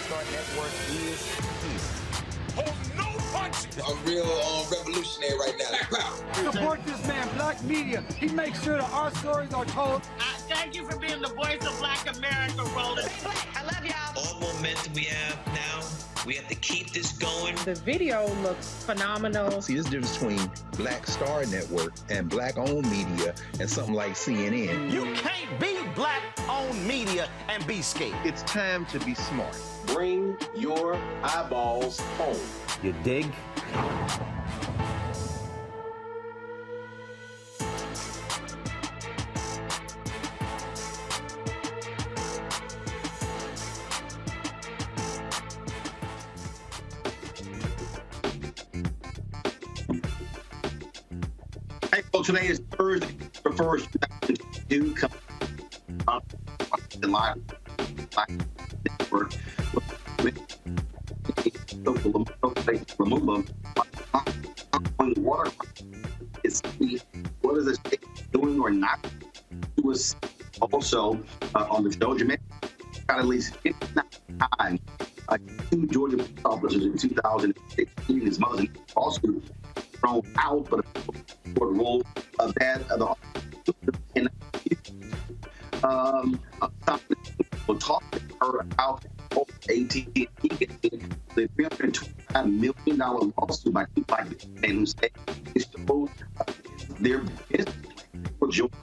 Star Network is here. Hold no punches. I'm real revolutionary right now. Support this man, Black Media. He makes sure that our stories are told. Thank you for being the voice of Black America, Roland. I love y'all. All momentum we have now, we have to keep this going. The video looks phenomenal. See, this difference between Black Star Network and Black-owned media and something like CNN. You can't be Black-owned media and be scared. It's time to be smart. Bring your eyeballs home. You dig? Hey, folks, today is Thursday, the 1st, 2022. Come up the live network with Lumumba on the water. What is the state doing or not? It was also on the show. Jamarion got at least 59 times. Two Georgia police officers in 2016. His mother's lawsuit thrown out, but for the role of that of the we'll talk to her about AT&T getting the $325 million lawsuit by and who said it's their business for Georgia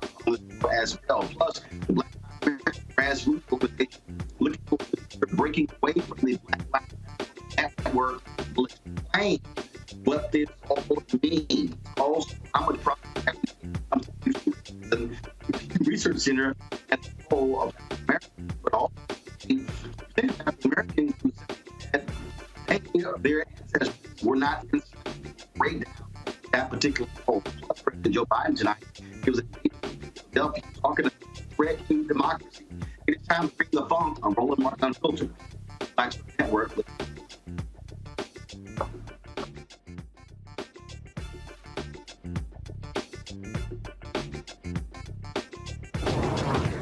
as well. Plus, the Black grassroots organization looking for breaking away from the Black network will explain what this all means. Also, how much profit the Research Center at the whole of America, but also Americans who said that their ancestors were not in breakdown that particular poll. Plus, President Joe Biden tonight, he was talking about threat to democracy. It is time to bring the funk on Roland Martin Unfiltered. Black Star Network.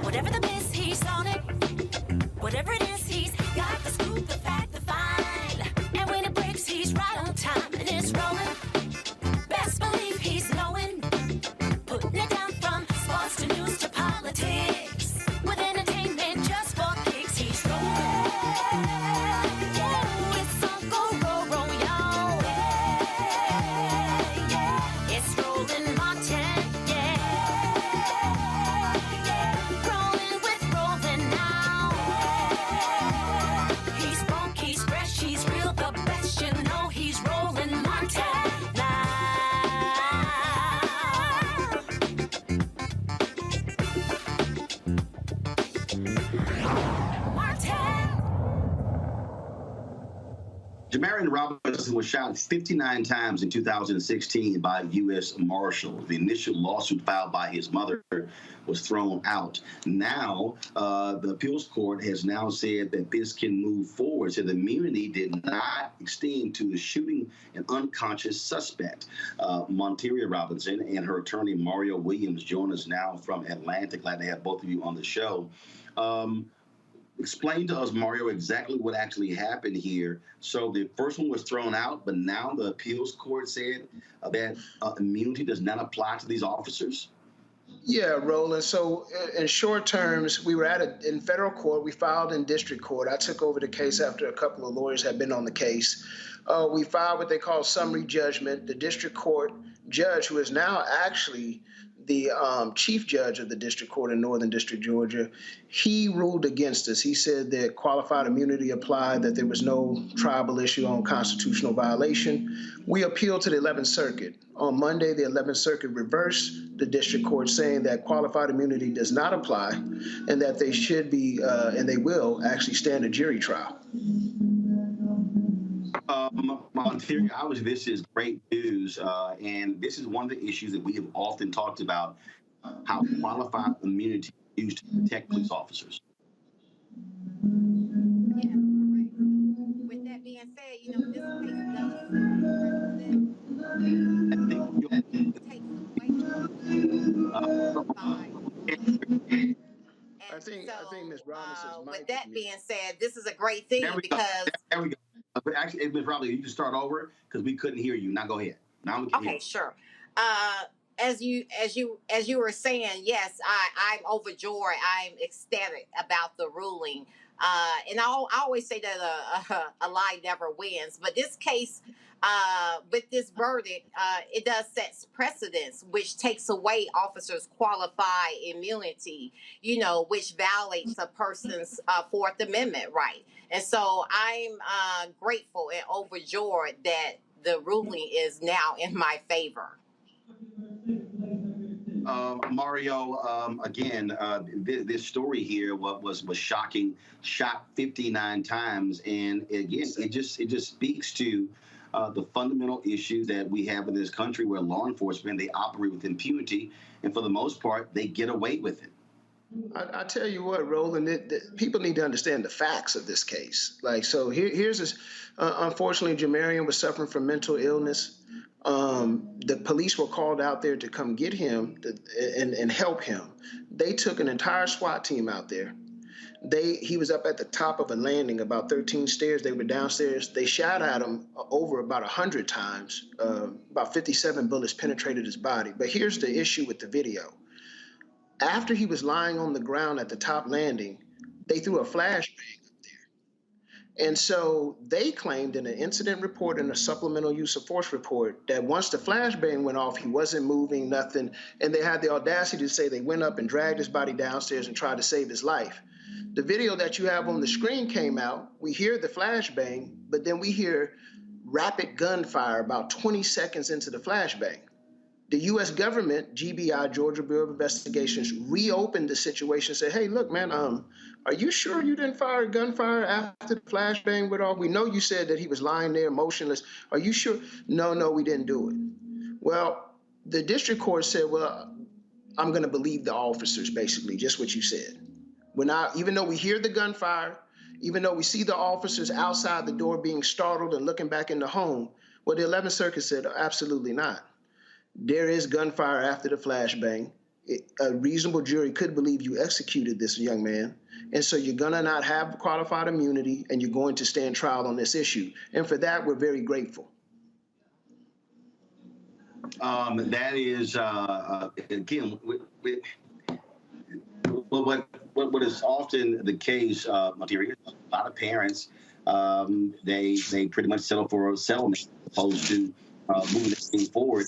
Whatever the miss, he's on it. Whatever it is, he's got the scoop, the fact, the find. And when it breaks, he's right on time and it's rolling. Best believe he's knowing. Putting it down from sports to news to politics. With entertainment just for kicks, he's rolling. Yeah, it's Uncle Roro, y'all. Yeah, it's Roland Martin. Jamarion Robinson was shot 59 times in 2016 by U.S. Marshals. The initial lawsuit filed by his mother was thrown out. Now, the appeals court has now said that this can move forward. So the immunity did not extend to the shooting an unconscious suspect. Monteria Robinson and her attorney, Mario Williams, join us now from Atlanta. Glad to have both of you on the show. Explain to us, Mario, exactly what actually happened here. So the first one was thrown out, but now the appeals court said that immunity does not apply to these officers? Yeah, Roland. So in short terms, we were in federal court. We filed in district court. I took over the case after a couple of lawyers had been on the case. We filed what they call summary judgment. The district court judge, who is now actually the chief judge of the district court in Northern District, Georgia, he ruled against us. He said that qualified immunity applied, that there was no tribal issue on constitutional violation. We appealed to the 11th Circuit. On Monday, the 11th Circuit reversed the district court, saying that qualified immunity does not apply and that they should be, and they will actually stand a jury trial. Monteria, obviously this is great news, and this is one of the issues that we have often talked about, how qualified immunity is used to protect police officers. Yeah, correct. So with that being said, this case does take away think Ms. Robinson's with mic that is being said, this is a great thing because There we go. But actually, Ms. Robinson, you can start over because we couldn't hear you. Now go ahead. Now we can hear you. sure. As you were saying, yes, I'm overjoyed. I'm ecstatic about the ruling. And I always say that a lie never wins. But this case, with this verdict, it does set precedents, which takes away officers' qualified immunity, which violates a person's Fourth Amendment right. And so I'm grateful and overjoyed that the ruling is now in my favor. Mario, again, this story here was shocking, shot 59 times, and again, it just speaks to the fundamental issue that we have in this country, where law enforcement, they operate with impunity, and for the most part, they get away with it. I tell you what, Roland, people need to understand the facts of this case. So here's this. Unfortunately, Jamarion was suffering from mental illness. The police were called out there to come get him and help him. They took an entire SWAT team out there. He was up at the top of a landing, about 13 stairs. They were downstairs. They shot at him over about 100 times. About 57 bullets penetrated his body. But here's the issue with the video. After he was lying on the ground at the top landing, they threw a flashbang up there. And so they claimed in an incident report and a supplemental use of force report that once the flashbang went off, he wasn't moving, nothing. And they had the audacity to say they went up and dragged his body downstairs and tried to save his life. The video that you have on the screen came out. We hear the flashbang, but then we hear rapid gunfire about 20 seconds into the flashbang. The U.S. government, GBI, Georgia Bureau of Investigations, reopened the situation and said, hey, look, man, are you sure you didn't fire gunfire after the flashbang went off? We know you said that he was lying there motionless. Are you sure? No, we didn't do it. Well, the district court said, well, I'm going to believe the officers, basically, just what you said. Even though we hear the gunfire, even though we see the officers outside the door being startled and looking back in the home, well, the 11th Circuit said, absolutely not. There is gunfire after the flashbang. A reasonable jury could believe you executed this young man. And so you're going to not have qualified immunity, and you're going to stand trial on this issue. And for that, we're very grateful. That is, again, what is often the case, Materia, a lot of parents, they pretty much settle for a settlement as opposed to moving this thing forward.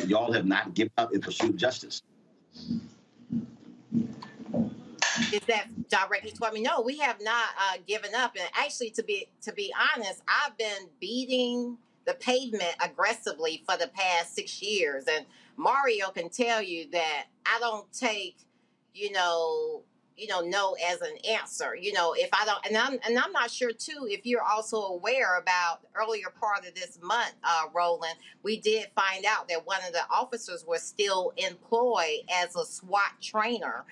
Y'all have not given up in pursuit of justice. Is that directly toward me? No, we have not given up. And actually, to be honest, I've been beating the pavement aggressively for the past 6 years. And Mario can tell you that I don't take, no as an answer. If I don't, and I'm not sure too if you're also aware about the earlier part of this month, Roland, we did find out that one of the officers was still employed as a SWAT trainer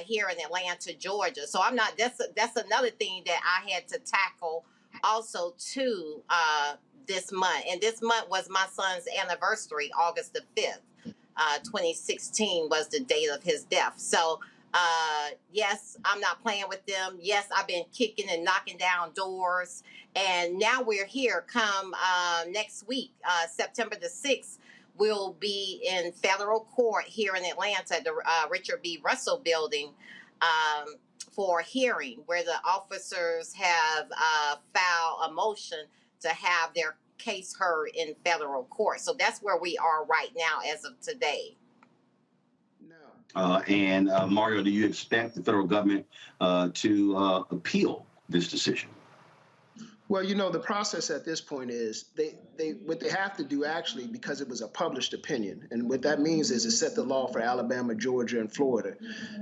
here in Atlanta, Georgia. So I'm not. That's another thing that I had to tackle also too this month. And this month was my son's anniversary, August the 5th, 2016 was the date of his death. So. Yes, I'm not playing with them. Yes, I've been kicking and knocking down doors. And now we're here. Come next week, September the 6th, we'll be in federal court here in Atlanta, the Richard B. Russell building, for a hearing where the officers have filed a motion to have their case heard in federal court. So that's where we are right now as of today. And Mario, do you expect the federal government to appeal this decision? Well, the process at this point is what they have to do actually, because it was a published opinion, and what that means is it set the law for Alabama, Georgia, and Florida.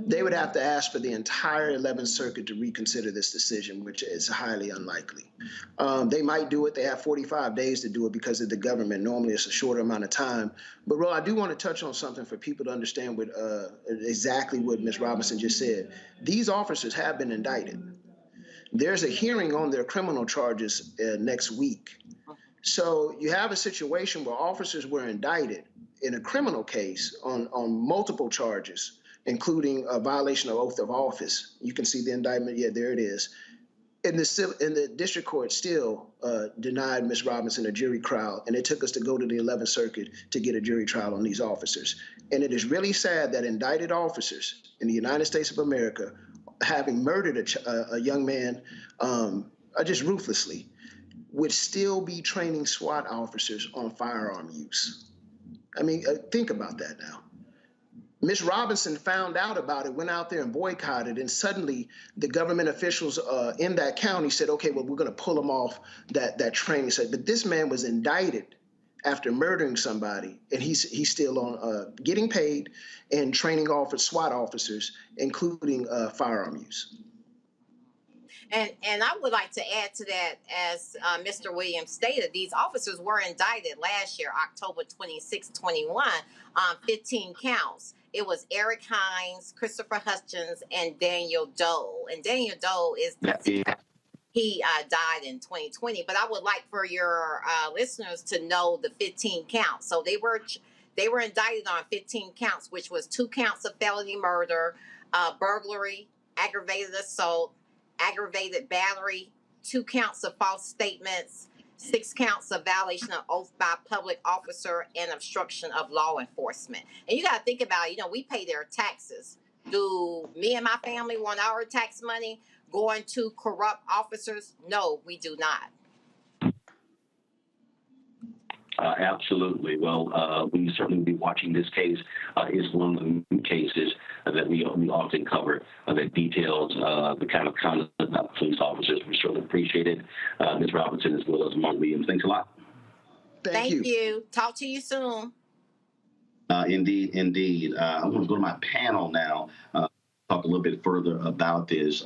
They would have to ask for the entire 11th Circuit to reconsider this decision, which is highly unlikely. They might do it. They have 45 days to do it because of the government. Normally, it's a shorter amount of time. But, Ro, I do want to touch on something for people to understand exactly what Ms. Robinson just said. These officers have been indicted. There's a hearing on their criminal charges next week. So you have a situation where officers were indicted in a criminal case on multiple charges. including a violation of oath of office. You can see the indictment. Yeah, there it is. And the district court still denied Ms. Robinson a jury trial, and it took us to go to the 11th Circuit to get a jury trial on these officers. And it is really sad that indicted officers in the United States of America, having murdered a young man just ruthlessly, would still be training SWAT officers on firearm use. I mean, think about that now. Ms. Robinson found out about it, went out there and boycotted, and suddenly the government officials in that county said, okay, well, we're going to pull him off that training. But this man was indicted after murdering somebody, and he's still on getting paid and training SWAT officers, including firearm use. And I would like to add to that, as Mr. Williams stated, these officers were indicted last year, October 26, 21, on 15 counts. It was Eric Hines, Christopher Hutchins, and Daniel Doe. And Daniel Doe is he died in 2020. But I would like for your listeners to know the 15 counts. So they were indicted on 15 counts, which was 2 counts of felony murder, burglary, aggravated assault, aggravated battery, 2 counts of false statements, 6 counts of violation of oath by public officer, and obstruction of law enforcement. And you got to think about, we pay their taxes. Do me and my family want our tax money going to corrupt officers? No, we do not. Absolutely. Well, we certainly will be watching this case. It's one of the cases that we often cover that details the kind of conduct of police officers. We certainly appreciate it. Ms. Robinson, as well as Mark Williams. Thanks a lot. Thank you. Talk to you soon. Indeed. I want to go to my panel now, talk a little bit further about this.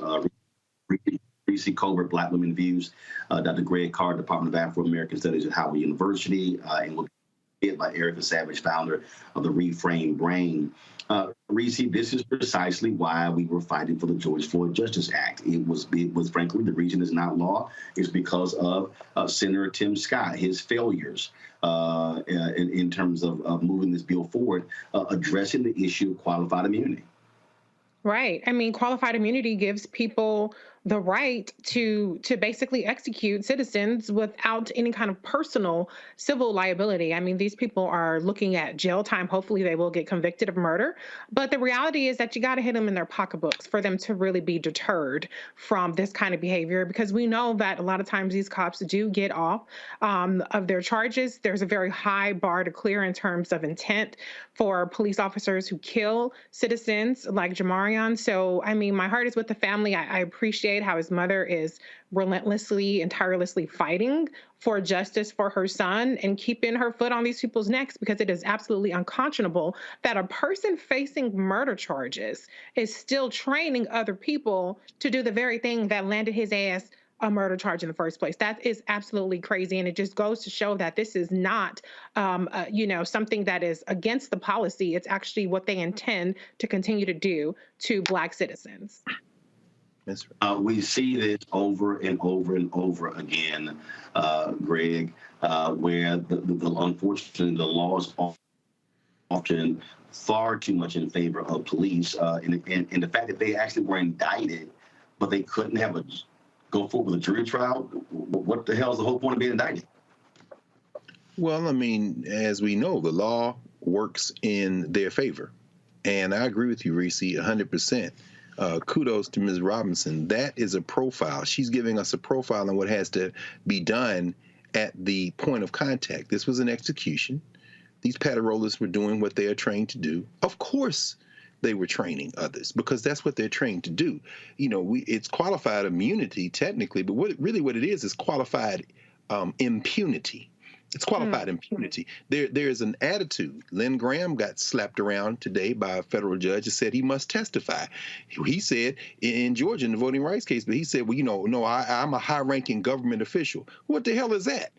Reese Colbert, Black Women Views, Dr. Greg Carr, Department of Afro-American Studies at Howard University, and will be by Erica Savage, founder of the Reframe Brain. Reese, this is precisely why we were fighting for the George Floyd Justice Act. It was frankly, the reason it's not law is because of Senator Tim Scott, his failures in terms of moving this bill forward, addressing the issue of qualified immunity. Right. I mean, qualified immunity gives people the right to basically execute citizens without any kind of personal civil liability. I mean, these people are looking at jail time. Hopefully they will get convicted of murder. But the reality is that you got to hit them in their pocketbooks for them to really be deterred from this kind of behavior, because we know that a lot of times these cops do get off of their charges. There's a very high bar to clear in terms of intent for police officers who kill citizens like Jamarion. So, I mean, my heart is with the family. I appreciate how his mother is relentlessly and tirelessly fighting for justice for her son and keeping her foot on these people's necks, because it is absolutely unconscionable that a person facing murder charges is still training other people to do the very thing that landed his ass a murder charge in the first place. That is absolutely crazy. And it just goes to show that this is not, something that is against the policy. It's actually what they intend to continue to do to Black citizens. We see this over and over and over again, Greg, where unfortunately the laws are often far too much in favor of police, and the fact that they actually were indicted, but they couldn't have go forward with a jury trial. What the hell is the whole point of being indicted? Well, I mean, as we know, the law works in their favor, and I agree with you, Reese, 100%. Kudos to Ms. Robinson. That is a profile. She's giving us a profile on what has to be done at the point of contact. This was an execution. These patrollers were doing what they are trained to do. Of course, they were training others because that's what they're trained to do. It's qualified immunity technically, but what it is qualified impunity. It's qualified impunity. There's an attitude. Lynn Graham got slapped around today by a federal judge and said he must testify. He said in Georgia in the voting rights case, but he said, well, no, I'm a high-ranking government official. What the hell is that?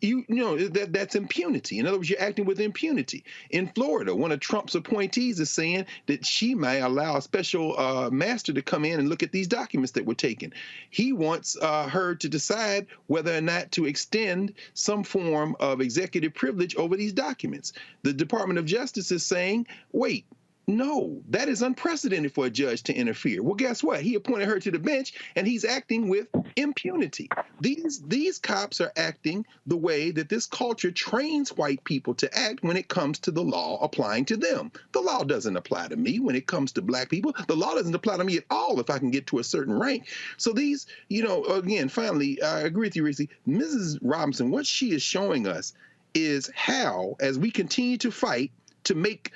That's impunity. In other words, you're acting with impunity. In Florida, one of Trump's appointees is saying that she may allow a special master to come in and look at these documents that were taken. He wants her to decide whether or not to extend some form of executive privilege over these documents. The Department of Justice is saying, wait, No, that is unprecedented for a judge to interfere. Well, guess what? He appointed her to the bench, and he's acting with impunity. These cops are acting the way that this culture trains white people to act when it comes to the law applying to them. The law doesn't apply to me when it comes to black people. The law doesn't apply to me at all if I can get to a certain rank. So these, again, finally, I agree with you, Reese. Mrs. Robinson, what she is showing us is how, as we continue to fight to make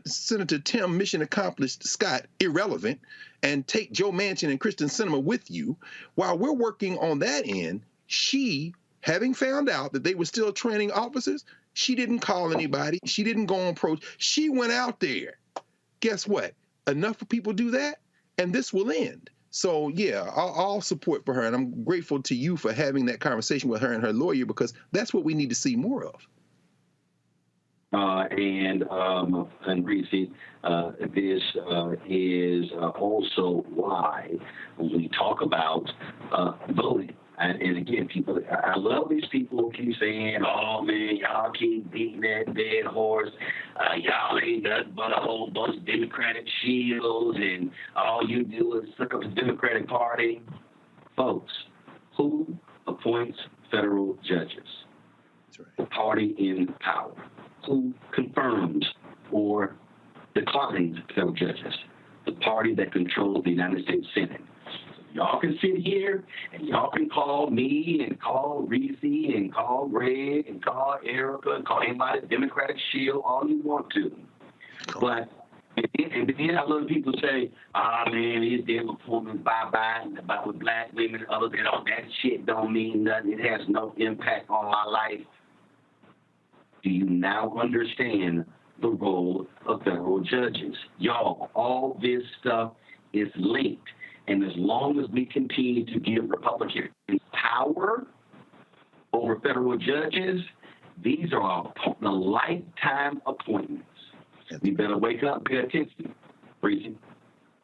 Senator Tim Mission Accomplished Scott irrelevant and take Joe Manchin and Kristen Sinema with you, while we're working on that end, she, having found out that they were still training officers, she didn't call anybody. She didn't go on approach. She went out there. Guess what? Enough of people do that, and this will end. So, yeah, all support for her, and I'm grateful to you for having that conversation with her and her lawyer, because that's what we need to see more of. And Reese, this is also why when we talk about voting, and again, people, I love these people who keep saying, "Oh man, y'all keep beating that dead horse. Y'all ain't nothing but a whole bunch of Democratic shields, and all you do is suck up the Democratic Party." Folks, who appoints federal judges? That's right. The party in power. Who confirms or declines federal judges? The party that controls the United States Senate. So y'all can sit here and y'all can call me and call Reese and call Greg and call Erica and call anybody Democratic shield all you want to. But and then I love people say, man, it's their performance bye-bye about with black women, other than all that shit don't mean nothing. It has no impact on my life. Do you now understand the role of federal judges? Y'all, all this stuff is linked. And as long as we continue to give Republicans power over federal judges, these are the lifetime appointments. We better wake up and pay attention. Breezy.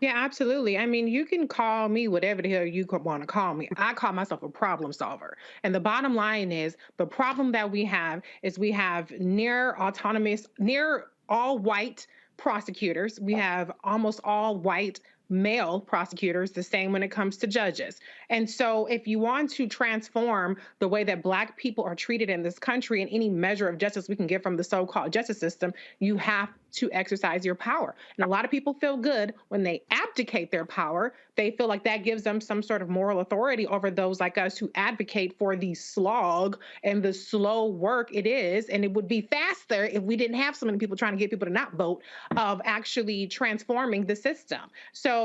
Yeah, absolutely. I mean, you can call me whatever the hell you want to call me. I call myself a problem solver. And the bottom line is the problem that we have is we have near all white prosecutors. We have almost all white male prosecutors, the same when it comes to judges. And so if you want to transform the way that black people are treated in this country and any measure of justice we can get from the so-called justice system, you have to exercise your power. And a lot of people feel good when they abdicate their power. They feel like that gives them some sort of moral authority over those like us who advocate for the slog and the slow work it is. And it would be faster if we didn't have so many people trying to get people to not vote, of actually transforming the system. So,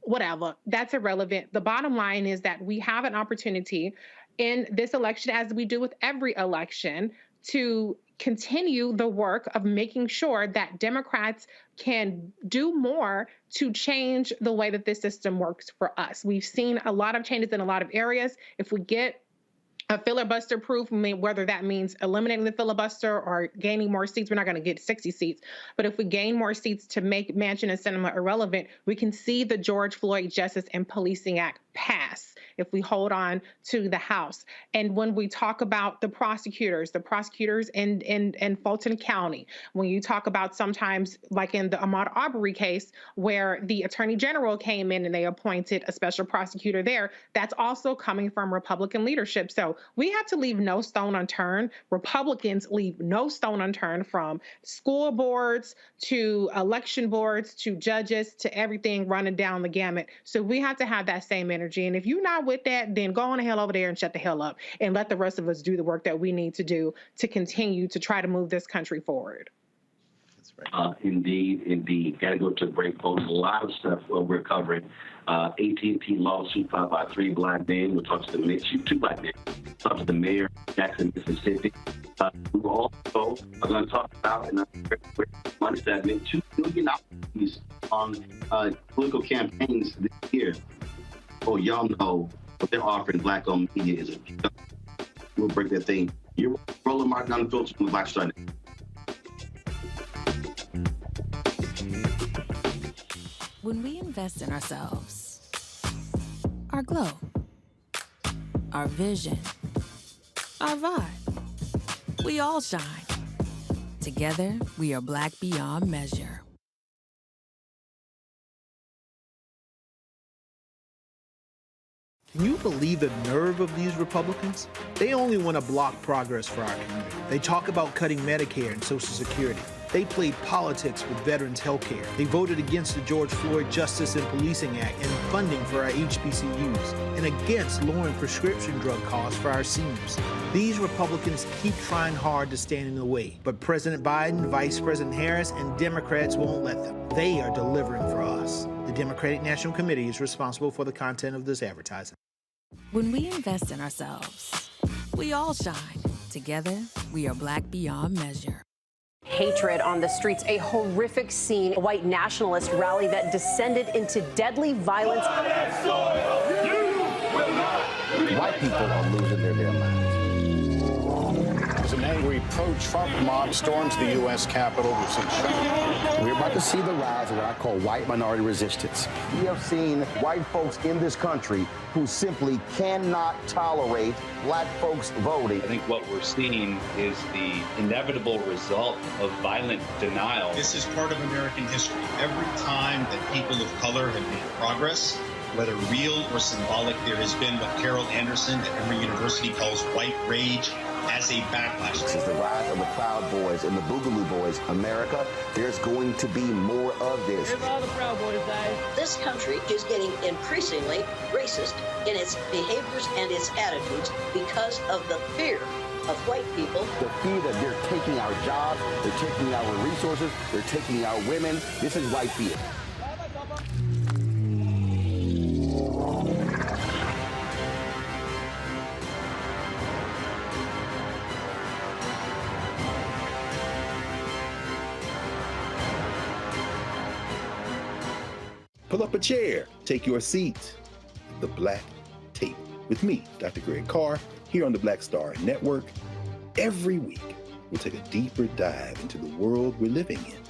whatever, that's irrelevant. The bottom line is that we have an opportunity in this election, as we do with every election, to continue the work of making sure that Democrats can do more to change the way that this system works for us. We've seen a lot of changes in a lot of areas. If we get a filibuster proof, whether that means eliminating the filibuster or gaining more seats, we're not going to get 60 seats. But if we gain more seats to make Manchin and Sinema irrelevant, we can see the George Floyd Justice and Policing Act pass if we hold on to the House. And when we talk about the prosecutors in Fulton County, when you talk about sometimes like in the Ahmaud Arbery case where the Attorney General came in and they appointed a special prosecutor there, that's also coming from Republican leadership. So we have to leave no stone unturned. Republicans leave no stone unturned, from school boards to election boards to judges to everything running down the gamut. So we have to have that same energy. And if you're not with that, then go on the hell over there and shut the hell up and let the rest of us do the work that we need to do to continue to try to move this country forward. That's right. Indeed. Got to go to break, folks. A lot of stuff we're covering. AT&T lawsuit filed by 3 black men. We'll talk to the 2 black men. We'll talk to the mayor of Jackson, Mississippi. We will also going to talk about in a quick money segment $2 billion on political campaigns this year. Oh, y'all know what they're offering black-owned media is a joke. We'll break that thing. You're Roland Martin Unfiltered from the Black Star. When we invest in ourselves, our glow, our vision, our vibe, we all shine. Together, we are Black beyond measure. Can you believe the nerve of these Republicans? They only want to block progress for our community. They talk about cutting Medicare and Social Security. They played politics with veterans' health care. They voted against the George Floyd Justice and Policing Act and funding for our HBCUs, and against lowering prescription drug costs for our seniors. These Republicans keep trying hard to stand in the way, but President Biden, Vice President Harris, and Democrats won't let them. They are delivering for us. The Democratic National Committee is responsible for the content of this advertising. When we invest in ourselves, we all shine. Together, we are Black beyond measure. Hatred on the streets, a horrific scene, a white nationalist rally that descended into deadly violence. White people are losing their damn minds. As an angry pro-Trump mob storms the U.S. Capitol, We're about to see the rise of what I call white minority resistance. We have seen white folks in this country who simply cannot tolerate black folks voting. I think what we're seeing is the inevitable result of violent denial. This is part of American history. Every time that people of color have made progress, whether real or symbolic, there has been what Carol Anderson at Emory University calls white rage as a backlash. This is the rise of the Proud Boys and the Boogaloo Boys. America, there's going to be more of this. Here's all the Proud Boys, guys. This country is getting increasingly racist in its behaviors and its attitudes because of the fear of white people. The fear that they're taking our jobs, they're taking our resources, they're taking our women. This is white fear. Pull up a chair, take your seat. The Black Tape with me, Dr. Greg Carr, here on the Black Star Network. Every week, we'll take a deeper dive into the world we're living in.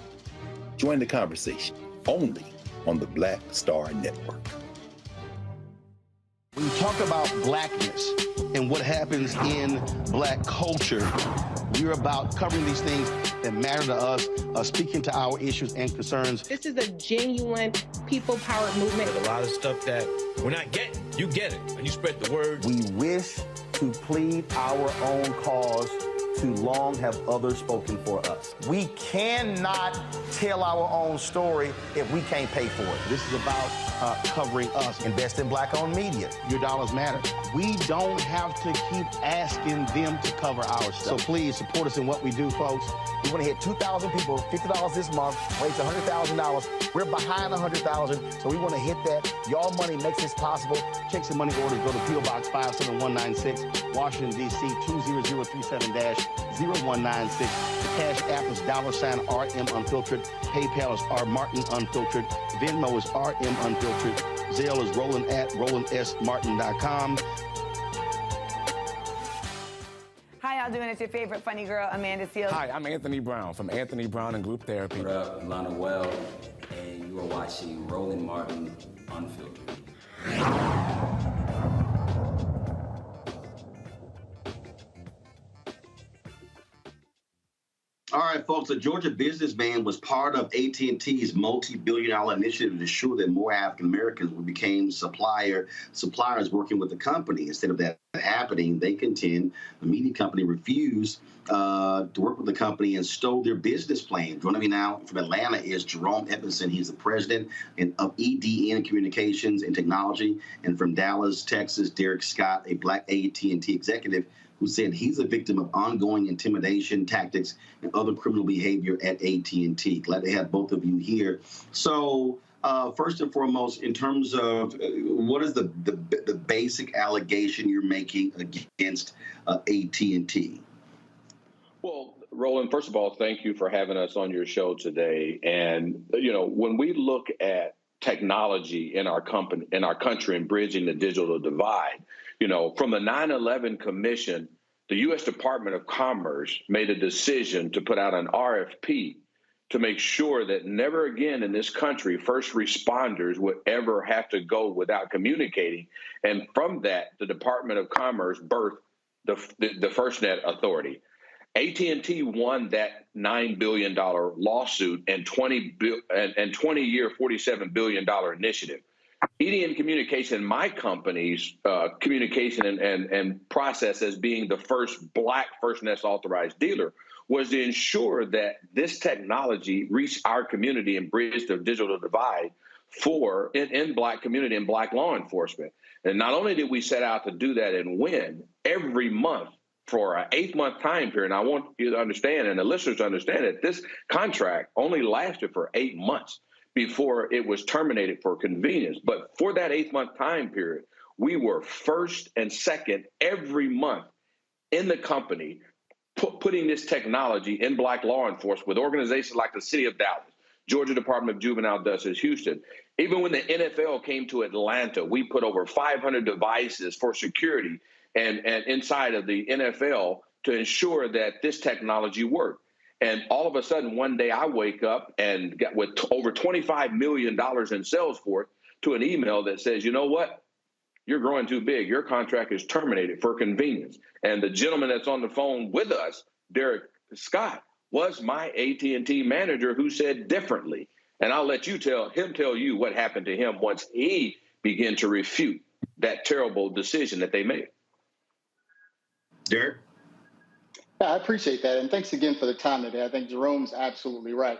Join the conversation only on the Black Star Network. When you talk about blackness and what happens in black culture, we're about covering these things that matter to us, speaking to our issues and concerns. This is a genuine people-powered movement. A lot of stuff that we're not getting, you get it, and you spread the word. We wish to plead our own cause. Too long have others spoken for us. We cannot tell our own story if we can't pay for it. This is about covering us. Invest in black-owned media. Your dollars matter. We don't have to keep asking them to cover our stuff. So please support us in what we do, folks. We want to hit 2,000 people, $50 this month, raise $100,000. We're behind $100,000, so we want to hit that. Y'all money makes this possible. Check some money orders. Go to P.O. Box 57196, Washington, D.C. 20037-0196. The Cash App is $RM Unfiltered. PayPal is R Martin Unfiltered. Venmo is RM Unfiltered. Zelle is Roland at RolandSMartin.com. How y'all doing? It's your favorite funny girl, Amanda Seals. Hi, I'm Anthony Brown from Anthony Brown and Group Therapy. What up, Lana Well, and you are watching Roland Martin Unfiltered. All right, folks, a Georgia businessman was part of AT&T's multi-billion-dollar initiative to ensure that more African Americans became suppliers working with the company. Instead of that happening, they contend the media company refused to work with the company and stole their business plan. Joining me now from Atlanta is Jerome Edmondson. He's the president of EDN Communications and Technology. And from Dallas, Texas, Derek Scott, a black AT&T executive, who said he's a victim of ongoing intimidation tactics and other criminal behavior at AT&T. Glad to have both of you here. So first and foremost, in terms of what is the basic allegation you're making against AT&T? Well, Roland, first of all, thank you for having us on your show today. And, you know, when we look at technology in our country and bridging the digital divide, you know, from the 9/11 Commission, the U.S. Department of Commerce made a decision to put out an RFP to make sure that never again in this country first responders would ever have to go without communicating. And from that, the Department of Commerce birthed the FirstNet Authority. AT&T won that $9 billion lawsuit and 20-year, $47 billion initiative. EDM Communication, my company's communication and process as being the first Black FirstNet authorized dealer, was to ensure that this technology reached our community and bridged the digital divide in Black community and Black law enforcement. And not only did we set out to do that and win every month for an 8-month time period, and I want you to understand and the listeners to understand that this contract only lasted for 8 months before it was terminated for convenience. But for that 8-month time period, we were first and second every month in the company, putting this technology in Black law enforcement with organizations like the City of Dallas, Georgia Department of Juvenile Justice, Houston. Even when the NFL came to Atlanta, we put over 500 devices for security and inside of the NFL to ensure that this technology worked. And all of a sudden, one day I wake up and got with over $25 million in sales for it to an email that says, you know what? You're growing too big. Your contract is terminated for convenience. And the gentleman that's on the phone with us, Derek Scott, was my AT&T manager who said differently. And I'll let you tell you what happened to him once he began to refute that terrible decision that they made. Derek? Yeah, I appreciate that. And thanks again for the time today. I think Jerome's absolutely right.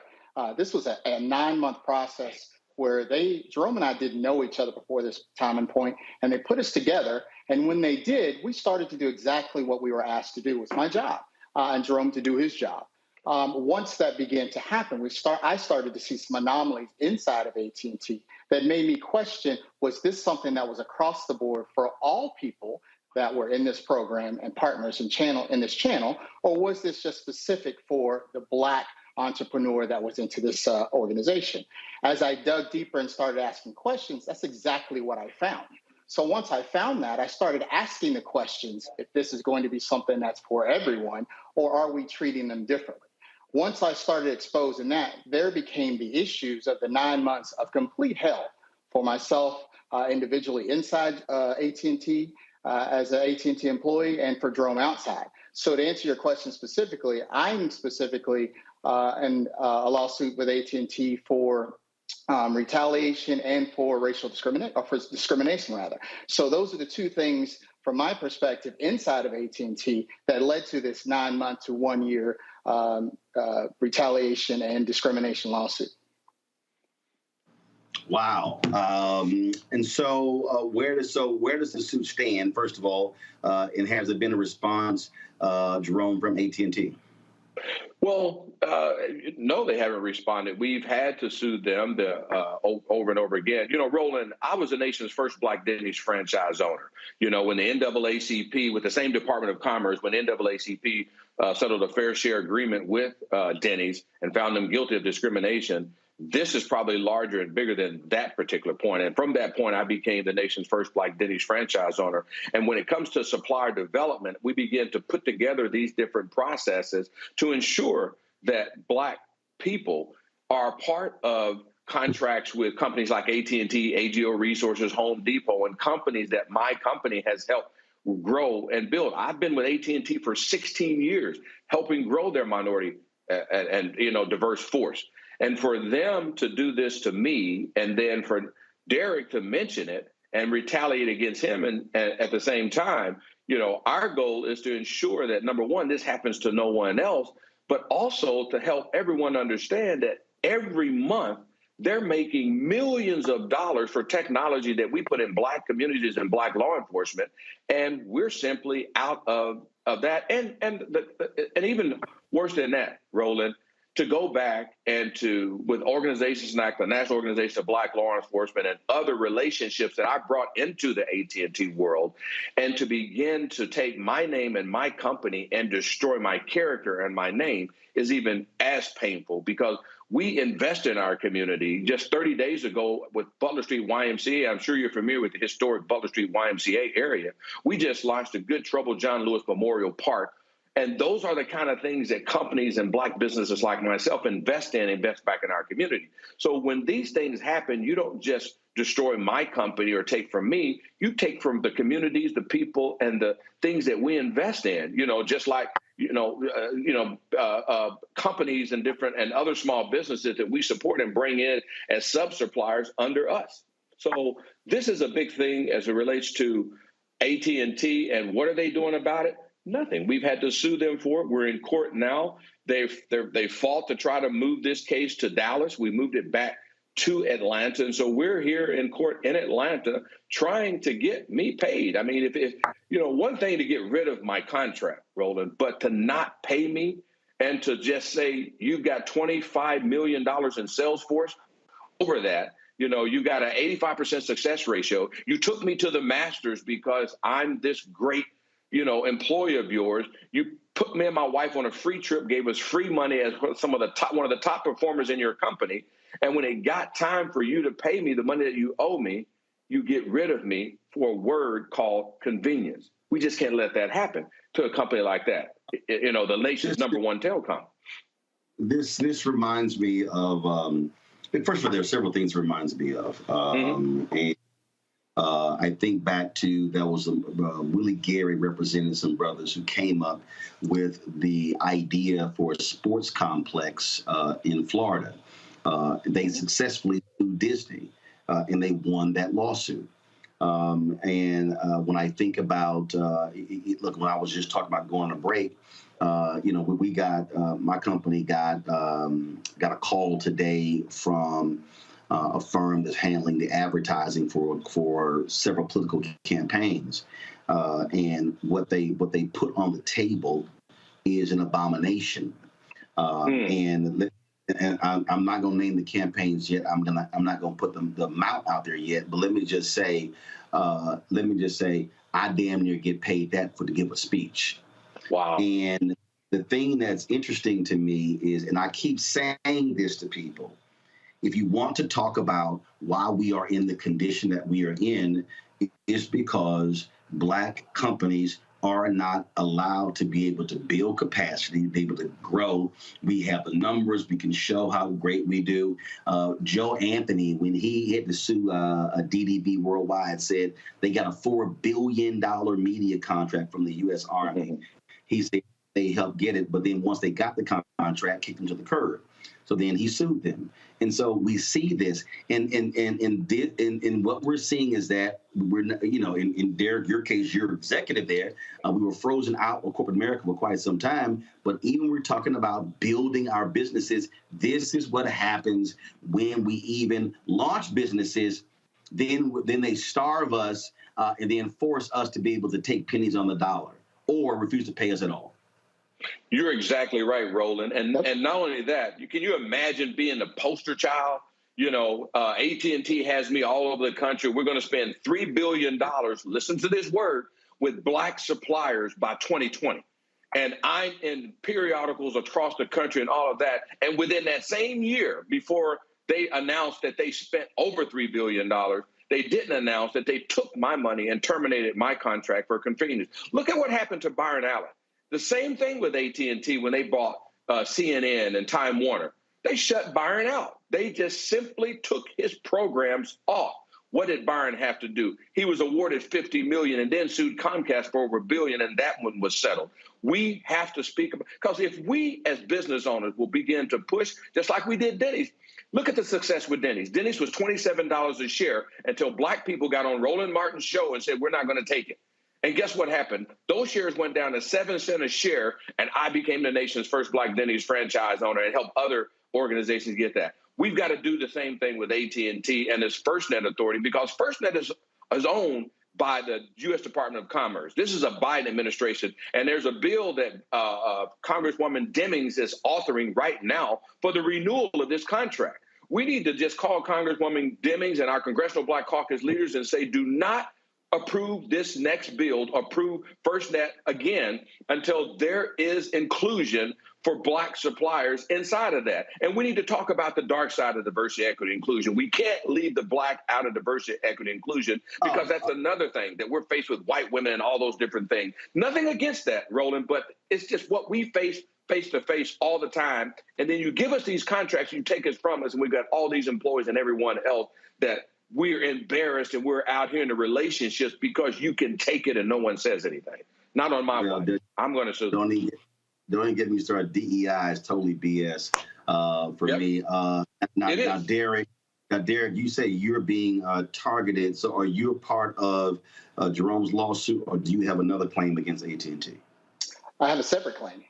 This was a 9-month process where Jerome and I didn't know each other before this time and point, and they put us together. And when they did, we started to do exactly what we were asked to do. It was my job, and Jerome to do his job. Once that began to happen, I started to see some anomalies inside of AT&T that made me question, was this something that was across the board for all people that were in this program and partners in this channel, or was this just specific for the Black entrepreneur that was into this organization? As I dug deeper and started asking questions, that's exactly what I found. So once I found that, I started asking the questions, if this is going to be something that's for everyone, or are we treating them differently? Once I started exposing that, there became the issues of the 9 months of complete hell for myself individually inside AT&T, as an AT&T employee, and for Jerome outside. So to answer your question specifically, I'm specifically in a lawsuit with AT&T for retaliation and for racial discrimination, or for discrimination rather. So those are the two things from my perspective inside of AT&T that led to this 9-month to 1 year retaliation and discrimination lawsuit. Wow. And so where does the suit stand, first of all, and has there been a response, Jerome, from AT&T? Well, no, they haven't responded. We've had to sue them over and over again. You know, Roland, I was the nation's first Black Denny's franchise owner. You know, when the NAACP, with the same Department of Commerce, when NAACP settled a fair share agreement with Denny's and found them guilty of discrimination, this is probably larger and bigger than that particular point. And from that point, I became the nation's first Black Denny's franchise owner. And when it comes to supplier development, we begin to put together these different processes to ensure that Black people are part of contracts with companies like AT&T, AGO Resources, Home Depot, and companies that my company has helped grow and build. I've been with AT&T for 16 years, helping grow their minority and diverse force. And for them to do this to me, and then for Derek to mention it and retaliate against him, and at the same time, you know, our goal is to ensure that, number one, this happens to no one else, but also to help everyone understand that every month they're making millions of dollars for technology that we put in Black communities and Black law enforcement, and we're simply out of that. And even worse than that, Roland, to go back and with organizations like the National Organization of Black Law Enforcement and other relationships that I brought into the AT&T world, and to begin to take my name and my company and destroy my character and my name is even as painful, because we invest in our community. Just 30 days ago with Butler Street YMCA, I'm sure you're familiar with the historic Butler Street YMCA area, we just launched a Good Trouble John Lewis Memorial Park. And those are the kind of things that companies and Black businesses like myself invest back in our community. So when these things happen, you don't just destroy my company or take from me, you take from the communities, the people, and the things that we invest in. You know, just like companies and other small businesses that we support and bring in as sub-suppliers under us. So this is a big thing as it relates to AT&T, and what are they doing about it? Nothing. We've had to sue them for it. We're in court now. They fought to try to move this case to Dallas. We moved it back to Atlanta, and so we're here in court in Atlanta trying to get me paid. I mean, if one thing to get rid of my contract, Roland, but to not pay me and to just say you've got $25 million in sales force over that. You got an 85% success ratio. You took me to the Masters because I'm this great, employee of yours. You put me and my wife on a free trip, gave us free money as one of the top performers in your company. And when it got time for you to pay me the money that you owe me, you get rid of me for a word called convenience. We just can't let that happen to a company like that. The nation's #1 telecom. This reminds me of. First of all, there are several things it reminds me of. And I think back to there was Willie Gary representing some brothers who came up with the idea for a sports complex in Florida. They successfully sued Disney, and they won that lawsuit. And when I think about, look, when I was just talking about going on a break, we got my company got a call today from a firm that's handling the advertising for several political campaigns, and what they put on the table is an abomination. And I'm not going to name the campaigns yet. I'm not going to put the amount out there yet. But let me just say, I damn near get paid that to give a speech. Wow. And the thing that's interesting to me is, and I keep saying this to people, if you want to talk about why we are in the condition that we are in, it's because Black companies are not allowed to be able to build capacity, be able to grow. We have the numbers. We can show how great we do. Joe Anthony, when he had to sue a DDB Worldwide, said they got a $4 billion media contract from the U.S. Army. He said they helped get it, but then once they got the contract, kicked them to the curb. So then he sued them. And so we see this, and what we're seeing is that we're, in Derek, your case, you're executive there. We were frozen out of corporate America for quite some time. But even we're talking about building our businesses. This is what happens when we even launch businesses. Then they starve us and then force us to be able to take pennies on the dollar or refuse to pay us at all. You're exactly right, Roland. And not only that, can you imagine being the poster child? AT&T has me all over the country. We're going to spend $3 billion, listen to this word, with Black suppliers by 2020. And I'm in periodicals across the country and all of that. And within that same year, before they announced that they spent over $3 billion, they didn't announce that they took my money and terminated my contract for convenience. Look at what happened to Byron Allen. The same thing with AT&T when they bought CNN and Time Warner. They shut Byron out. They just simply took his programs off. What did Byron have to do? He was awarded $50 million and then sued Comcast for over $1 billion, and that one was settled. We have to speak about, because if we as business owners will begin to push, just like we did Denny's. Look at the success with Denny's. Denny's was $27 a share until Black people got on Roland Martin's show and said, we're not going to take it. And guess what happened? Those shares went down to 7 cents a share, and I became the nation's first Black Denny's franchise owner and helped other organizations get that. We've got to do the same thing with AT&T and its FirstNet authority, because FirstNet is owned by the U.S. Department of Commerce. This is a Biden administration, and there's a bill that Congresswoman Demings is authoring right now for the renewal of this contract. We need to just call Congresswoman Demings and our Congressional Black Caucus leaders and say, do not approve this next bill, approve FirstNet again until there is inclusion for Black suppliers inside of that. And we need to talk about the dark side of diversity, equity, inclusion. We can't leave the Black out of diversity, equity, inclusion, because that's another thing that we're faced with, white women and all those different things. Nothing against that, Roland, but it's just what we face to face all the time. And then you give us these contracts, you take us from us, and we've got all these employees and everyone else that we're embarrassed and we're out here in the relationships because you can take it and no one says anything. Not on my watch. I'm going to sue them. don't even get me started. DEI is totally BS for me. Now, Derek, you say you're being targeted. So are you a part of Jerome's lawsuit, or do you have another claim against AT&T? I have a separate claim.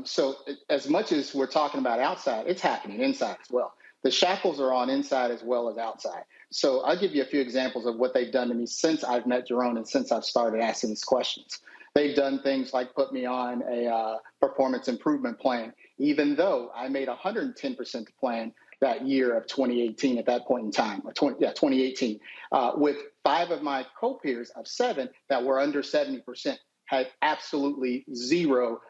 So as much as we're talking about outside, it's happening inside as well. The shackles are on inside as well as outside. So I'll give you a few examples of what they've done to me since I've met Jerome and since I've started asking these questions. They've done things like put me on a performance improvement plan, even though I made 110% plan that year of 2018 at that point in time, 2018, with 5 of my co-peers of 7 that were under 70%. Had absolutely zero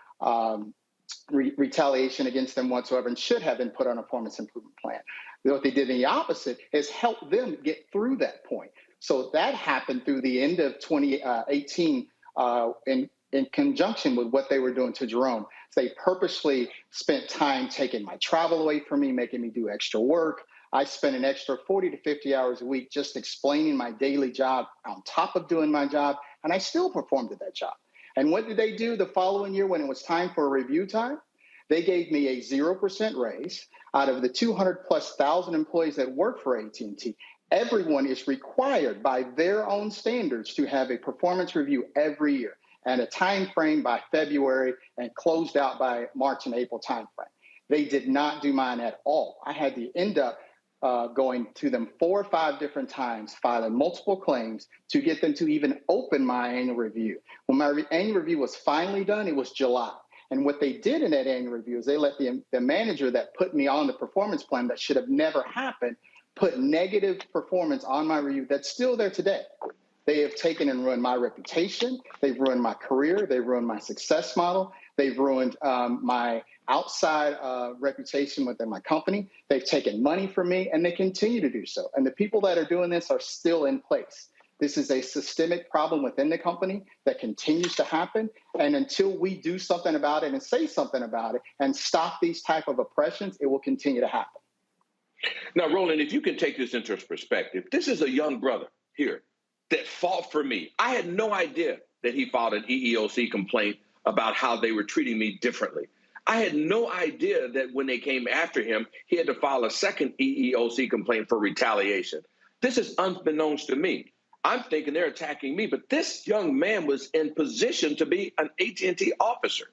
retaliation against them whatsoever and should have been put on a performance improvement plan. What they did in the opposite is help them get through that point. So that happened through the end of 2018 in conjunction with what they were doing to Jerome. They purposely spent time taking my travel away from me, making me do extra work. I spent an extra 40 to 50 hours a week just explaining my daily job on top of doing my job, and I still performed at that job. And what did they do the following year when it was time for a review time? They gave me a 0% raise. Out of the 200,000+ employees that work for AT&T, everyone is required by their own standards to have a performance review every year and a time frame by February and closed out by March and April time frame. They did not do mine at all. I had to end up going to them 4 or 5 different times, filing multiple claims to get them to even open my annual review. When my annual review was finally done, it was July. And what they did in that annual review is they let the manager that put me on the performance plan that should have never happened put negative performance on my review that's still there today. They have taken and ruined my reputation. They've ruined my career. They've ruined my success model. They've ruined my outside reputation within my company. They've taken money from me, and they continue to do so. And the people that are doing this are still in place. This is a systemic problem within the company that continues to happen. And until we do something about it and say something about it and stop these type of oppressions, it will continue to happen. Now, Roland, if you can take this into perspective, this is a young brother here that fought for me. I had no idea that he filed an EEOC complaint about how they were treating me differently. I had no idea that when they came after him, he had to file a second EEOC complaint for retaliation. This is unbeknownst to me. I'm thinking they're attacking me, but this young man was in position to be an AT&T officer,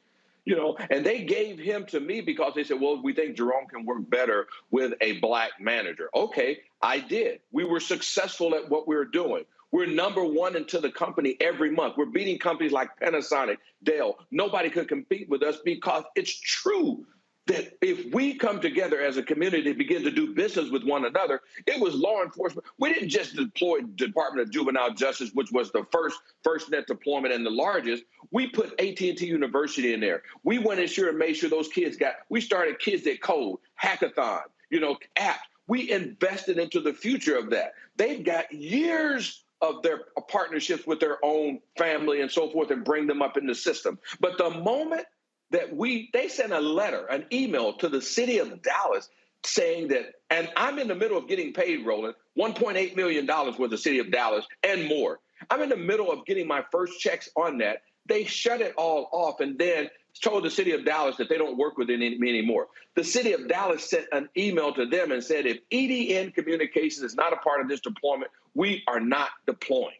you know, and they gave him to me because they said, well, we think Jerome can work better with a black manager. Okay, I did. We were successful at what we were doing. We're #1 into the company every month. We're beating companies like Panasonic, Dell. Nobody could compete with us because it's true that if we come together as a community, begin to do business with one another, it was law enforcement. We didn't just deploy Department of Juvenile Justice, which was the first net deployment and the largest. We put AT&T University in there. We went in and made sure those kids we started Kids That Code, hackathon, you know, app. We invested into the future of that. They've got years of their partnerships with their own family and so forth and bring them up in the system. But the moment that they sent a letter, an email to the city of Dallas saying that, and I'm in the middle of getting paid, Roland, $1.8 million with the city of Dallas and more. I'm in the middle of getting my first checks on that. They shut it all off and then told the city of Dallas that they don't work with me anymore. The city of Dallas sent an email to them and said, if EDN Communications is not a part of this deployment, we are not deploying.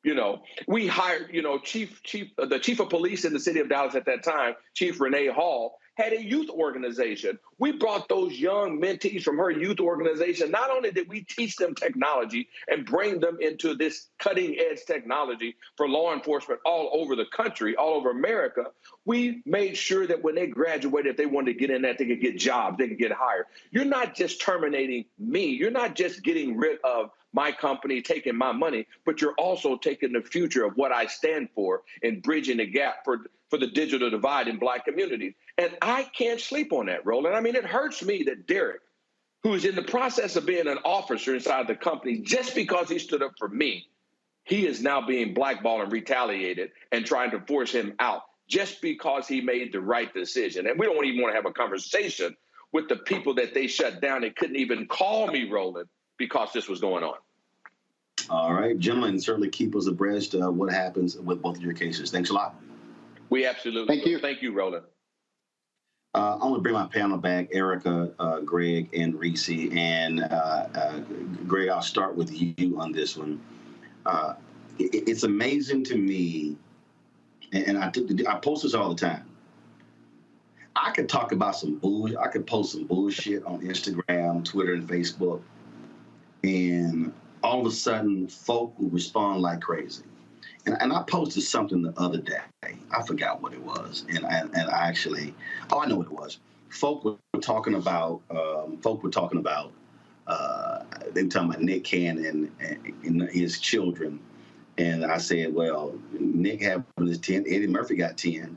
You know, we hired, you know, the chief of police in the city of Dallas at that time, Chief Renee Hall, had a youth organization. We brought those young mentees from her youth organization. Not only did we teach them technology and bring them into this cutting edge technology for law enforcement all over the country, all over America, we made sure that when they graduated, if they wanted to get in that, they could get jobs, they could get hired. You're not just terminating me. You're not just getting rid of my company, taking my money, but you're also taking the future of what I stand for and bridging the gap for the digital divide in black communities. And I can't sleep on that, Roland. I mean, it hurts me that Derek, who is in the process of being an officer inside the company, just because he stood up for me, he is now being blackballed and retaliated and trying to force him out just because he made the right decision. And we don't even want to have a conversation with the people that they shut down and couldn't even call me, Roland, because this was going on. All right, gentlemen, certainly keep us abreast of what happens with both of your cases. Thanks a lot. We absolutely Thank you. Thank you, Roland. I'm going to bring my panel back, Erica, Greg, and Reese. And Greg, I'll start with you on this one. It's amazing to me, and I post this all the time. I could talk about some bullshit. I could post some bullshit on Instagram, Twitter, and Facebook, and all of a sudden, folk will respond like crazy. And I posted something the other day. I forgot what it was, and I actually, I know what it was. Folk were talking about. They were talking about Nick Cannon and his children, and I said, well, Nick had his 10, Eddie Murphy got 10.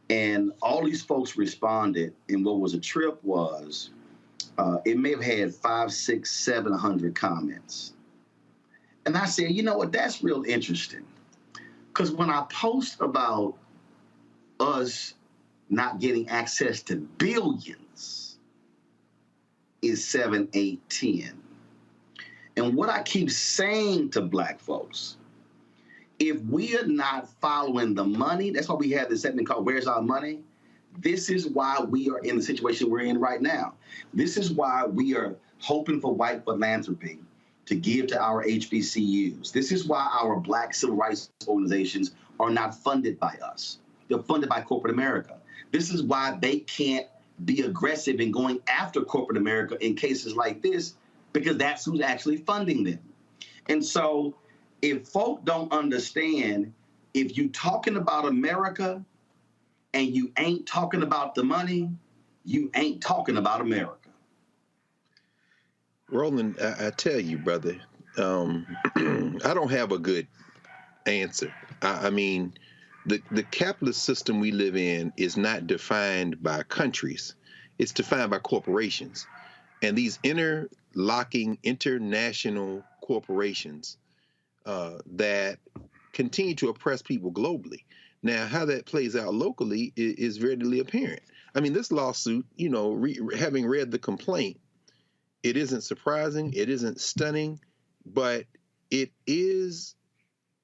And all these folks responded, and what was a trip was, it may have had 500, 600, 700 comments. And I said, you know what, that's real interesting. Because when I post about us not getting access to billions, is 7, 8, 10. And what I keep saying to Black folks, if we are not following the money, that's why we have this segment called Where's Our Money? This is why we are in the situation we're in right now. This is why we are hoping for white philanthropy to give to our HBCUs. This is why our Black civil rights organizations are not funded by us. They're funded by corporate America. This is why they can't be aggressive in going after corporate America in cases like this, because that's who's actually funding them. And so, if folk don't understand, if you talking about America and you ain't talking about the money, you ain't talking about America. Roland, I tell you, brother, I don't have a good answer. I mean, the capitalist system we live in is not defined by countries. It's defined by corporations. And these interlocking international corporations that continue to oppress people globally. Now, how that plays out locally is readily apparent. I mean, this lawsuit, you know, having read the complaint, it isn't surprising, it isn't stunning, but it is,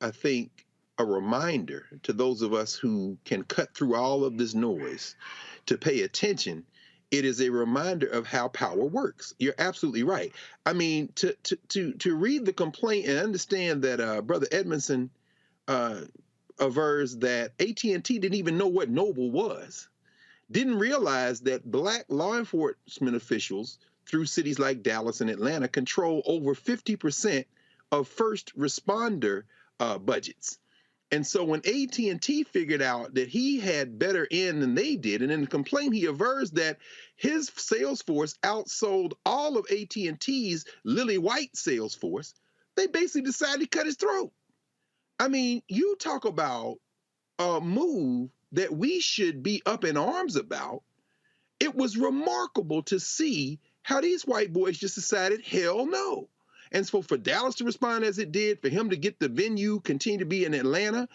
I think, a reminder to those of us who can cut through all of this noise to pay attention. It is a reminder of how power works. You're absolutely right. I mean, to read the complaint and understand that Brother Edmondson avers that AT&T didn't even know what Noble was, didn't realize that Black law enforcement officials through cities like Dallas and Atlanta control over 50% of first responder budgets. And so when AT&T figured out that he had better in than they did, and in the complaint he avers that his sales force outsold all of AT&T's Lily White sales force, they basically decided to cut his throat. I mean, you talk about a move that we should be up in arms about. It was remarkable to see how these white boys just decided, hell no. And so for Dallas to respond as it did, for him to get the venue, continue to be in Atlanta,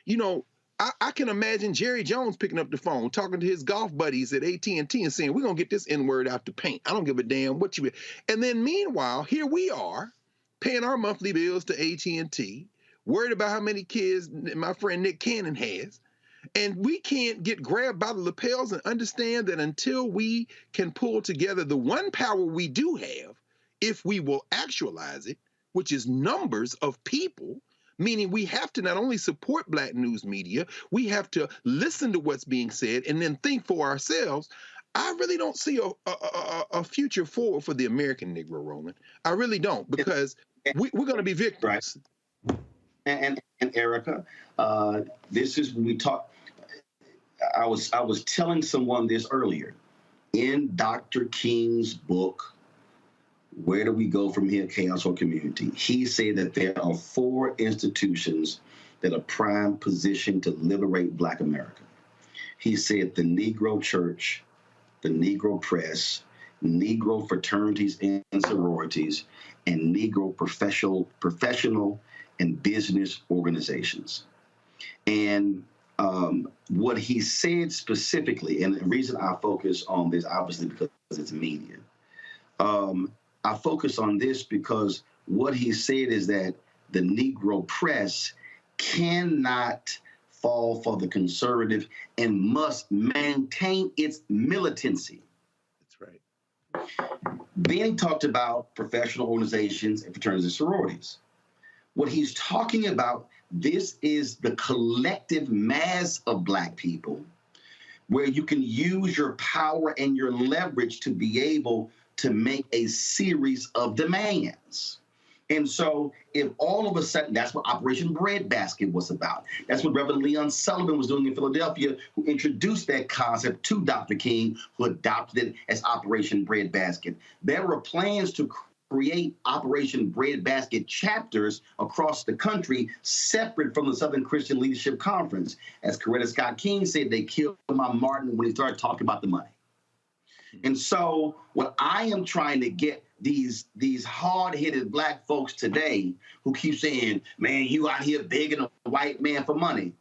you know, I can imagine Jerry Jones picking up the phone, talking to his golf buddies at AT&T and saying, we're going to get this N-word out the paint. I don't give a damn what you... And then meanwhile, here we are paying our monthly bills to AT&T, worried about how many kids my friend Nick Cannon has. And we can't get grabbed by the lapels and understand that until we can pull together the one power we do have, if we will actualize it, which is numbers of people, meaning we have to not only support Black news media, we have to listen to what's being said and then think for ourselves. I really don't see a future forward for the American Negro, Roland. I really don't, because we're going to be victims. Right. And Erica, this is when we talk. I was telling someone this earlier. In Dr. King's book, Where Do We Go From Here, Chaos or Community? He said that there are 4 institutions that are prime positioned to liberate Black America. He said the Negro Church, the Negro Press, Negro fraternities and sororities, and Negro professional and business organizations. And what he said specifically, and the reason I focus on this, obviously because it's media, I focus on this because what he said is that the Negro press cannot fall for the conservative and must maintain its militancy. That's right. Then he talked about professional organizations and fraternities and sororities. What he's talking about, this is the collective mass of Black people where you can use your power and your leverage to be able to make a series of demands. And so if all of a sudden, that's what Operation Breadbasket was about. That's what Reverend Leon Sullivan was doing in Philadelphia, who introduced that concept to Dr. King, who adopted it as Operation Breadbasket. There were plans to create Operation Breadbasket chapters across the country, separate from the Southern Christian Leadership Conference. As Coretta Scott King said, they killed my Martin when he started talking about the money. And so what I am trying to get these hard-headed Black folks today who keep saying, man, you out here begging a white man for money.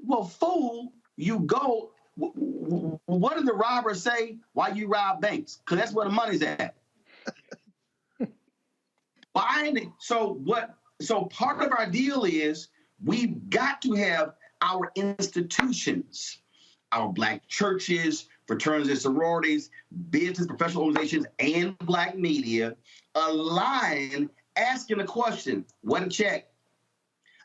Well, fool, you go. What did the robbers say? Why you rob banks? Because that's where the money's at. So part of our deal is we've got to have our institutions, our Black churches, fraternities and sororities, business, professional organizations, and Black media align, asking the question, what a check.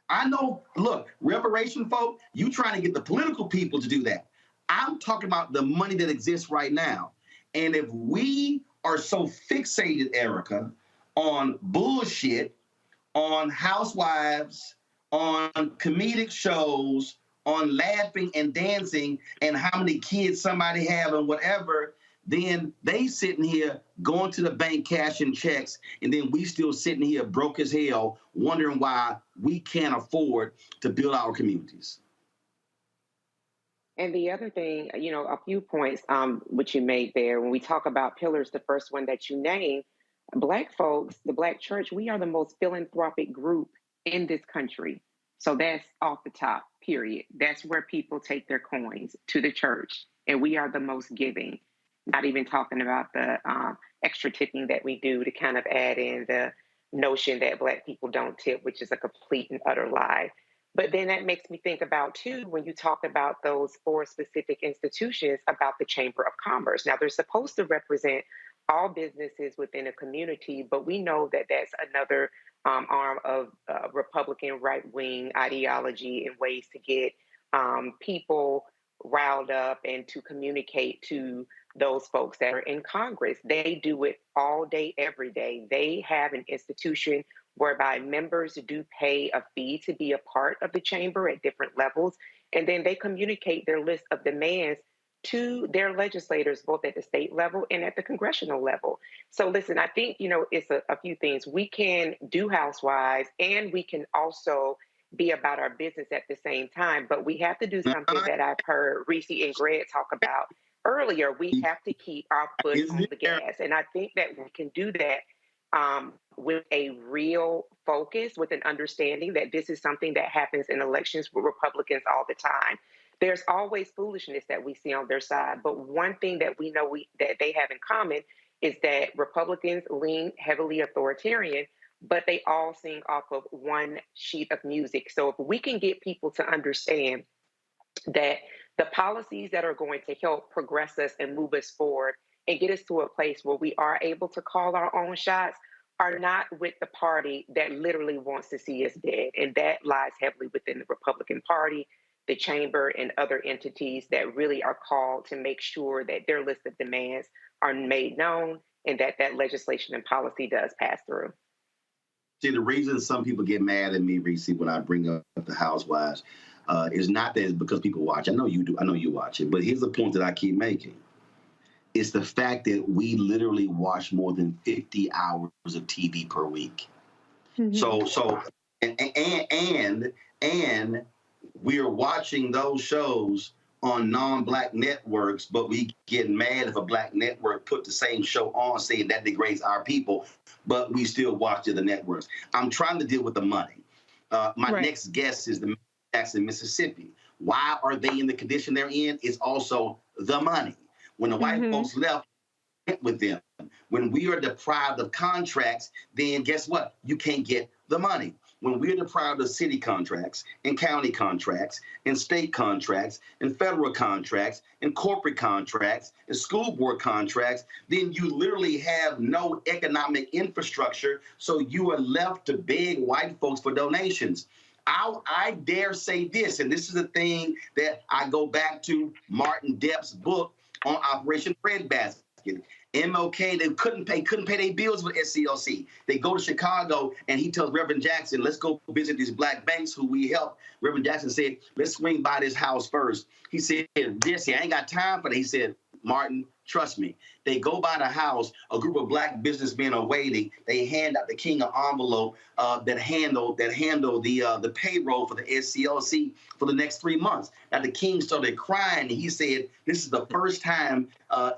I know, look, reparation folk, you trying to get the political people to do that. I'm talking about the money that exists right now. And if we are so fixated, Erica, on bullshit, on housewives, on comedic shows, on laughing and dancing and how many kids somebody have and whatever, then they sitting here going to the bank cashing checks, and then we still sitting here broke as hell wondering why we can't afford to build our communities. And the other thing, you know, a few points which you made there, when we talk about pillars, the first one that you named, Black folks, the Black church, we are the most philanthropic group in this country. So that's off the top, period. That's where people take their coins, to the church. And we are the most giving, not even talking about the extra tipping that we do to kind of add in the notion that Black people don't tip, which is a complete and utter lie. But then that makes me think about, too, when you talk about those 4 specific institutions, about the Chamber of Commerce. Now, they're supposed to represent all businesses within a community, but we know that that's another arm of Republican right-wing ideology and ways to get people riled up and to communicate to those folks that are in Congress. They do it all day, every day. They have an institution whereby members do pay a fee to be a part of the chamber at different levels, and then they communicate their list of demands to their legislators, both at the state level and at the congressional level. So listen, I think, you know, it's a few things. We can do housewives and we can also be about our business at the same time, but we have to do something that I've heard Reese and Greg talk about earlier. We have to keep our foot on the gas. And I think that we can do that with a real focus, with an understanding that this is something that happens in elections with Republicans all the time. There's always foolishness that we see on their side. But one thing that we know that they have in common is that Republicans lean heavily authoritarian, but they all sing off of one sheet of music. So if we can get people to understand that the policies that are going to help progress us and move us forward and get us to a place where we are able to call our own shots are not with the party that literally wants to see us dead. And that lies heavily within the Republican Party, the chamber, and other entities that really are called to make sure that their list of demands are made known and that that legislation and policy does pass through. See, the reason some people get mad at me, Reese, when I bring up the housewives is not that it's because people watch. I know you do. I know you watch it. But here's the point that I keep making. It's the fact that we literally watch more than 50 hours of TV per week. Mm-hmm. And we are watching those shows on non-Black networks, but we get mad if a Black network put the same show on, saying that degrades our people, but we still watch the other networks. I'm trying to deal with the money. My next guest is the Jackson, Mississippi. Why are they in the condition they're in? It's also the money. When the white folks left with them, when we are deprived of contracts, then guess what? You can't get the money. when we're deprived of city contracts and county contracts and state contracts and federal contracts and corporate contracts and school board contracts, then you literally have no economic infrastructure. So you are left to beg white folks for donations. I dare say this, and this is the thing that I go back to Martin Depp's book on Operation Breadbasket. MLK, they couldn't pay their bills with SCLC. They go to Chicago, and he tells Reverend Jackson, let's go visit these black banks who we help. Reverend Jackson said, let's swing by this house first. He said, Jesse, I ain't got time for that. He said, Martin, trust me. They go by the house, a group of black businessmen are waiting. They hand out the king an envelope that handle the payroll for the SCLC for the next 3 months. Now the king started crying, and he said, this is the first time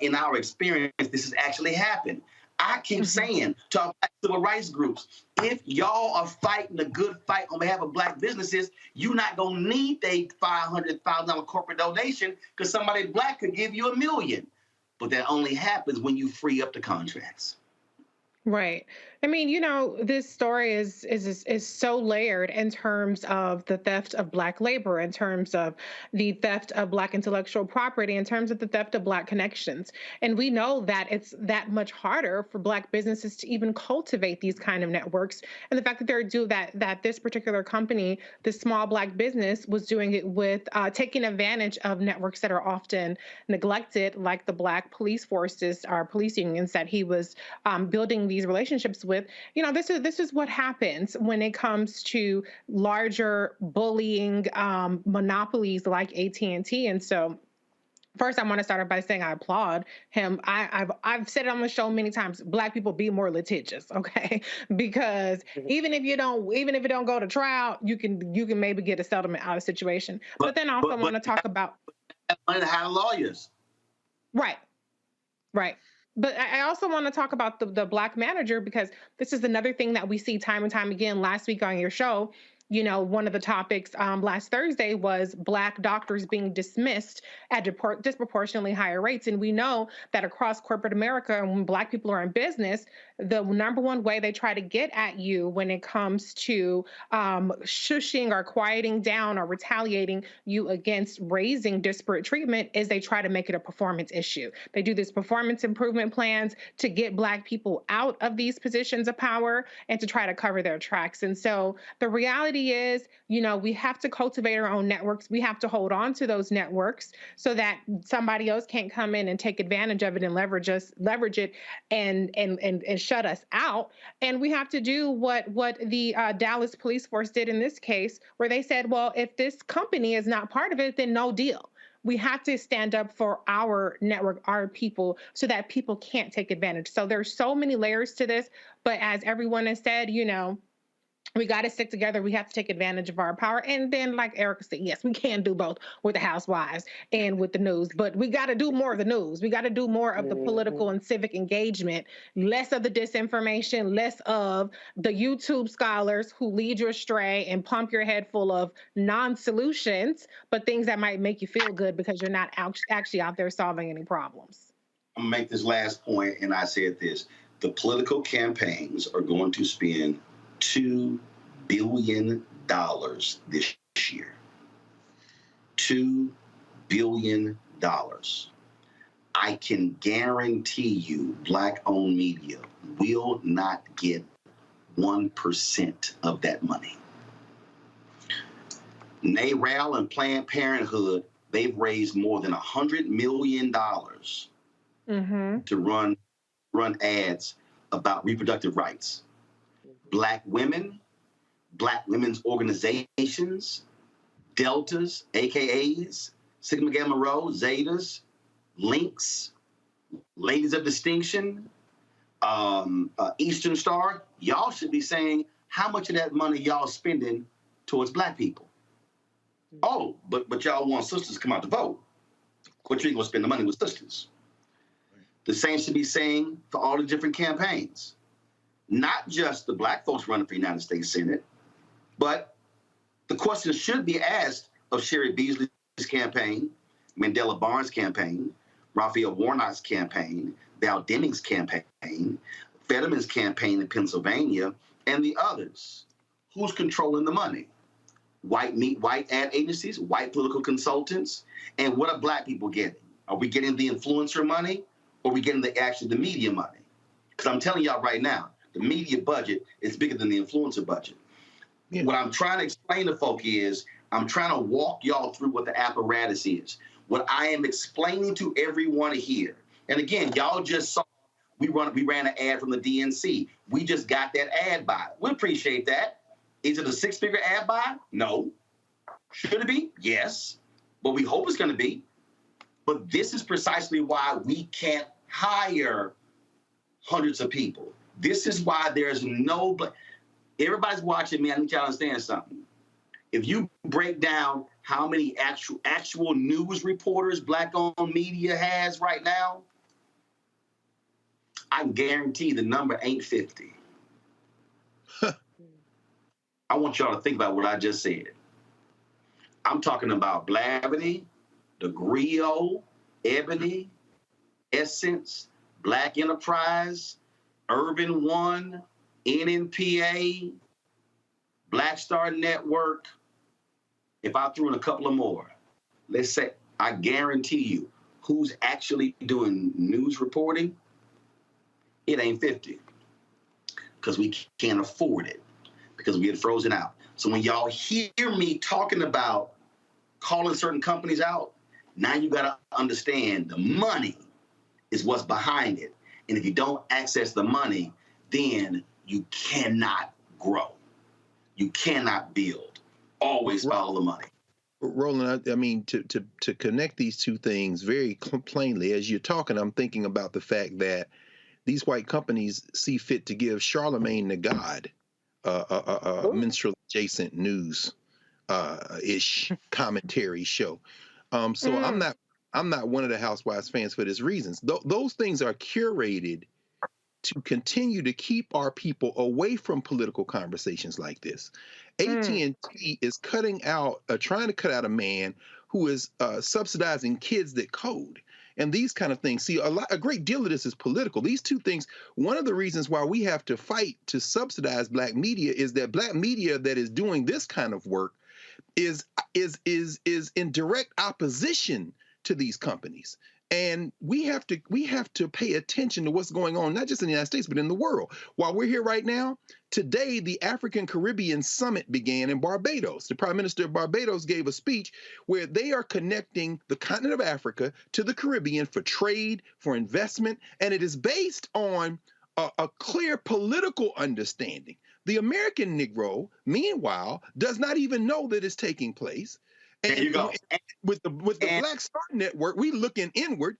in our experience this has actually happened. I keep saying to our black civil rights groups, if y'all are fighting a good fight on behalf of black businesses, you're not going to need a $500,000 corporate donation because somebody black could give you $1 million. But that only happens when you free up the contracts. Right. I mean, you know, this story is so layered in terms of the theft of black labor, in terms of the theft of black intellectual property, in terms of the theft of black connections. And we know that it's that much harder for black businesses to even cultivate these kind of networks. And the fact that that this particular company, this small black business, was doing it with taking advantage of networks that are often neglected, like the black police forces, our police unions that he was building these relationships with. You know, this is what happens when it comes to larger bullying monopolies like AT&T. And so first, I want to start off by saying I applaud him. I've said it on the show many times. Black people, be more litigious, okay? Because even if it don't go to trial, you can maybe get a settlement out of the situation. But then I also want to talk about hire lawyers. Right. But I also want to talk about the black manager, because this is another thing that we see time and time again. Last week on your show, you know, one of the topics last Thursday was black doctors being dismissed at disproportionately higher rates. And we know that across corporate America, when black people are in business, the number one way they try to get at you when it comes to shushing or quieting down or retaliating you against raising disparate treatment is they try to make it a performance issue. They do this performance improvement plans to get black people out of these positions of power and to try to cover their tracks. And so the reality is, you know, we have to cultivate our own networks. We have to hold on to those networks so that somebody else can't come in and take advantage of it and leverage it and shut us out. And we have to do what the Dallas police force did in this case, where they said, well, if this company is not part of it, then no deal. We have to stand up for our network, our people, so that people can't take advantage. So there's so many layers to this. But as everyone has said, you know, we got to stick together. We have to take advantage of our power. And then, like Erica said, yes, we can do both with the housewives and with the news. But we got to do more of the news. We got to do more of the political and civic engagement, less of the disinformation, less of the YouTube scholars who lead you astray and pump your head full of non-solutions, but things that might make you feel good because you're not actually out there solving any problems. I'm going to make this last point, and I said this. The political campaigns are going to spend $2 billion this year. $2 billion. I can guarantee you black-owned media will not get 1% of that money. NARAL and Planned Parenthood, they've raised more than $100 million to run ads about reproductive rights. Black women, black women's organizations, Deltas, AKAs, Sigma Gamma Rho, Zetas, Links, Ladies of Distinction, Eastern Star, y'all should be saying how much of that money y'all spending towards black people. Oh, but y'all want sisters to come out to vote. But you ain't gonna spend the money with sisters. The same should be saying for all the different campaigns. Not just the black folks running for the United States Senate, but the question should be asked of Sherry Beasley's campaign, Mandela Barnes' campaign, Raphael Warnock's campaign, Val Deming's campaign, Fetterman's campaign in Pennsylvania, and the others. who's controlling the money? White ad agencies, white political consultants, and what are black people getting? Are we getting the influencer money, or are we getting the media money? Because I'm telling y'all right now, the media budget is bigger than the influencer budget. Yeah. What I'm trying to explain to folk is, I'm trying to walk y'all through what the apparatus is. What I am explaining to everyone here, and again, y'all just saw we ran an ad from the DNC. We just got that ad buy. We appreciate that. Is it a six-figure ad buy? No. Should it be? Yes. But we hope it's going to be. But this is precisely why we can't hire hundreds of people. This is why there's no... Everybody's watching me. I need y'all to understand something. If you break down how many actual news reporters Black-owned media has right now, I guarantee the number ain't 50. I want y'all to think about what I just said. I'm talking about Blavity, The Griot, Ebony, Essence, Black Enterprise, Urban One, NNPA, Black Star Network. If I threw in a couple of more, let's say, I guarantee you, who's actually doing news reporting? It ain't 50, because we can't afford it, because we get frozen out. So when y'all hear me talking about calling certain companies out, now you got to understand the money is what's behind it. And if you don't access the money, then you cannot grow. You cannot build. Always follow the money. Roland, I mean, to connect these two things very plainly, as you're talking, I'm thinking about the fact that these white companies see fit to give Charlemagne the God a minstrel adjacent news ish commentary show. So I'm not one of the Housewives fans for this reasons. Those things are curated to continue to keep our people away from political conversations like this. AT&T is trying to cut out a man who is subsidizing kids that code. And these kind of things. See, a great deal of this is political. These two things, one of the reasons why we have to fight to subsidize black media is that black media that is doing this kind of work is in direct opposition to these companies. And we have to pay attention to what's going on, not just in the United States, but in the world. While we're here right now, today, the African Caribbean Summit began in Barbados. The Prime Minister of Barbados gave a speech where they are connecting the continent of Africa to the Caribbean for trade, for investment, and it is based on a clear political understanding. The American Negro, meanwhile, does not even know that it's taking place. And there you go. With the Black Star Network, we looking inward.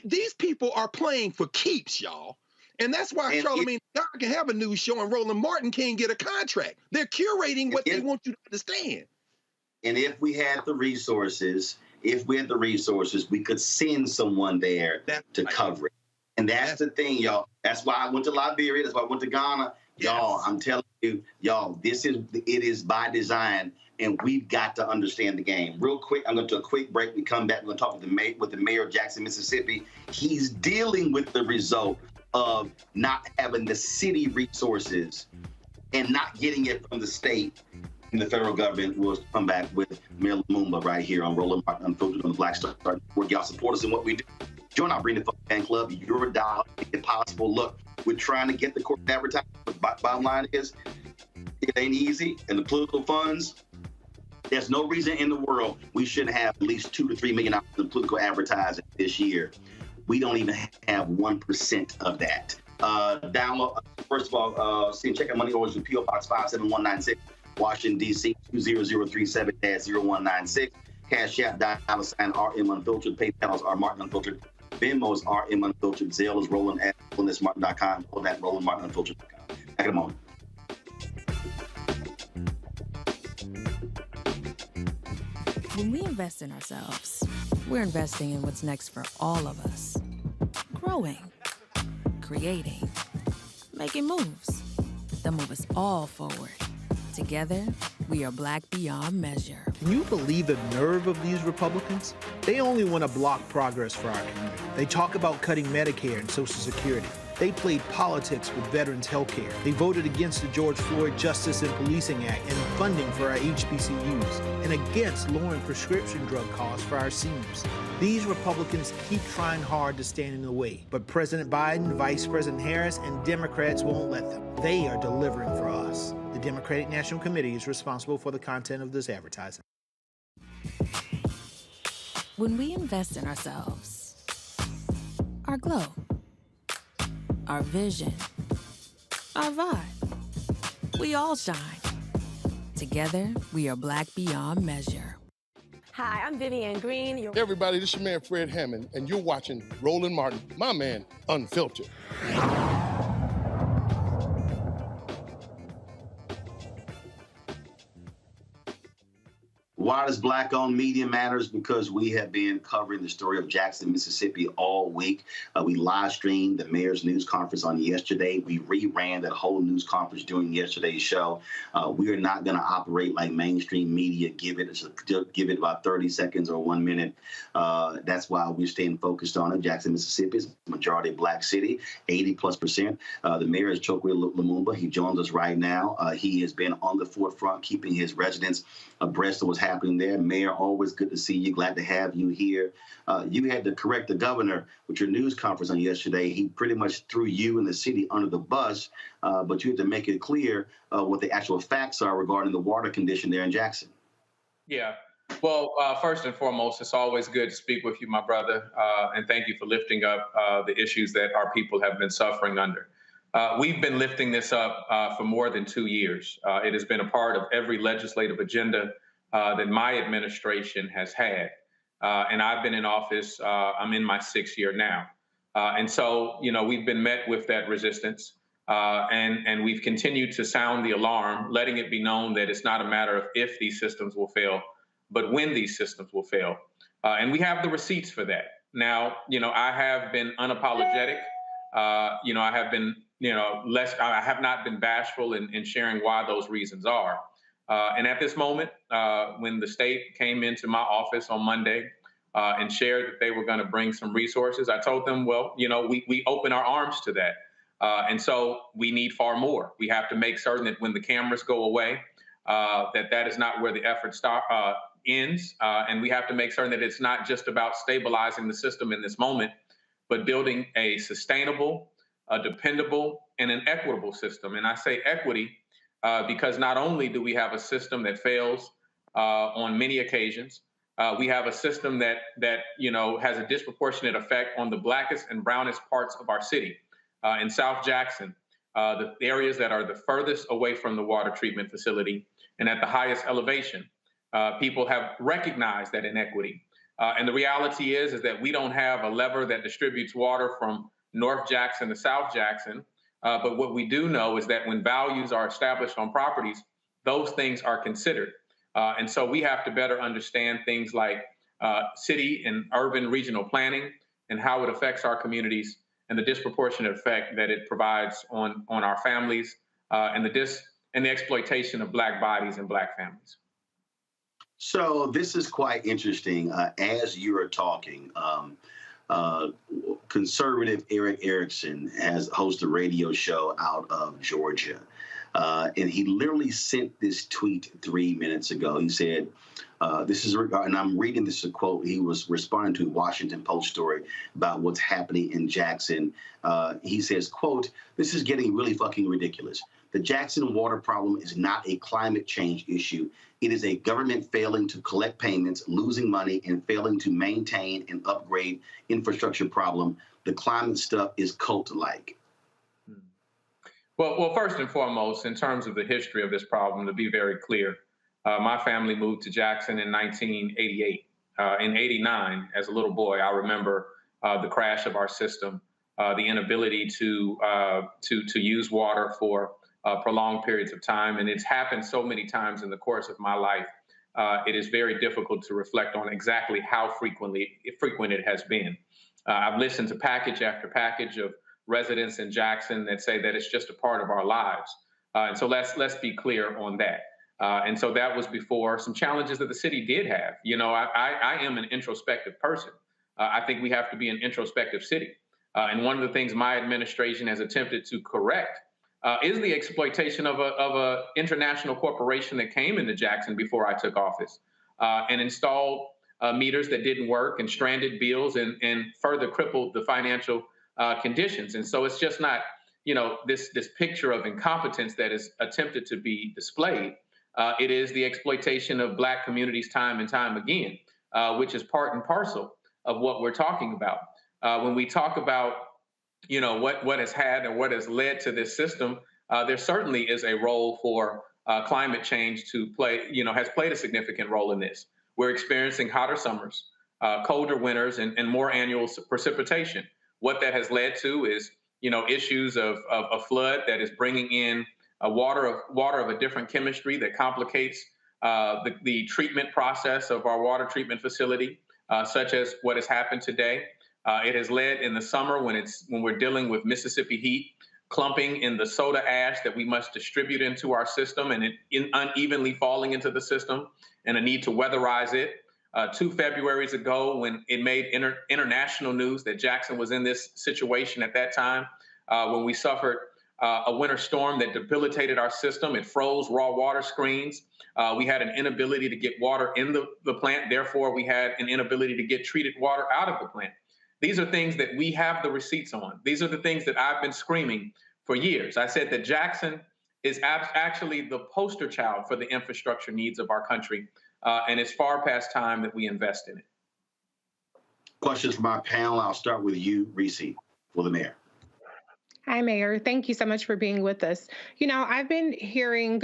These people are playing for keeps, y'all. And that's why Charlemagne God can have a news show and Roland Martin can't get a contract. They're curating what they want you to understand. And if we had the resources, we could send someone there to cover it. And that's the thing, y'all. That's why I went to Liberia. That's why I went to Ghana. Yes. Y'all, I'm telling you, y'all, it is by design. And we've got to understand the game. Real quick, I'm going to do a quick break. We come back. We're going to talk with the mayor of Jackson, Mississippi. He's dealing with the result of not having the city resources and not getting it from the state and the federal government. We'll come back with Mayor Lumumba right here on Roland Martin Unfiltered on the Black Star Network. Y'all support us in what we do. Join our Bring the Fun Fan Club. Your dollar, if possible. Look, we're trying to get the corporate advertising. But bottom line is, it ain't easy. And the political funds, there's no reason in the world we shouldn't have at least $2 to $3 million in political advertising this year. We don't even have 1% of that. Download, first of all, check out money orders with P.O. Box 57196, Washington, D.C. 20037-0196. Cash App, $RM Unfiltered. PayPal is R Martin Unfiltered. Venmo is RM Unfiltered. Zelle is Roland at RolandSmartin.com or that RolandMartinUnfiltered.com. Back in a moment. When we invest in ourselves, we're investing in what's next for all of us. Growing, creating, making moves that move us all forward. Together, we are Black beyond measure. Can you believe the nerve of these Republicans? They only want to block progress for our community. They talk about cutting Medicare and Social Security. They played politics with veterans' health care. They voted against the George Floyd Justice and Policing Act and funding for our HBCUs, and against lowering prescription drug costs for our seniors. These Republicans keep trying hard to stand in the way, but President Biden, Vice President Harris, and Democrats won't let them. They are delivering for us. The Democratic National Committee is responsible for the content of this advertising. When we invest in ourselves, our glow, our vision, our vibe, we all shine. Together, we are Black beyond measure. Hi, I'm Vivian Green. Hey everybody, this is your man Fred Hammond, and you're watching Roland Martin, my man, Unfiltered. Why does Black-owned media matters? Because we have been covering the story of Jackson, Mississippi all week. We live streamed the mayor's news conference on yesterday. We reran that whole news conference during yesterday's show. We are not going to operate like mainstream media. Give it about 30 seconds or 1 minute. That's why we're staying focused on it. Jackson, Mississippi is a majority Black city, 80+%. The mayor is Chokwe Lumumba. He joins us right now. He has been on the forefront, keeping his residents abreast of what's happening there. Mayor, always good to see you. Glad to have you here. You had to correct the governor with your news conference on yesterday. He pretty much threw you and the city under the bus, but you had to make it clear what the actual facts are regarding the water condition there in Jackson. Yeah. Well, first and foremost, it's always good to speak with you, my brother, and thank you for lifting up the issues that our people have been suffering under. We've been lifting this up for more than 2 years. It has been a part of every legislative agenda that my administration has had. And I've been in office, I'm in my 6th year now. And so, we've been met with that resistance, and we've continued to sound the alarm, letting it be known that it's not a matter of if these systems will fail, but when these systems will fail. And we have the receipts for that. Now, I have been unapologetic. I have been I have not been bashful in sharing why those reasons are. And at this moment, when the state came into my office on Monday and shared that they were going to bring some resources, I told them, well, we open our arms to that. And so we need far more. We have to make certain that when the cameras go away, that is not where the effort ends. And we have to make certain that it's not just about stabilizing the system in this moment, but building a sustainable, a dependable, and an equitable system. And I say equity because not only do we have a system that fails on many occasions, we have a system that has a disproportionate effect on the blackest and brownest parts of our city. In South Jackson, the areas that are the furthest away from the water treatment facility and at the highest elevation, people have recognized that inequity. And the reality is that we don't have a lever that distributes water from North Jackson to South Jackson. But what we do know is that when values are established on properties, those things are considered. And so we have to better understand things like city and urban regional planning and how it affects our communities and the disproportionate effect that it provides on our families and the exploitation of Black bodies and Black families. So this is quite interesting. As you are talking, conservative Eric Erickson has hosted a radio show out of Georgia. And he literally sent this tweet 3 minutes ago. He said, and I'm reading this a quote. He was responding to a Washington Post story about what's happening in Jackson. He says, quote, "This is getting really fucking ridiculous. The Jackson water problem is not a climate change issue. It is a government failing to collect payments, losing money, and failing to maintain and upgrade infrastructure problem. The climate stuff is cult-like." Well, first and foremost, in terms of the history of this problem, to be very clear, my family moved to Jackson in 1988. In '89, as a little boy, I remember the crash of our system, the inability to use water for prolonged periods of time. And it's happened so many times in the course of my life. It is very difficult to reflect on exactly how frequent it has been. I've listened to package after package of residents in Jackson that say that it's just a part of our lives. And so let's be clear on that. And so that was before some challenges that the city did have. I am an introspective person. I think we have to be an introspective city. And one of the things my administration has attempted to correct is the exploitation of a international corporation that came into Jackson before I took office and installed meters that didn't work and stranded bills and further crippled the financial conditions. And so it's just not, this picture of incompetence that is attempted to be displayed. It is the exploitation of Black communities time and time again, which is part and parcel of what we're talking about. When we talk about, what has had and what has led to this system, there certainly is a role for climate change to play, has played a significant role in this. We're experiencing hotter summers, colder winters, and more annual precipitation. What that has led to is, issues of a flood that is bringing in water of a different chemistry that complicates the treatment process of our water treatment facility, such as what has happened today. It has led in the summer when we're dealing with Mississippi heat, clumping in the soda ash that we must distribute into our system and unevenly falling into the system, and a need to weatherize it. 2 Februaries ago, when it made international news that Jackson was in this situation at that time, when we suffered a winter storm that debilitated our system. It froze raw water screens. We had an inability to get water in the plant. Therefore, we had an inability to get treated water out of the plant. These are things that we have the receipts on. These are the things that I've been screaming for years. I said that Jackson is actually the poster child for the infrastructure needs of our country, and it's far past time that we invest in it. Questions from our panel. I'll start with you, Reese, for the mayor. Hi, Mayor. Thank you so much for being with us. I've been hearing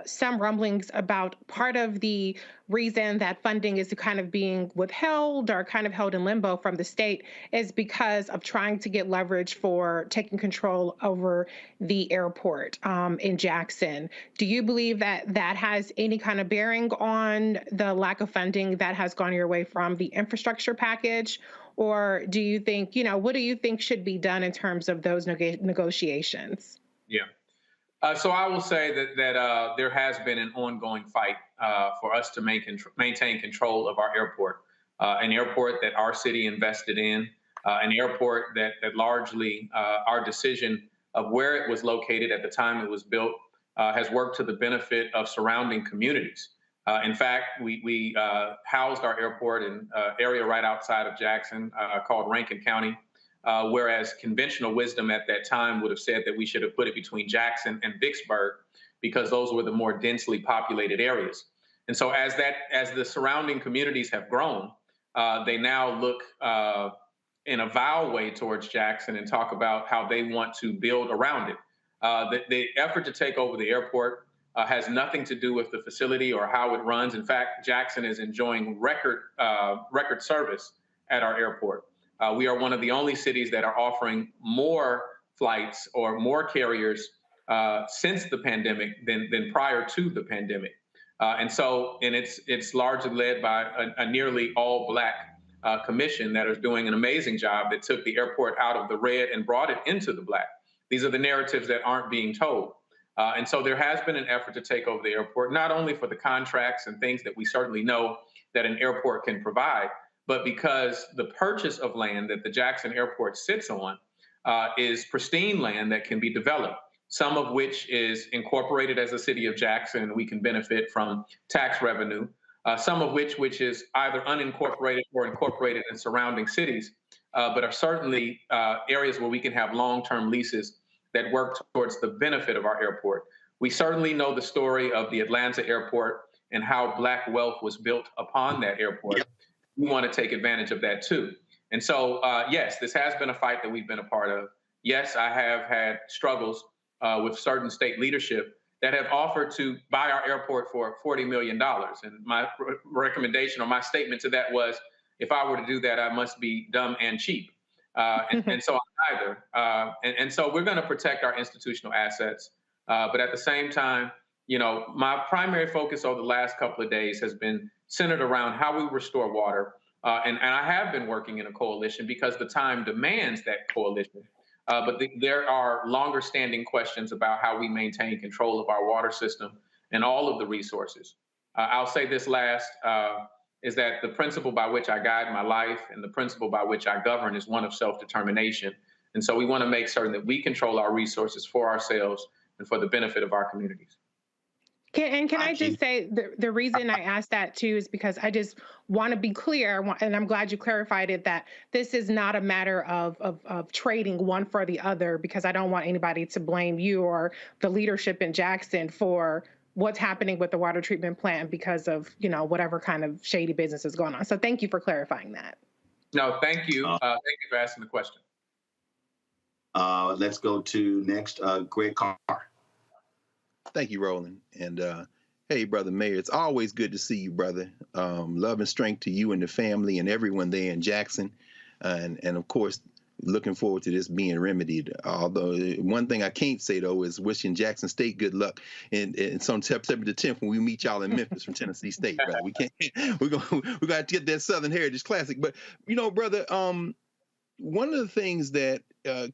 some rumblings about part of the reason that funding is kind of being withheld or kind of held in limbo from the state is because of trying to get leverage for taking control over the airport in Jackson. Do you believe that that has any kind of bearing on the lack of funding that has gone your way from the infrastructure package? Or do you think, what do you think should be done in terms of those negotiations? Yeah. So I will say that there has been an ongoing fight for us to maintain control of our airport, an airport that our city invested in, an airport that largely our decision of where it was located at the time it was built has worked to the benefit of surrounding communities. In fact, we housed our airport in an area right outside of Jackson called Rankin County, whereas conventional wisdom at that time would have said that we should have put it between Jackson and Vicksburg because those were the more densely populated areas. And so as the surrounding communities have grown, they now look in a vile way towards Jackson and talk about how they want to build around it. The effort to take over the airport has nothing to do with the facility or how it runs. In fact, Jackson is enjoying record service at our airport. We are one of the only cities that are offering more flights or more carriers since the pandemic than prior to the pandemic. And it's largely led by a nearly all Black commission that is doing an amazing job that took the airport out of the red and brought it into the Black. These are the narratives that aren't being told. And so there has been an effort to take over the airport, not only for the contracts and things that we certainly know that an airport can provide, but because the purchase of land that the Jackson Airport sits on is pristine land that can be developed, some of which is incorporated as a city of Jackson, and we can benefit from tax revenue, some of which is either unincorporated or incorporated in surrounding cities, but are certainly areas where we can have long-term leases that work towards the benefit of our airport. We certainly know the story of the Atlanta airport and how Black wealth was built upon that airport. We want to take advantage of that too. And so, yes, this has been a fight that we've been a part of. Yes, I have had struggles with certain state leadership that have offered to buy our airport for $40 million. And my recommendation or my statement to that was, if I were to do that, I must be dumb and cheap. And so I'm neither. And so we're going to protect our institutional assets. But at the same time, my primary focus over the last couple of days has been centered around how we restore water. And I have been working in a coalition because the time demands that coalition. But there are longer standing questions about how we maintain control of our water system. and all of the resources. I'll say this last, is that the principle by which I guide my life and the principle by which I govern is one of self-determination. And so we want to make certain that we control our resources for ourselves and for the benefit of our communities. Can I just say the reason I asked that too is because I just want to be clear, and I'm glad you clarified it, that this is not a matter of trading one for the other, because I don't want anybody to blame you or the leadership in Jackson for what's happening with the water treatment plant because of, you know, whatever kind of shady business is going on. So thank you for clarifying that. No, thank you. Thank you for asking the question. Let's go to next, Greg Carr. Thank you, Roland. And hey, Brother Mayor, it's always good to see you, brother. Love and strength to you and the family and everyone there in Jackson. And of course, looking forward to this being remedied. Although one thing I can't say, though, is wishing Jackson State good luck in some September the 10th when we meet y'all in Memphis from Tennessee State, brother. We got to get that Southern Heritage Classic. But, you know, brother, one of the things that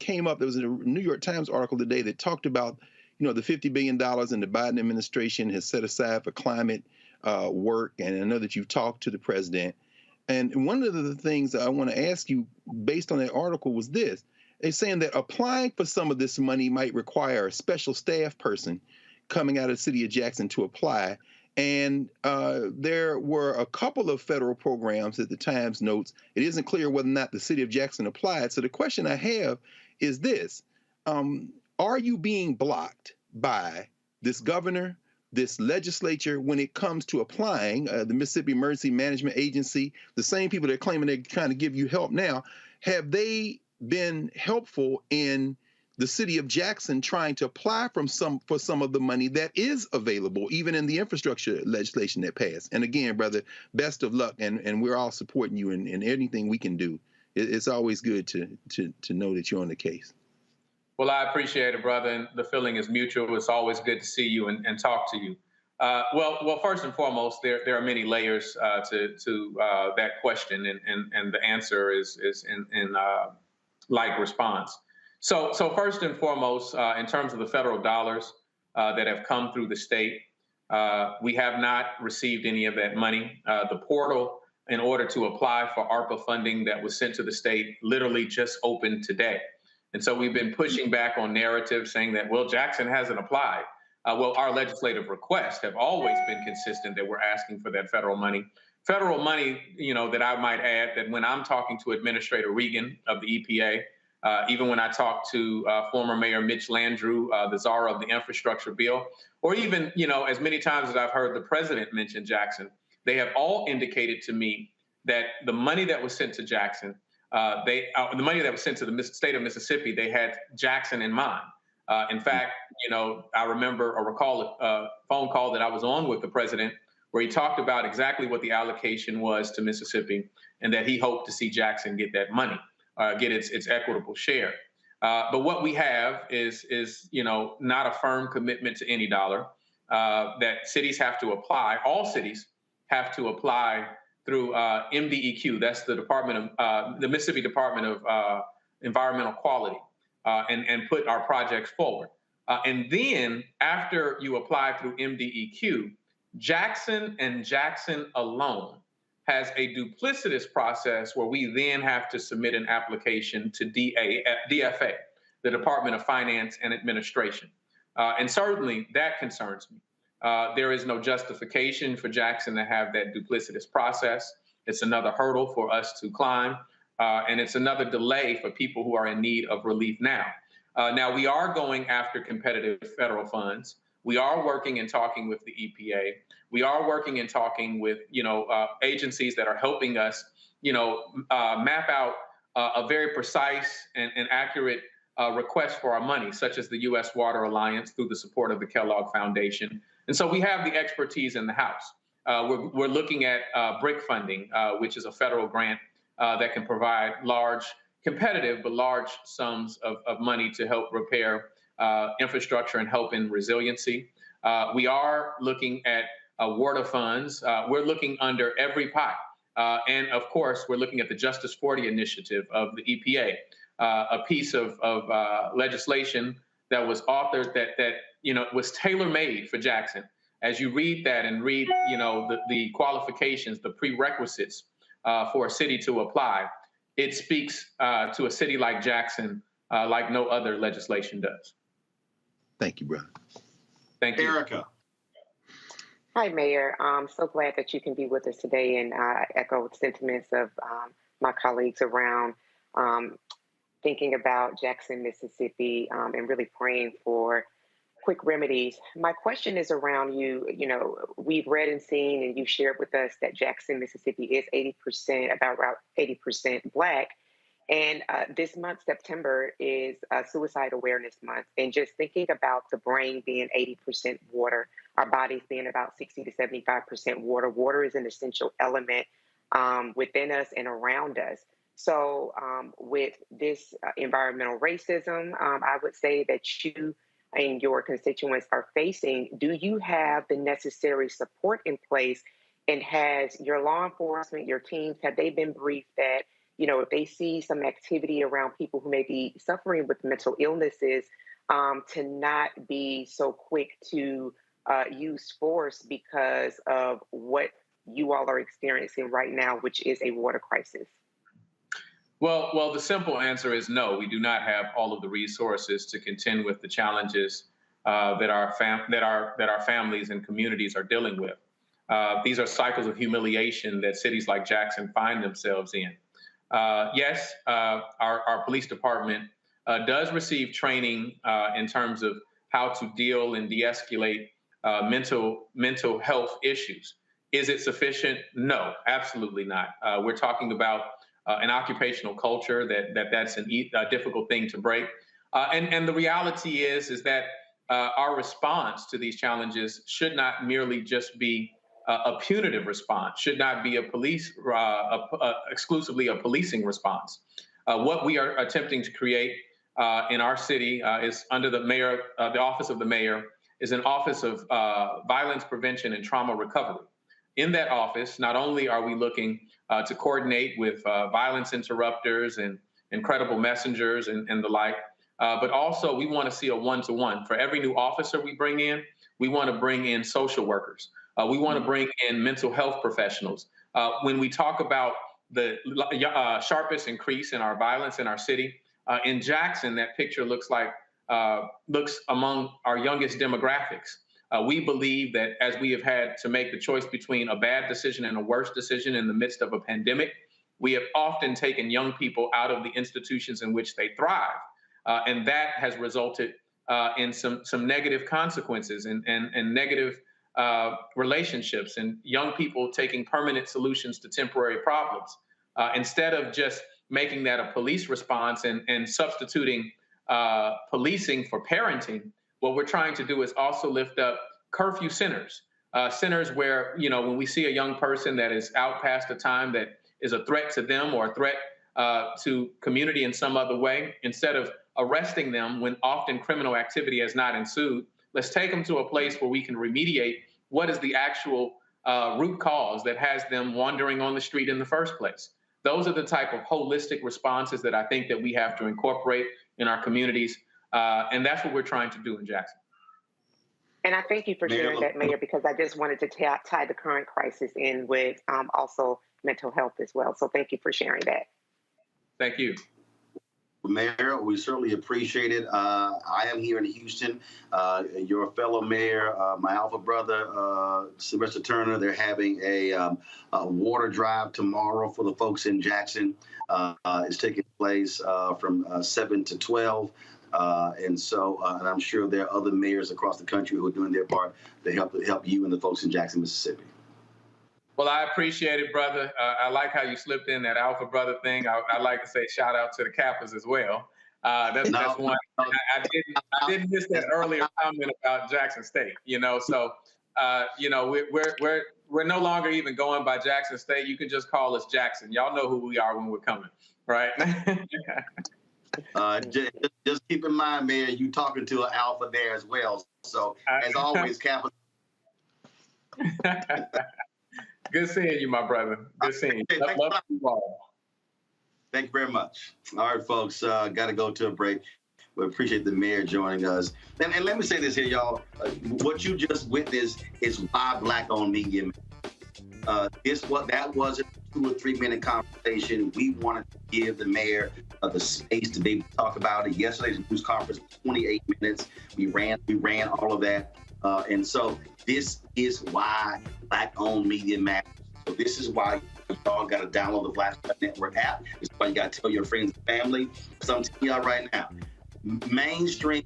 came up, there was a New York Times article today that talked about, you know, the $50 billion in the Biden administration has set aside for climate work. And I know that you've talked to the president. And one of the things I want to ask you based on that article was this. They're saying that applying for some of this money might require a special staff person coming out of the city of Jackson to apply. And there were a couple of federal programs that the Times notes. It isn't clear whether or not the city of Jackson applied. So the question I have is this. Are you being blocked by this governor, this legislature, when it comes to applying? The Mississippi Emergency Management Agency, the same people that are claiming they're trying to give you help now, have they been helpful in the city of Jackson trying to apply for some of the money that is available, even in the infrastructure legislation that passed? And again, brother, best of luck, and we're all supporting you in anything we can do. It's always good to know that you're on the case. Well, I appreciate it, brother, and the feeling is mutual. It's always good to see you and talk to you. Well, first and foremost, there are many layers to that question, and the answer is in like response. So first and foremost, in terms of the federal dollars that have come through the state, we have not received any of that money. The portal in order to apply for ARPA funding that was sent to the state literally just opened today. And so we've been pushing back on narrative saying that, well, Jackson hasn't applied. Well, our legislative requests have always been consistent that we're asking for that federal money. Federal money, you know, that I might add that when I'm talking to Administrator Regan of the EPA, even when I talk to former Mayor Mitch Landrieu, the czar of the infrastructure bill, or even, you know, as many times as I've heard the president mention Jackson, they have all indicated to me that the money that was sent to Jackson, the money that was sent to the state of Mississippi, they had Jackson in mind. In fact, you know, I remember or recall a phone call that I was on with the president where he talked about exactly what the allocation was to Mississippi and that he hoped to see Jackson get that money, get its equitable share. But what we have is, you know, not a firm commitment to any dollar, that cities have to apply. All cities have to apply through MDEQ. That's the the Mississippi Department of Environmental Quality, and put our projects forward. And then after you apply through MDEQ, Jackson and Jackson alone has a duplicitous process where we then have to submit an application to DFA, the Department of Finance and Administration. And certainly that concerns me. There is no justification for Jackson to have that duplicitous process. It's another hurdle for us to climb, and it's another delay for people who are in need of relief now. Now, we are going after competitive federal funds. We are working and talking with the EPA. We are working and talking with, you know, agencies that are helping us, you know, map out a very precise and accurate request for our money, such as the U.S. Water Alliance through the support of the Kellogg Foundation. And so we have the expertise in the House. We're looking at BRIC funding, which is a federal grant that can provide large, competitive, but large sums of money to help repair infrastructure and help in resiliency. We are looking at WARTA funds. We're looking under every pot. And of course, we're looking at the Justice 40 initiative of the EPA, a piece of legislation that was authored that you know, was tailor-made for Jackson as you read that and read, the qualifications, the prerequisites for a city to apply, it speaks to a city like Jackson like no other legislation does. Thank you, brother. Thank you. Erica. Hi, Mayor. I'm so glad that you can be with us today, and I echo sentiments of my colleagues around thinking about Jackson, Mississippi, and really praying for quick remedies. My question is around we've read and seen, and you shared with us that Jackson, Mississippi is 80%, about 80% Black. And this month, September, is Suicide Awareness Month. And just thinking about the brain being 80% water, our bodies being about 60 to 75% water. Water is an essential element within us and around us. So with this environmental racism, I would say that you and your constituents are facing, do you have the necessary support in place? And has your law enforcement, your teams, have they been briefed that, if they see some activity around people who may be suffering with mental illnesses, to not be so quick to use force because of what you all are experiencing right now, which is a water crisis? Well, the simple answer is no. We do not have all of the resources to contend with the challenges that our families and communities are dealing with. These are cycles of humiliation that cities like Jackson find themselves in. Yes, our police department does receive training in terms of how to deal and de-escalate mental health issues. Is it sufficient? No, absolutely not. We're talking about an occupational culture that's a difficult thing to break. And the reality is that our response to these challenges should not merely just be a punitive response, should not be exclusively a policing response. What we are attempting to create in our city is under the mayor, the office of the mayor, is an office of violence prevention and trauma recovery. In that office, not only are we looking to coordinate with violence interrupters and credible messengers and the like, but also we want to see a one-to-one. For every new officer we bring in, we want to bring in social workers. We want to bring in mental health professionals. When we talk about the sharpest increase in our violence in our city, in Jackson, that picture looks among our youngest demographics. We believe that as we have had to make the choice between a bad decision and a worse decision in the midst of a pandemic, we have often taken young people out of the institutions in which they thrive. And that has resulted in some negative consequences and negative relationships and young people taking permanent solutions to temporary problems. Instead of just making that a police response and substituting policing for parenting, what we're trying to do is also lift up curfew centers, centers where, when we see a young person that is out past a time that is a threat to them or a threat to community in some other way, instead of arresting them when often criminal activity has not ensued, let's take them to a place where we can remediate what is the actual root cause that has them wandering on the street in the first place. Those are the type of holistic responses that I think that we have to incorporate in our communities. And that's what we're trying to do in Jackson. And I thank you for sharing that, Mayor, because I just wanted to tie the current crisis in with also mental health as well. So thank you for sharing that. Thank you. Mayor, we certainly appreciate it. I am here in Houston. Your fellow mayor, my alpha brother, Sylvester Turner, they're having a water drive tomorrow for the folks in Jackson. It's taking place from 7 to 12. And I'm sure there are other mayors across the country who are doing their part to help you and the folks in Jackson, Mississippi. Well, I appreciate it, brother. I like how you slipped in that alpha brother thing. I like to say shout out to the Kappas as well. That's one. I didn't miss that earlier comment about Jackson State. So we're no longer even going by Jackson State. You can just call us Jackson. Y'all know who we are when we're coming, right? Just keep in mind, Mayor, you talking to an alpha there as well. So as always, Kappa. Good seeing you, my brother. Good seeing you. Love you all. Thank you very much. All right, folks, got to go to a break. We appreciate the mayor joining us. And let me say this here, y'all. What you just witnessed is why Black-owned media. That wasn't a 2 or 3 minute conversation. We wanted to give the mayor the space to be able to talk about it. Yesterday's news conference was 28 minutes. We ran all of that. And so this is why Black-owned media matters. So this is why y'all got to download the Black Star Network app. This is why you got to tell your friends and family. Because I'm telling y'all right now, mainstream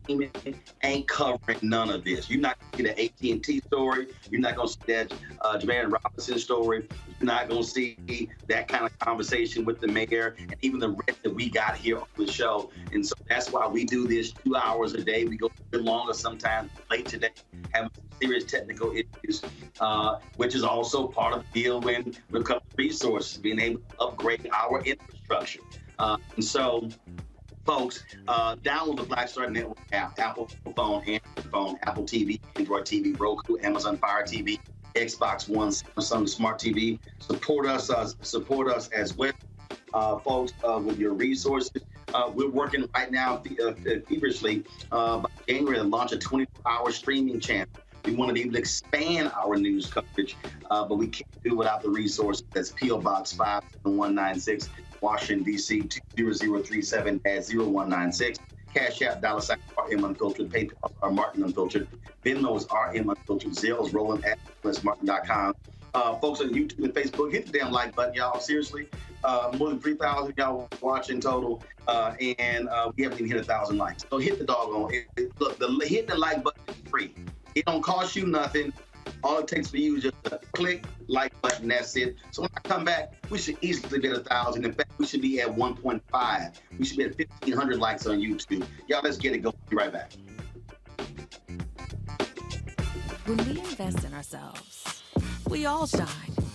ain't covering none of this. You're not going to see the AT&T story. You're not going to see that Jamarion Robinson story. You're not going to see that kind of conversation with the mayor and even the rest that we got here on the show. And so that's why we do this 2 hours a day. We go a bit longer sometimes, late today, having some serious technical issues, which is also part of the deal when it comes to resources, being able to upgrade our infrastructure. And so, folks, download the Black Star Network app, Apple phone, Android phone, Apple TV, Android TV, Roku, Amazon Fire TV, Xbox One, Samsung Smart TV. Support us as well, folks, with your resources. We're working right now feverishly by January to launch a 24-hour streaming channel. We want to be able to expand our news coverage, but we can't do it without the resources. That's P.O. Box 57196. Washington, D.C. 20037-0196. Cash App, $RM Unfiltered. PayPal, R Martin Unfiltered. Venmo is RM Unfiltered. Zelle is Roland at Martin.com. Folks on YouTube and Facebook, hit the damn like button, y'all. Seriously. More than 3,000 y'all watching total, and we haven't even hit 1,000 likes. So hit the doggone. Look, hit the like button is free. It don't cost you nothing. All it takes for you is just a click, like button, that's it. So when I come back, we should easily be at 1,000. In fact, we should be at 1.5. We should be at 1,500 likes on YouTube. Y'all, let's get it going. Be right back. When we invest in ourselves, we all shine.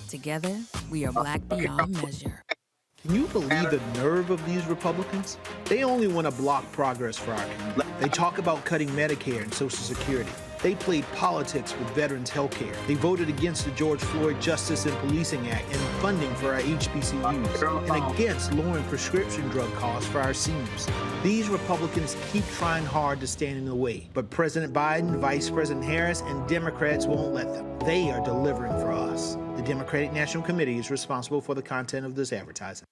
Together, we are Black beyond measure. Can you believe the nerve of these Republicans? They only want to block progress for our community. They talk about cutting Medicare and Social Security. They played politics with veterans' health care. They voted against the George Floyd Justice and Policing Act and funding for our HBCUs, and against lowering prescription drug costs for our seniors. These Republicans keep trying hard to stand in the way, but President Biden, Vice President Harris, and Democrats won't let them. They are delivering for us. The Democratic National Committee is responsible for the content of this advertising.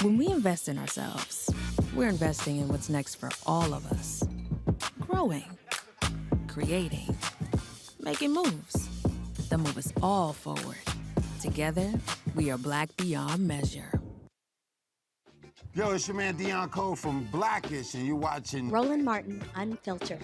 When we invest in ourselves, we're investing in what's next for all of us. Growing, creating, making moves that move us all forward. Together, we are Black beyond measure. Yo, it's your man Dion Cole from Blackish, and you're watching Roland Martin Unfiltered.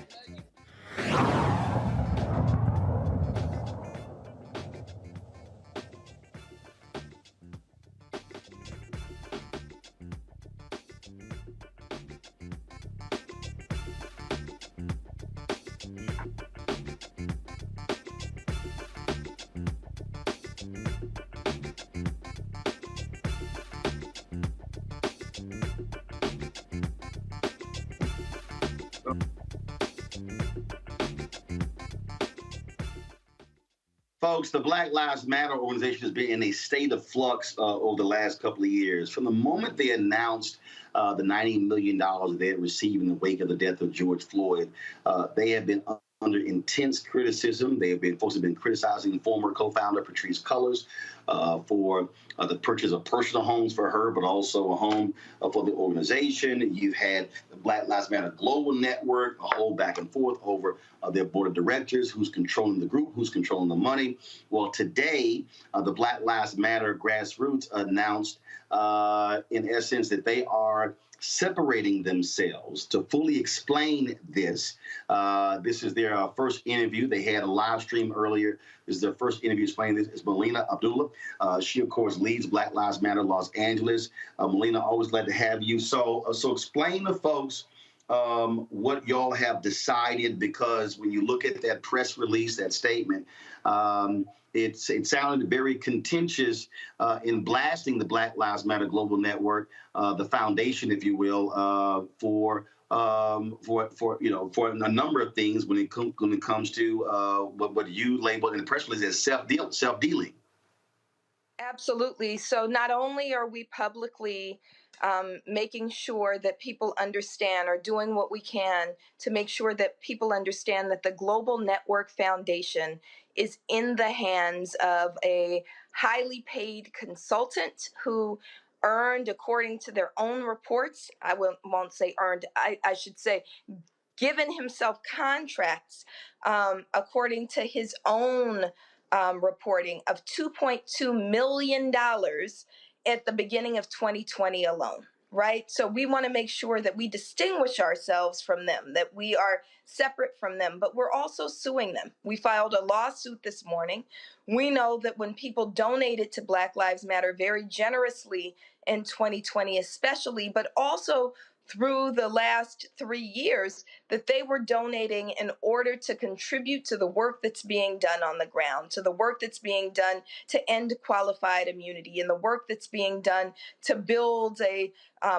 Folks, the Black Lives Matter organization has been in a state of flux over the last couple of years. From the moment they announced the $90 million they had received in the wake of the death of George Floyd, they have been under intense criticism. Folks have been criticizing former co-founder Patrisse Cullors for the purchase of personal homes for her, but also a home for the organization. You've had the Black Lives Matter Global Network, a whole back and forth over their board of directors, who's controlling the group, who's controlling the money. Well, today, the Black Lives Matter grassroots announced, in essence, that they are separating themselves to fully explain this. This is their first interview. They had a live stream earlier. This is their first interview explaining this. It's Melina Abdullah. She, of course, leads Black Lives Matter Los Angeles. Melina, always glad to have you. So explain to folks what y'all have decided, because when you look at that press release, that statement, it sounded very contentious in blasting the Black Lives Matter Global Network, the foundation, if you will, for a number of things when it comes to what you labeled in the press release as self-dealing. Absolutely. So not only are we publicly making sure that people understand, or doing what we can to make sure that people understand that the Global Network Foundation is in the hands of a highly paid consultant who earned, according to their own reports, won't say earned, I should say given himself contracts, according to his own reporting, of $2.2 million at the beginning of 2020 alone. Right? So we want to make sure that we distinguish ourselves from them, that we are separate from them, but we're also suing them. We filed a lawsuit this morning. We know that when people donated to Black Lives Matter very generously in 2020, especially, but also through the last 3 years, that they were donating in order to contribute to the work that's being done on the ground, to the work that's being done to end qualified immunity, and the work that's being done to build a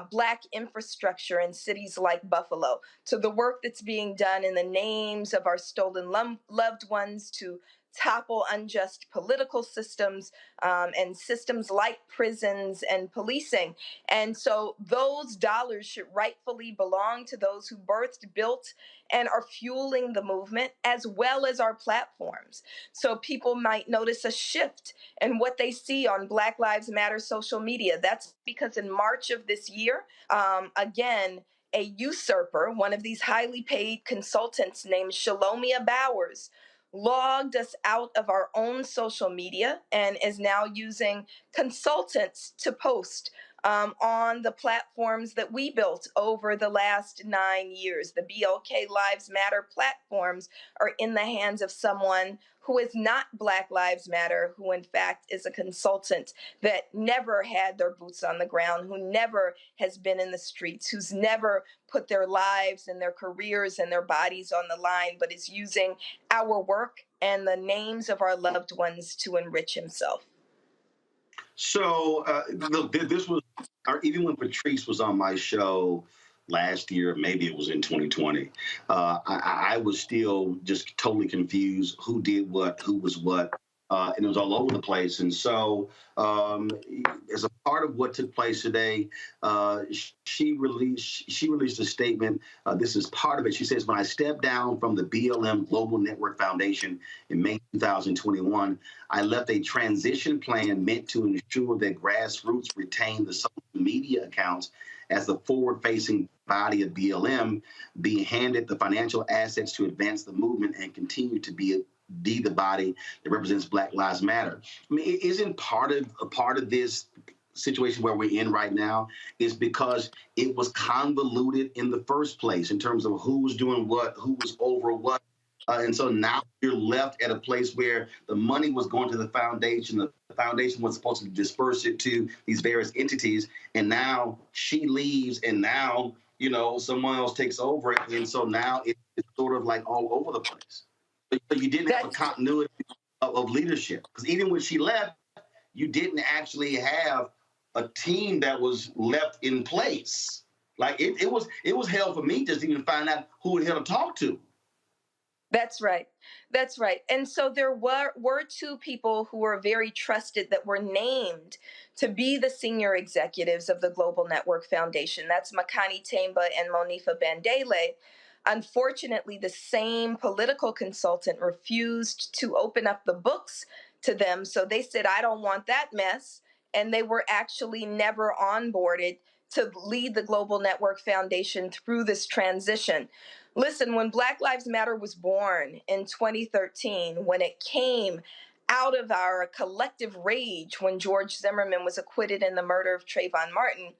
Black infrastructure in cities like Buffalo, to the work that's being done in the names of our stolen loved ones to topple unjust political systems and systems like prisons and policing. And so those dollars should rightfully belong to those who birthed, built, and are fueling the movement, as well as our platforms. So people might notice a shift in what they see on Black Lives Matter social media. That's because in March of this year, again, a usurper, one of these highly paid consultants named Shalomia Bowers, logged us out of our own social media and is now using consultants to post on the platforms that we built over the last 9 years. The BLK Lives Matter platforms are in the hands of someone who is not Black Lives Matter, who in fact is a consultant that never had their boots on the ground, who never has been in the streets, who's never put their lives and their careers and their bodies on the line, but is using our work and the names of our loved ones to enrich himself. So, look, this was, or even when Patrice was on my show last year, maybe it was in 2020, I was still just totally confused who did what, who was what, and it was all over the place. And so, as a part of what took place today, she released a statement. This is part of it. She says, "When I stepped down from the BLM Global Network Foundation in May 2021, I left a transition plan meant to ensure that grassroots retain the social media accounts as the forward-facing body of BLM, being handed the financial assets to advance the movement and continue to be the body that represents Black Lives Matter." I mean, isn't part of this situation where we're in right now is because it was convoluted in the first place in terms of who was doing what, who was over what. And so now you're left at a place where the money was going to the foundation. The foundation was supposed to disperse it to these various entities. And now she leaves, and now, you know, someone else takes over it. And so now it's sort of like all over the place. But you didn't have a continuity of leadership. Because even when she left, you didn't actually have a team that was left in place. Like it was hell for me just to even find out who the hell to talk to. That's right. That's right. And so there were two people who were very trusted that were named to be the senior executives of the Global Network Foundation. That's Makani Temba and Monifa Bandele. Unfortunately, the same political consultant refused to open up the books to them. So they said, "I don't want that mess." And they were actually never onboarded to lead the Global Network Foundation through this transition. Listen, when Black Lives Matter was born in 2013, when it came out of our collective rage when George Zimmerman was acquitted in the murder of Trayvon Martin,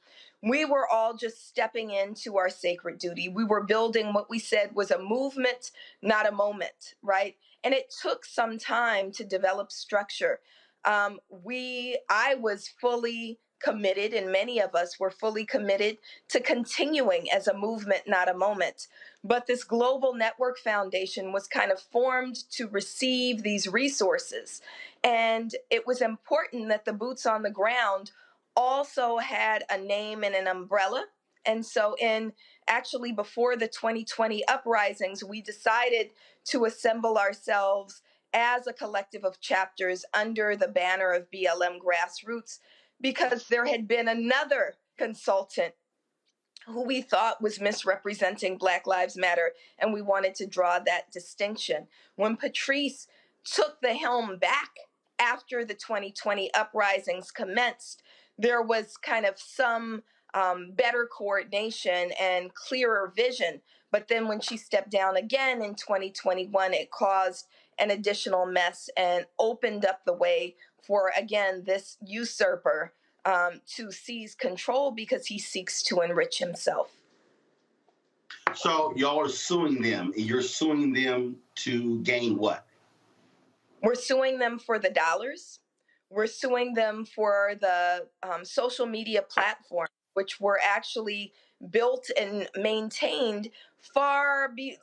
we were all just stepping into our sacred duty. We were building what we said was a movement, not a moment, right? And it took some time to develop structure. I was fully committed, and many of us were fully committed to continuing as a movement, not a moment. But this Global Network Foundation was kind of formed to receive these resources. And it was important that the boots on the ground also had a name and an umbrella. And so actually before the 2020 uprisings, we decided to assemble ourselves as a collective of chapters under the banner of BLM Grassroots, because there had been another consultant who we thought was misrepresenting Black Lives Matter, and we wanted to draw that distinction. When Patrice took the helm back after the 2020 uprisings commenced, there was kind of some better coordination and clearer vision. But then when she stepped down again in 2021, it caused an additional mess and opened up the way for, again, this usurper to seize control because he seeks to enrich himself. So y'all are suing them. You're suing them to gain what? We're suing them for the dollars. We're suing them for the social media platforms, which were actually built and maintained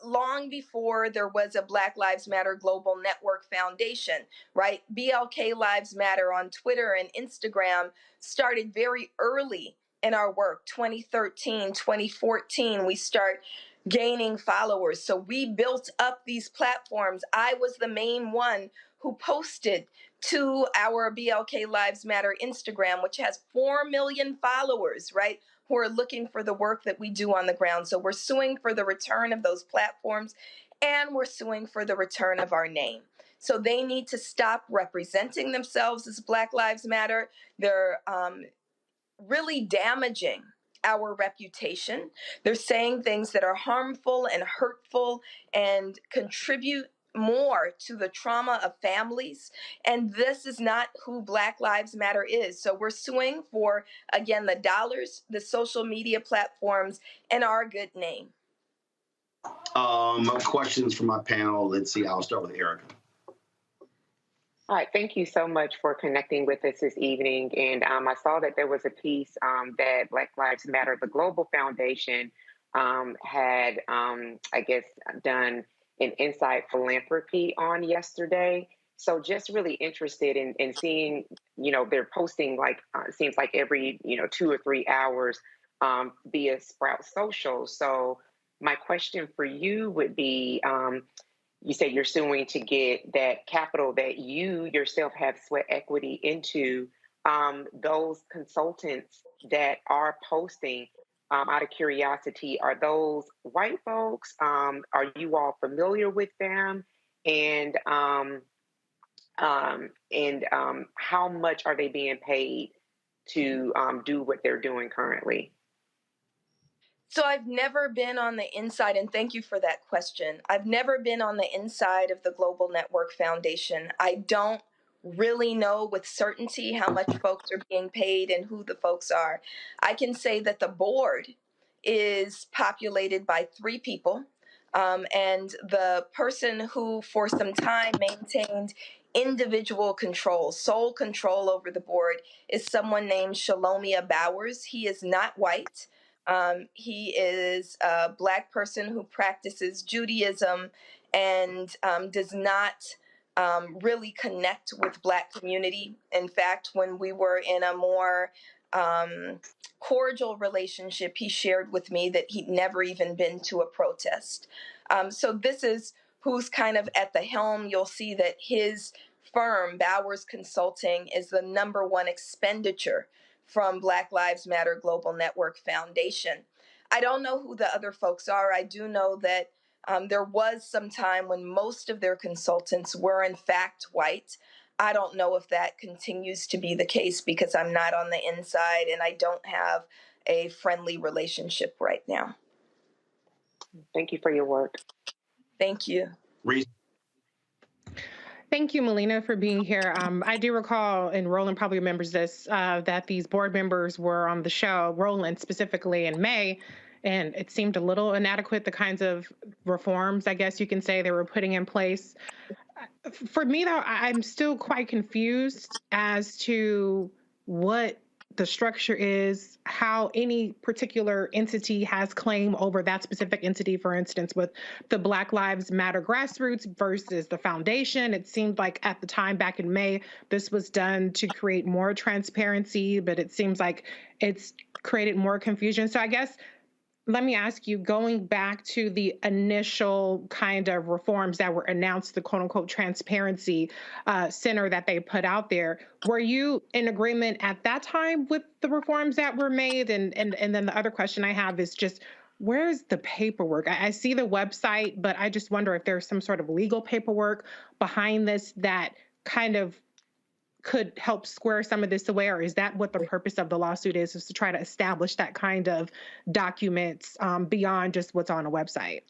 long before there was a Black Lives Matter Global Network Foundation, right? BLK Lives Matter on Twitter and Instagram started very early in our work. 2013, 2014, we start gaining followers. So we built up these platforms. I was the main one who posted to our BLK Lives Matter Instagram, which has 4 million followers, right, who are looking for the work that we do on the ground. So we're suing for the return of those platforms, and we're suing for the return of our name. So they need to stop representing themselves as Black Lives Matter. They're really damaging our reputation. They're saying things that are harmful and hurtful and contribute more to the trauma of families. And this is not who Black Lives Matter is. So we're suing for, again, the dollars, the social media platforms, and our good name. Questions from my panel. Let's see. I'll start with Erica. All right, thank you so much for connecting with us this evening. And I saw that there was a piece that Black Lives Matter, the Global Foundation, had, I guess, done an insight philanthropy on yesterday. So just really interested in seeing, they're posting like, it seems like every, 2 or 3 hours via Sprout Social. So my question for you would be, you say you're suing to get that capital that you yourself have sweat equity into. Those consultants that are posting, out of curiosity, are those white folks? Are you all familiar with them? And how much are they being paid to do what they're doing currently? So I've never been on the inside, and thank you for that question. I've never been on the inside of the Global Network Foundation. I don't really know with certainty how much folks are being paid and who the folks are. I can say that the board is populated by 3 people, and the person who for some time maintained individual control, sole control over the board, is someone named Shalomia Bowers. He is not white. He is a Black person who practices Judaism and does not really connect with Black community. In fact, when we were in a more cordial relationship, he shared with me that he'd never even been to a protest. So this is who's kind of at the helm. You'll see that his firm, Bowers Consulting, is the #1 expenditure from Black Lives Matter Global Network Foundation. I don't know who the other folks are. I do know that there was some time when most of their consultants were in fact white. I don't know if that continues to be the case because I'm not on the inside and I don't have a friendly relationship right now. Thank you for your work. Thank you. Reese. Thank you, Melina, for being here. I do recall, and Roland probably remembers this, that these board members were on the show, Roland specifically, in May, and it seemed a little inadequate, the kinds of reforms, I guess you can say, they were putting in place. For me, though, I'm still quite confused as to what the structure is, how any particular entity has claim over that specific entity, for instance, with the Black Lives Matter grassroots versus the foundation. It seemed like at the time back in May, this was done to create more transparency, but it seems like it's created more confusion. So I guess let me ask you, going back to the initial kind of reforms that were announced, the quote unquote transparency center that they put out there, were you in agreement at that time with the reforms that were made? And then the other question I have is just, where's the paperwork? I see the website, but I just wonder if there's some sort of legal paperwork behind this that kind of could help square some of this away, or is that what the purpose of the lawsuit is to try to establish that kind of documents beyond just what's on a website?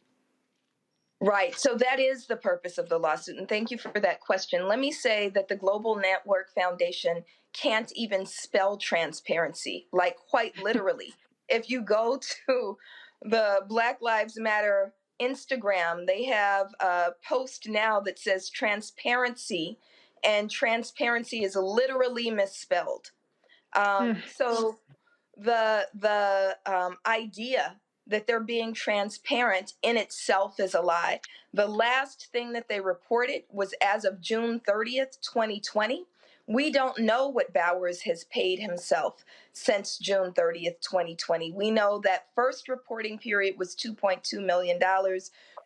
Right. So that is the purpose of the lawsuit. And thank you for that question. Let me say that the Global Network Foundation can't even spell transparency, like quite literally. If you go to the Black Lives Matter Instagram, they have a post now that says transparency, and transparency is literally misspelled. So the idea that they're being transparent in itself is a lie. The last thing that they reported was as of June 30th, 2020. We don't know what Bowers has paid himself since June 30th, 2020. We know that first reporting period was $2.2 million.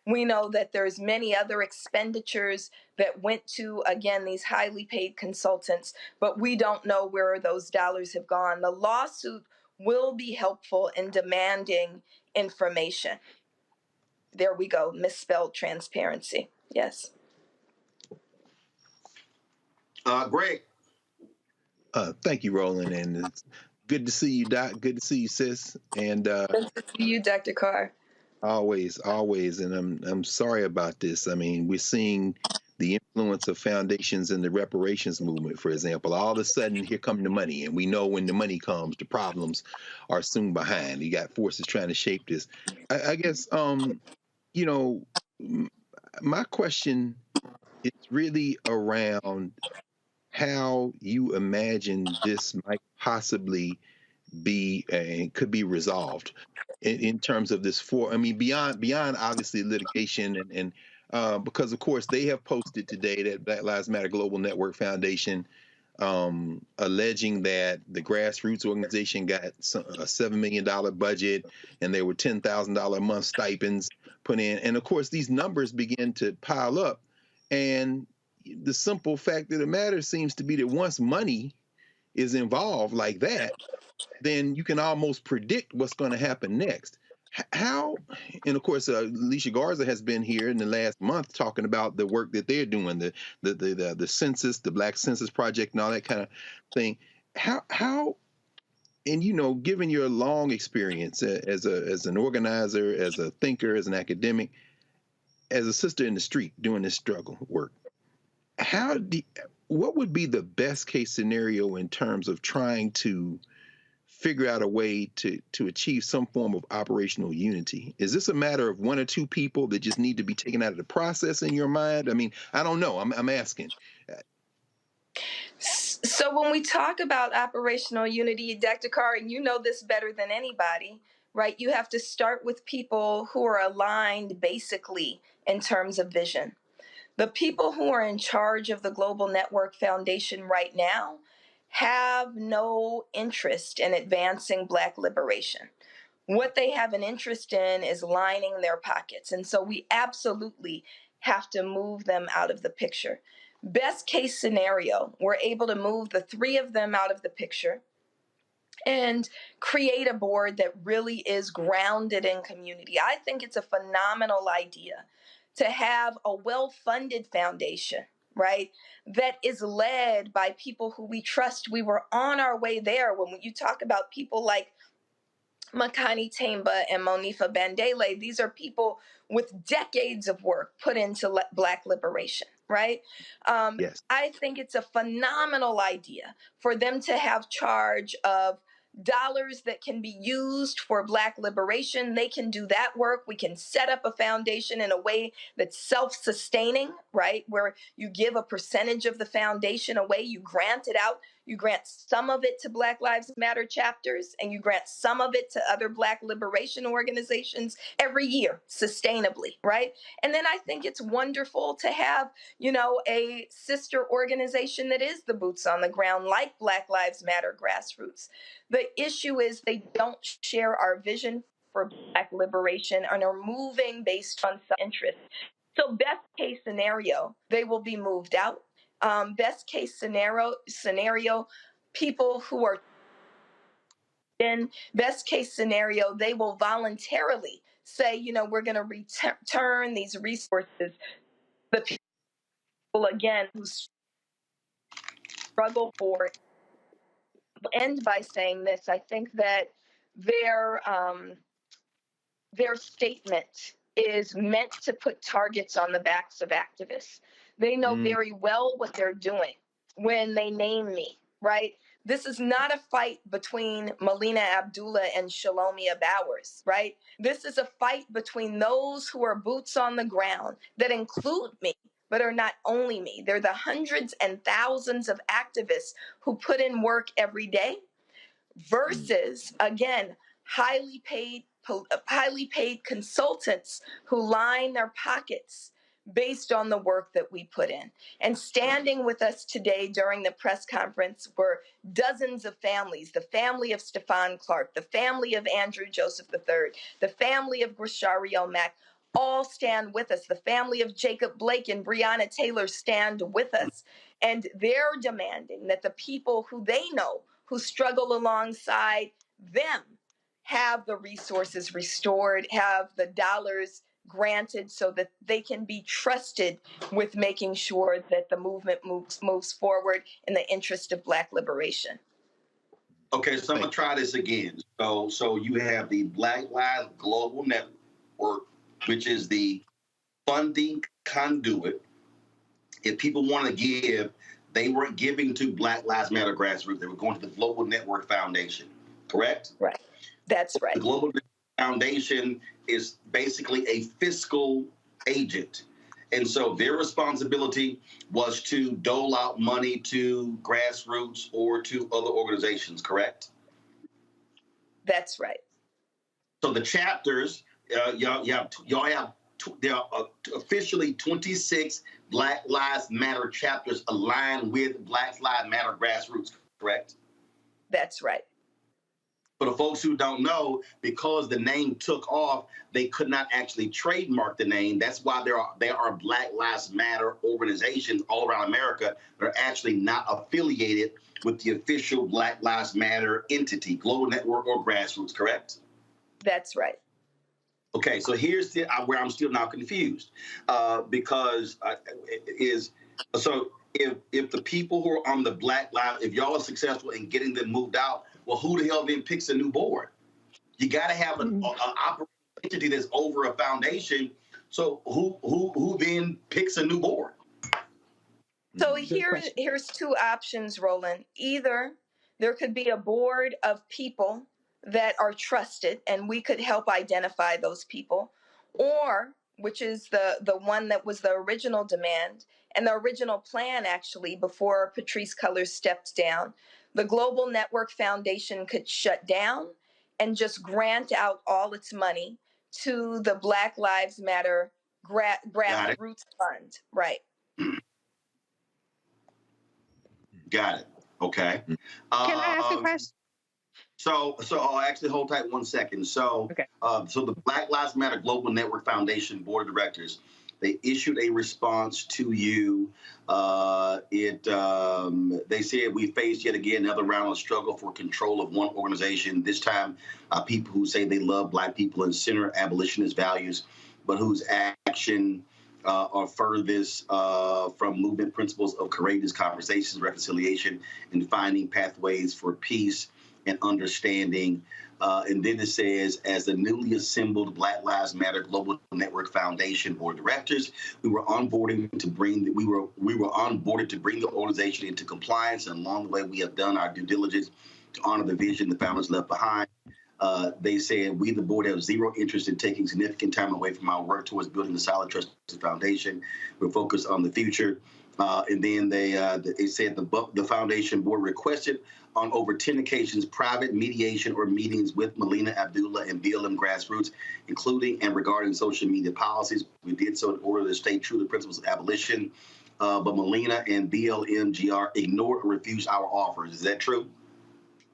We know that there's many other expenditures that went to, again, these highly paid consultants, but we don't know where those dollars have gone. The lawsuit will be helpful in demanding information. There we go, misspelled transparency. Yes. Greg. Thank you, Roland, and it's good to see you, Doc. Good to see you, sis. And Good to see you, Dr. Carr. always, and I'm sorry about this. I mean, we're seeing the influence of foundations in the reparations movement, for example. All of a sudden, here come the money, and we know when the money comes, the problems are soon behind. You got forces trying to shape this. I guess, you know, my question is really around how you imagine this might possibly be and could be resolved in terms of this beyond obviously litigation and because of course they have posted today that Black Lives Matter Global Network Foundation alleging that the grassroots organization got a $7 million budget and there were $10,000 a month stipends put in, and of course these numbers begin to pile up, and the simple fact of the matter seems to be that once money is involved like that, then you can almost predict what's going to happen next. How, and of course, Alicia Garza has been here in the last month talking about the work that they're doing, the census, the Black Census Project, and all that kind of thing. How, and given your long experience as an organizer, as a thinker, as an academic, as a sister in the street doing this struggle work, what would be the best case scenario in terms of trying to figure out a way to achieve some form of operational unity? Is this a matter of one or two people that just need to be taken out of the process in your mind? I mean, I don't know. I'm asking. So when we talk about operational unity, Dr. Carr, and you know this better than anybody, right? You have to start with people who are aligned basically in terms of vision. The people who are in charge of the Global Network Foundation right now have no interest in advancing Black liberation. What they have an interest in is lining their pockets. And so we absolutely have to move them out of the picture. Best case scenario, we're able to move the three of them out of the picture and create a board that really is grounded in community. I think it's a phenomenal idea to have a well-funded foundation, right, that is led by people who we trust. We were on our way there when you talk about people like Makani Temba and Monifa Bandele. These are people with decades of work put into Black liberation, right? Yes. I think it's a phenomenal idea for them to have charge of dollars that can be used for Black liberation. They can do that work. We can set up a foundation in a way that's self-sustaining, right? Where you give a percentage of the foundation away, you grant it out. You grant some of it to Black Lives Matter chapters, and you grant some of it to other Black liberation organizations every year, sustainably, right? And then I think it's wonderful to have, a sister organization that is the boots on the ground, like Black Lives Matter Grassroots. The issue is they don't share our vision for Black liberation and are moving based on self-interest. So best case scenario, they will be moved out. Best case scenario, people who are in best case scenario, they will voluntarily say, you know, we're going to return these resources. The people, again, who struggle for it. I'll end by saying this. I think that their statement is meant to put targets on the backs of activists. They know very well what they're doing when they name me, right? This is not a fight between Melina Abdullah and Shalomia Bowers, right? This is a fight between those who are boots on the ground that include me, but are not only me. They're the hundreds and thousands of activists who put in work every day versus, again, highly paid consultants who line their pockets based on the work that we put in. And standing with us today during the press conference were dozens of families, the family of Stephon Clark, the family of Andrew Joseph III, the family of Grishario Mack, all stand with us. The family of Jacob Blake and Breonna Taylor stand with us. And they're demanding that the people who they know, who struggle alongside them, have the resources restored, have the dollars granted so that they can be trusted with making sure that the movement moves forward in the interest of Black liberation. Okay, so I'm gonna try this again. So you have the Black Lives Global Network, which is the funding conduit. If people want to give, they weren't giving to Black Lives Matter grassroots. They were going to the Global Network Foundation, correct? Right. That's right. The Global Network Foundation is basically a fiscal agent. And so their responsibility was to dole out money to grassroots or to other organizations, correct? That's right. So the chapters, y'all have there are officially 26 Black Lives Matter chapters aligned with Black Lives Matter grassroots, correct? That's right. For the folks who don't know, because the name took off, they could not actually trademark the name. That's why there are Black Lives Matter organizations all around America that are actually not affiliated with the official Black Lives Matter entity, Global Network or grassroots, correct? That's right. Okay, so here's where I'm still now confused, because if the people who are on the Black Lives, if y'all are successful in getting them moved out, well, who the hell then picks a new board? You got to have an operating entity that's over a foundation. So who then picks a new board? So here's two options, Roland. Either there could be a board of people that are trusted, and we could help identify those people, or, which is the one that was the original demand and the original plan, actually, before Patrisse Cullors stepped down, the Global Network Foundation could shut down and just grant out all its money to the Black Lives Matter grassroots fund. Right. Got it. Okay. Can I ask a question? So I'll actually hold tight 1 second. So, okay. So the Black Lives Matter Global Network Foundation Board of Directors, they issued a response to you. They said we faced yet again another round of struggle for control of one organization. This time, people who say they love Black people and center abolitionist values, but whose action are furthest from movement principles of courageous conversations, reconciliation, and finding pathways for peace and understanding. And then it says, as the newly assembled Black Lives Matter Global Network Foundation Board of Directors, we were onboarded to bring the organization into compliance, and along the way we have done our due diligence to honor the vision the founders left behind. They said, we, the board, have zero interest in taking significant time away from our work towards building a solid, trusted foundation. We're focused on the future. And then they said the foundation board requested on over 10 occasions private mediation or meetings with Melina Abdullah and BLM grassroots, including and regarding social media policies. We did so in order to stay true to the principles of abolition. But Melina and BLM-GR ignored or refused our offers. Is that true?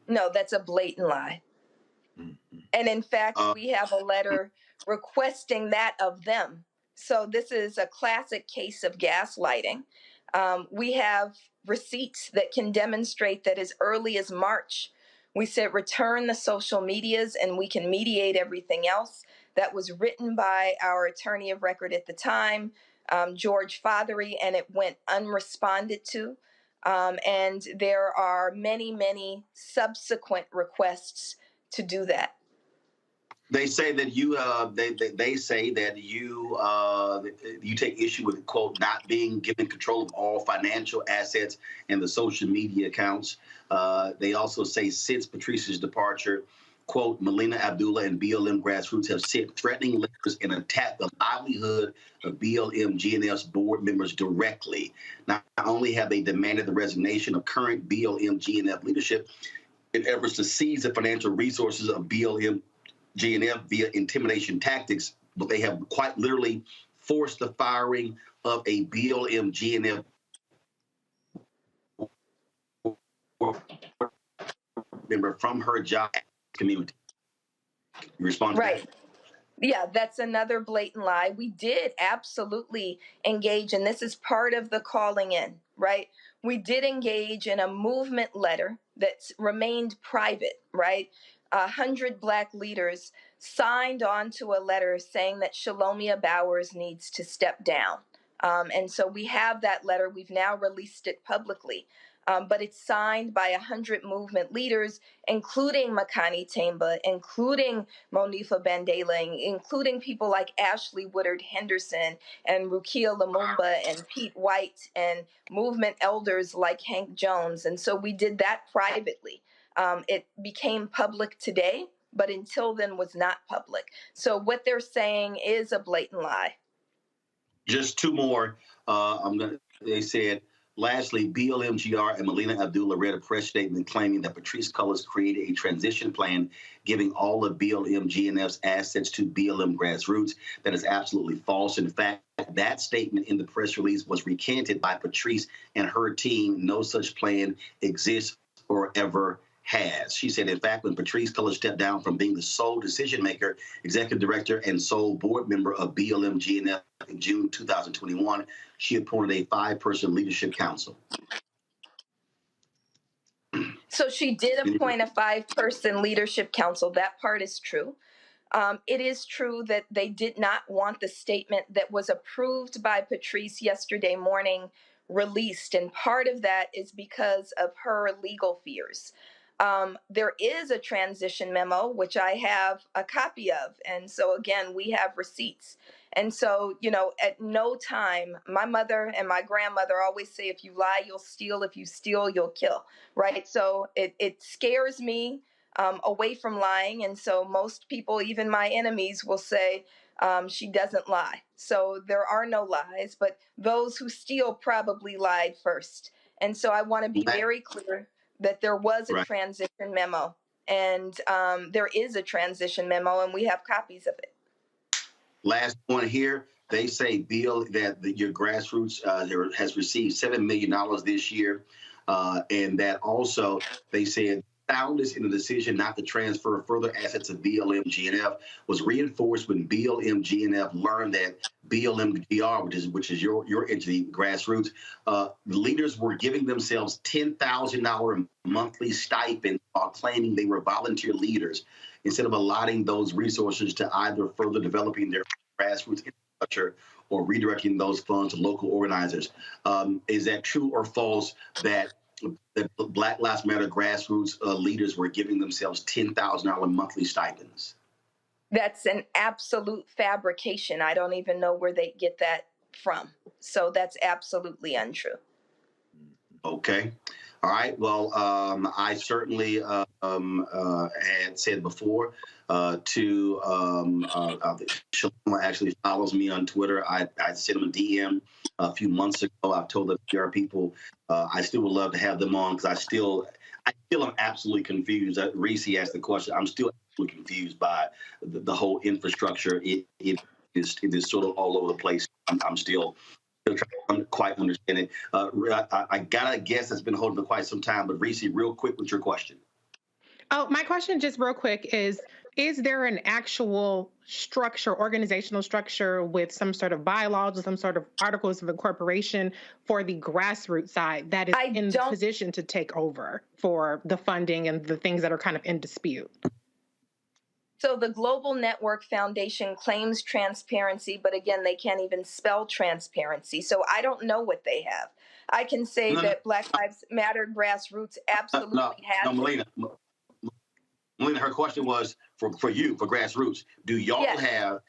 No, that's a blatant lie. And in fact, we have a letter requesting that of them. So this is a classic case of gaslighting. We have receipts that can demonstrate that as early as March, we said return the social medias and we can mediate everything else. That was written by our attorney of record at the time, George Fothery, and it went unresponded to. And there are many, many subsequent requests to do that. They say that you, they say that you take issue with, quote, not being given control of all financial assets and the social media accounts. They also say since Patrice's departure, quote, Melina Abdullah and BLM grassroots have sent threatening letters and attacked the livelihood of BLM GNF's board members directly. Not only have they demanded the resignation of current BLM GNF leadership in efforts to seize the financial resources of BLM GNF via intimidation tactics, but they have quite literally forced the firing of a BLM GNF member from her job community. You respond to right. that? Yeah, that's another blatant lie. We did absolutely engage, and this is part of the calling in, right? We did engage in a movement letter that's remained private, right? 100 Black leaders signed on to a letter saying that Shalomia Bowers needs to step down. And so we have that letter. We've now released it publicly. But it's signed by 100 movement leaders, including Makani Temba, including Monifa Bandela, including people like Ashley Woodard Henderson and Rukia Lumumba and Pete White and movement elders like Hank Jones. And so we did that privately. It became public today, but until then was not public. So what they're saying is a blatant lie. Just two more. They said, lastly, BLMGR and Melina Abdullah read a press statement claiming that Patrisse Cullors created a transition plan giving all of BLM GNF's assets to BLM grassroots. That is absolutely false. In fact, that statement in the press release was recanted by Patrisse and her team. No such plan exists or ever has. She said, in fact, when Patrisse Cullors stepped down from being the sole decision maker, executive director, and sole board member of BLM GNF in June 2021, she appointed a 5-person leadership council. So she did appoint a 5-person leadership council. That part is true. It is true that they did not want the statement that was approved by Patrisse yesterday morning released. And part of that is because of her legal fears. There is a transition memo, which I have a copy of. And so, again, we have receipts. And so, you know, at no time, my mother and my grandmother always say, if you lie, you'll steal. If you steal, you'll kill. Right. So it scares me away from lying. And so most people, even my enemies, will say she doesn't lie. So there are no lies. But those who steal probably lied first. And so I want to be very clear that there was a transition memo, and there is a transition memo, and we have copies of it. Last point here, they say, Bill, that your grassroots has received $7 million this year, and that also they said soundness in the decision not to transfer further assets of BLM GNF was reinforced when BLM GNF learned that BLM GR, which is your entity, grassroots, leaders were giving themselves $10,000 monthly stipend while claiming they were volunteer leaders instead of allotting those resources to either further developing their grassroots infrastructure or redirecting those funds to local organizers. Is that true or false that the Black Lives Matter grassroots leaders were giving themselves $10,000 monthly stipends? That's an absolute fabrication. I don't even know where they get that from. So that's absolutely untrue. Okay. All right. Well, I certainly had said before to Shalom actually follows me on Twitter. I sent him a DM a few months ago. I've told the PR people I still would love to have them on because I still am absolutely confused. Reese asked the question. I'm still absolutely confused by the whole infrastructure. It is sort of all over the place. I'm still trying to quite understand it. I got a guess that's been holding for quite some time, but Reese, real quick with your question. Oh, my question just real quick is there an actual structure, organizational structure with some sort of bylaws or some sort of articles of incorporation for the grassroots side that is in the position to take over for the funding and the things that are kind of in dispute? So the Global Network Foundation claims transparency, but again, they can't even spell transparency. So I don't know what they have. I can say that Black Lives Matter grassroots absolutely has Melina, her question was for you, for grassroots. Do y'all have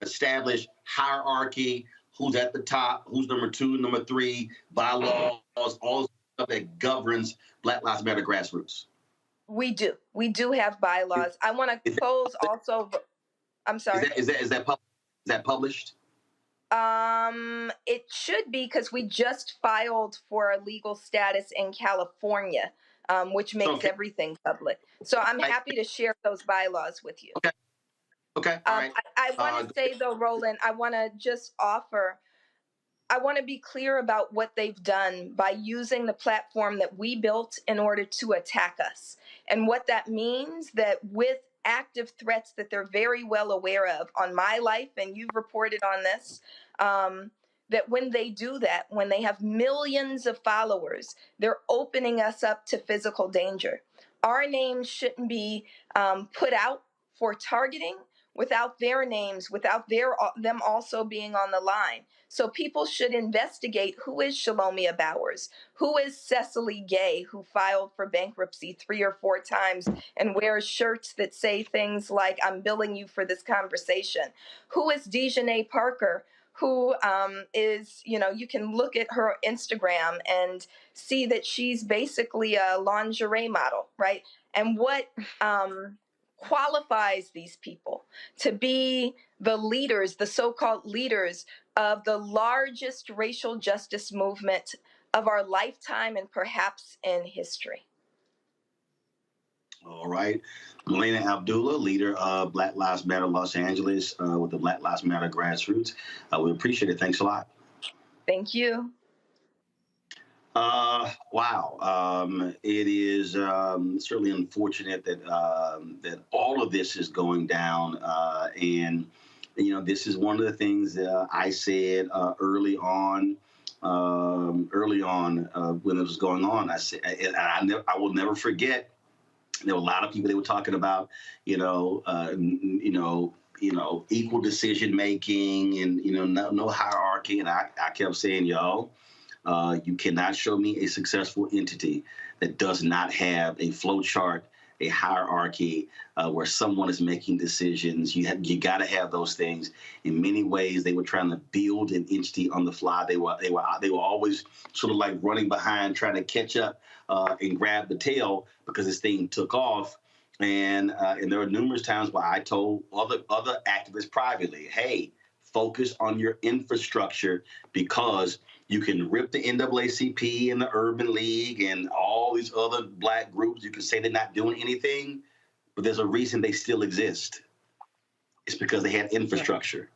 established hierarchy? Who's at the top? Who's number 2, number 3? Bylaws, all stuff that governs Black Lives Matter grassroots. We do. We do have bylaws. I want to close also. I'm sorry. Is that published? It should be, because we just filed for a legal status in California, which makes everything public. So I'm happy to share those bylaws with you. Okay. All right. I want to say though, Roland, I want to be clear about what they've done by using the platform that we built in order to attack us. And what that means, that with active threats that they're very well aware of on my life, and you've reported on this, that when they do that, when they have millions of followers, they're opening us up to physical danger. Our names shouldn't be put out for targeting without their names, without them also being on the line. So people should investigate who is Shalomia Bowers, who is Cecily Gay, who filed for bankruptcy 3 or 4 times and wears shirts that say things like, I'm billing you for this conversation. Who is Dejanay Parker, who is, you can look at her Instagram and see that she's basically a lingerie model, right? And what qualifies these people to be the leaders, the so-called leaders of the largest racial justice movement of our lifetime and perhaps in history. All right. Melina Abdullah, leader of Black Lives Matter Los Angeles with the Black Lives Matter grassroots. We appreciate it. Thanks a lot. Thank you. Wow. It is certainly unfortunate that that all of this is going down. And, this is one of the things that I said early on when it was going on. I said, and I will never forget. There were a lot of people that were talking about, equal decision making and no hierarchy. And I kept saying, y'all, you cannot show me a successful entity that does not have a flow chart, a hierarchy where someone is making decisions. You got to have those things. In many ways, they were trying to build an entity on the fly. They were always sort of like running behind, trying to catch up and grab the tail because this thing took off. And there were numerous times where I told other activists privately, hey, focus on your infrastructure, because you can rip the NAACP and the Urban League and all these other Black groups. You can say they're not doing anything, but there's a reason they still exist. It's because they had infrastructure.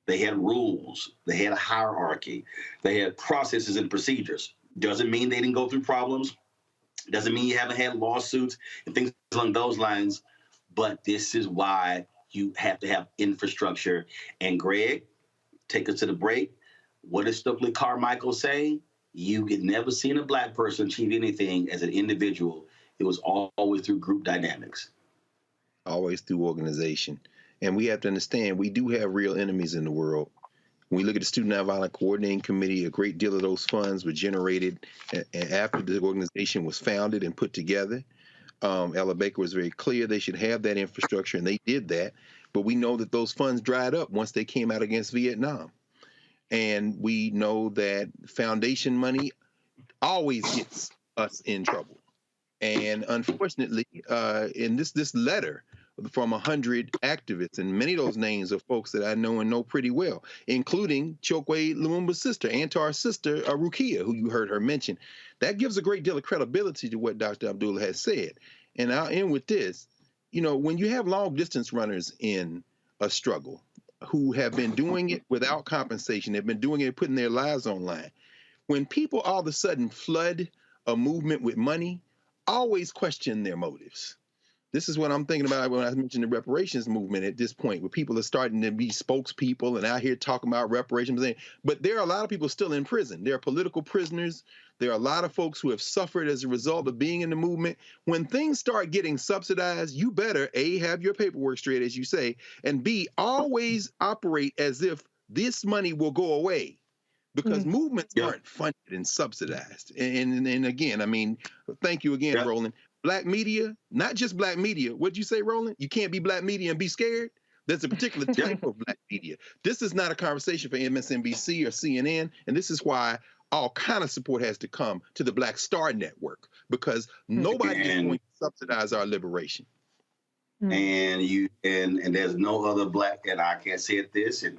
They had rules. They had a hierarchy. They had processes and procedures. Doesn't mean they didn't go through problems. Doesn't mean you haven't had lawsuits and things along those lines. But this is why you have to have infrastructure. And Greg, take us to the break. What does Stokely Carmichael say? You had never seen a Black person achieve anything as an individual. It was always through group dynamics. Always through organization. And we have to understand, we do have real enemies in the world. When we look at the Student Nonviolent Coordinating Committee, a great deal of those funds were generated after the organization was founded and put together. Ella Baker was very clear they should have that infrastructure, and they did that. But we know that those funds dried up once they came out against Vietnam. And we know that foundation money always gets us in trouble. And unfortunately, in this letter from 100 activists, and many of those names are folks that I know and know pretty well, including Chokwe Lumumba's sister, Antar's sister, Rukia, who you heard her mention. That gives a great deal of credibility to what Dr. Abdullah has said. And I'll end with this. When you have long distance runners in a struggle who have been doing it without compensation, they've been doing it, putting their lives on line. When people all of a sudden flood a movement with money, always question their motives. This is what I'm thinking about when I mentioned the reparations movement at this point, where people are starting to be spokespeople and out here talking about reparations. But there are a lot of people still in prison. There are political prisoners. There are a lot of folks who have suffered as a result of being in the movement. When things start getting subsidized, you better, A, have your paperwork straight, as you say, and B, always operate as if this money will go away. Because movements aren't funded and subsidized. And again, I mean, thank you again, Roland. Black media, not just black media. What'd you say, Roland? You can't be black media and be scared? There's a particular type of black media. This is not a conversation for MSNBC or CNN, and this is why all kind of support has to come to the Black Star Network, because nobody is going to subsidize our liberation. And there's no other black, and I can't say it this, and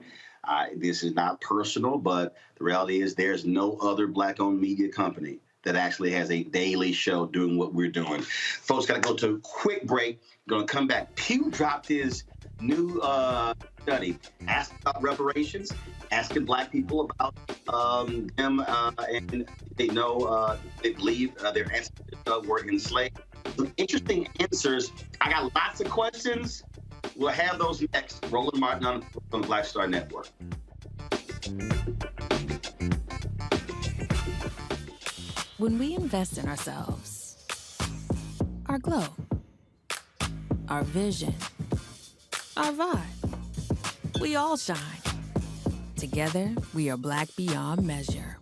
this is not personal, but the reality is there's no other black-owned media company that actually has a daily show doing what we're doing. Folks, got to go to a quick break. We're going to come back. Pew dropped his new study, asking about reparations, asking black people about them, and they know, they believe their ancestors were enslaved. Some interesting answers. I got lots of questions. We'll have those next. Roland Martin on the Black Star Network. When we invest in ourselves, our glow, our vision, our vibe, we all shine. Together, we are black beyond measure.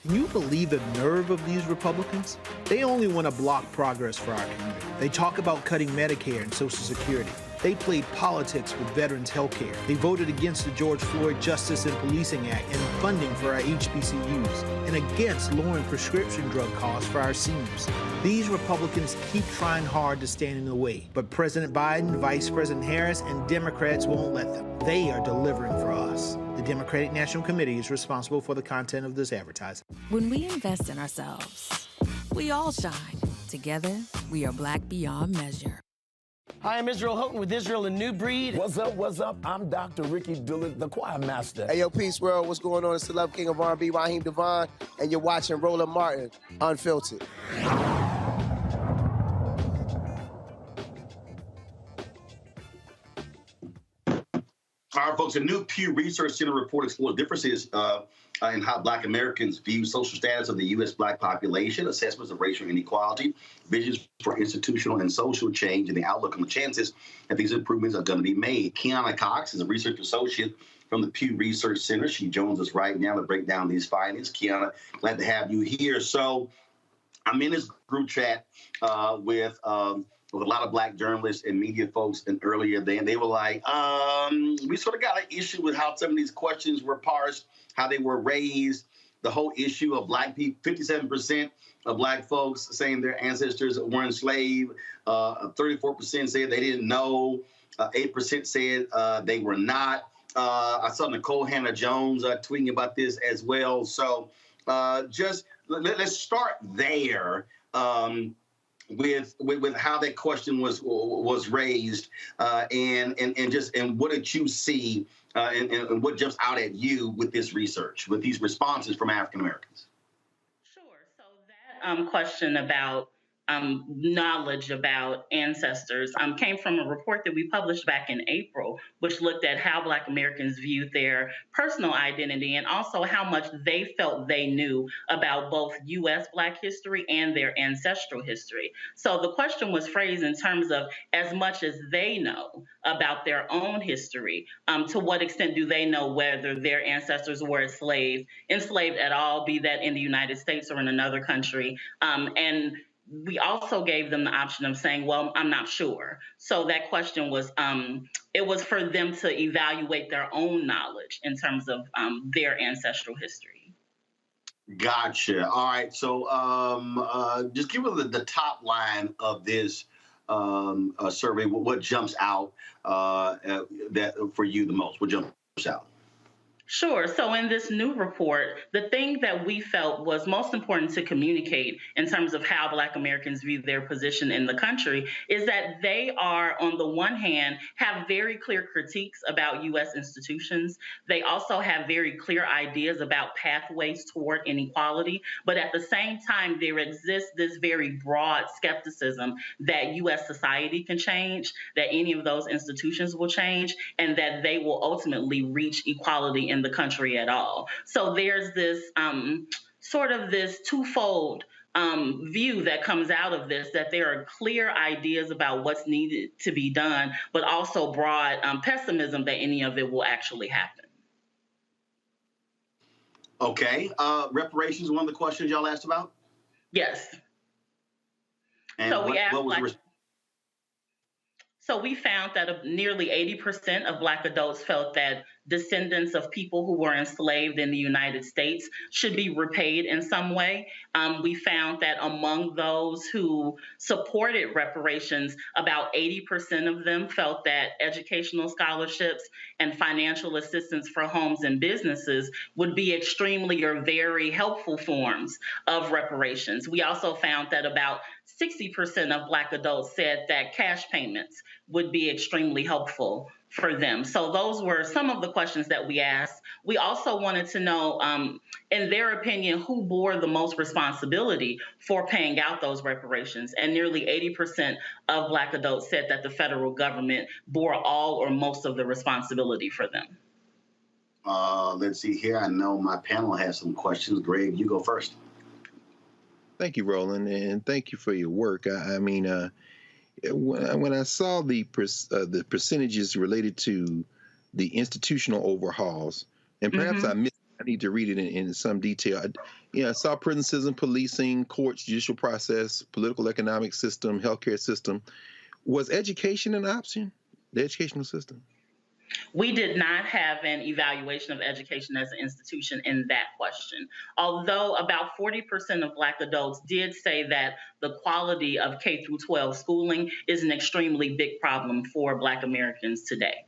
Can you believe the nerve of these Republicans? They only want to block progress for our community. They talk about cutting Medicare and Social Security. They played politics with veterans' health care. They voted against the George Floyd Justice and Policing Act and funding for our HBCUs, and against lowering prescription drug costs for our seniors. These Republicans keep trying hard to stand in the way, but President Biden, Vice President Harris, and Democrats won't let them. They are delivering for us. The Democratic National Committee is responsible for the content of this advertising. When we invest in ourselves, we all shine. Together, we are black beyond measure. Hi, I'm Israel Houghton with Israel, a New Breed. What's up, what's up? I'm Dr. Ricky Dillard, the choir master. Hey, yo, peace, world. What's going on? It's the Love King of R&B, Raheem Devon, and you're watching Roland Martin, Unfiltered. All right, folks, a new Pew Research Center report explores differences in how Black Americans view social status of the U.S. Black population, assessments of racial inequality, visions for institutional and social change, and the outlook on the chances that these improvements are going to be made. Kiana Cox is a research associate from the Pew Research Center. She joins us right now to break down these findings. Kiana, glad to have you here. So I'm in this group chat with a lot of Black journalists and media folks, and earlier they were like, we sort of got an issue with how some of these questions were parsed, how they were raised, the whole issue of Black people, 57% of Black folks saying their ancestors were enslaved, 34% said they didn't know, 8% said they were not. I saw Nicole Hannah-Jones tweeting about this as well. So just let's start there. With how that question was raised, and what did you see, and what jumps out at you with this research, with these responses from African Americans? Sure. So that question about knowledge about ancestors came from a report that we published back in April, which looked at how Black Americans viewed their personal identity and also how much they felt they knew about both U.S. Black history and their ancestral history. So the question was phrased in terms of as much as they know about their own history, to what extent do they know whether their ancestors were enslaved at all, be that in the United States or in another country, and we also gave them the option of saying, well, I'm not sure. So that question was, it was for them to evaluate their own knowledge in terms of their ancestral history. Gotcha. All right. So just give us the top line of this survey. What jumps out that for you the most? What jumps out? Sure. So in this new report, the thing that we felt was most important to communicate in terms of how Black Americans view their position in the country is that they are, on the one hand, have very clear critiques about U.S. institutions. They also have very clear ideas about pathways toward inequality. But at the same time, there exists this very broad skepticism that U.S. society can change, that any of those institutions will change, and that they will ultimately reach equality in the country at all. So there's this sort of this twofold view that comes out of this, that there are clear ideas about what's needed to be done, but also broad pessimism that any of it will actually happen. Okay. Reparations, one of the questions y'all asked about? Yes. And so we asked what was So we found that nearly 80% of Black adults felt that descendants of people who were enslaved in the United States should be repaid in some way. We found that among those who supported reparations, about 80% of them felt that educational scholarships and financial assistance for homes and businesses would be extremely or very helpful forms of reparations. We also found that about 60% of Black adults said that cash payments would be extremely helpful for them. So those were some of the questions that we asked. We also wanted to know, in their opinion, who bore the most responsibility for paying out those reparations. And nearly 80% of Black adults said that the federal government bore all or most of the responsibility for them. Let's see here. I know my panel has some questions. Greg, you go first. Thank you, Roland, and thank you for your work. I mean, when I saw the percentages related to the institutional overhauls, and perhaps I missed, I need to read it in some detail. I saw prison system, policing, courts, judicial process, political economic system, healthcare system. Was education an option? The educational system? We did not have an evaluation of education as an institution in that question. Although about 40% of Black adults did say that the quality of K through 12 schooling is an extremely big problem for Black Americans today.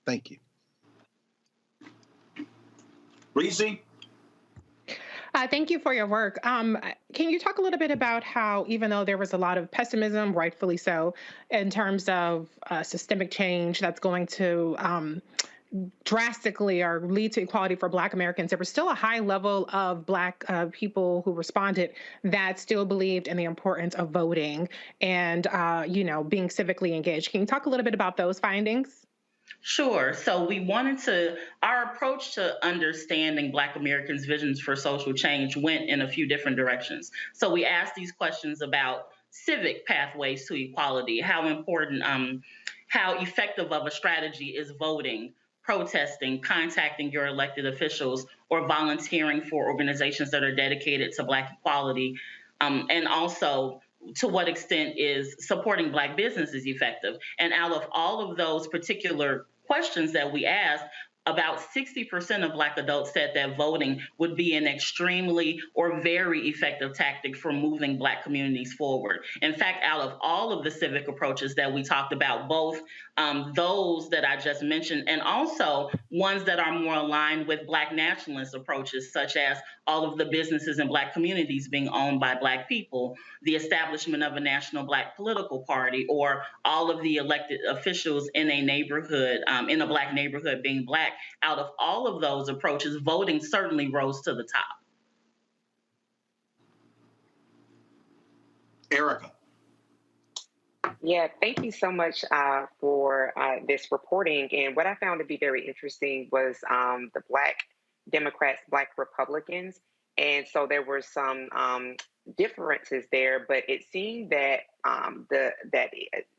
Thank you. Reese? Thank you for your work. Can you talk a little bit about how, even though there was a lot of pessimism, rightfully so, in terms of systemic change that's going to drastically or lead to equality for Black Americans, there was still a high level of Black people who responded that still believed in the importance of voting and, being civically engaged. Can you talk a little bit about those findings? Sure. So our approach to understanding Black Americans' visions for social change went in a few different directions. So we asked these questions about civic pathways to equality, how important, how effective of a strategy is voting, protesting, contacting your elected officials, or volunteering for organizations that are dedicated to Black equality, and also to what extent is supporting Black businesses effective. And out of all of those particular questions that we asked, about 60% of Black adults said that voting would be an extremely or very effective tactic for moving Black communities forward. In fact, out of all of the civic approaches that we talked about, both those that I just mentioned and also ones that are more aligned with Black nationalist approaches, such as all of the businesses in Black communities being owned by Black people, the establishment of a national Black political party, or all of the elected officials in a neighborhood, in a Black neighborhood being Black. Out of all of those approaches, voting certainly rose to the top. Erica. Yeah, thank you so much for this reporting. And what I found to be very interesting was the Black Democrats, Black Republicans. And so there were some differences there, but it seemed that that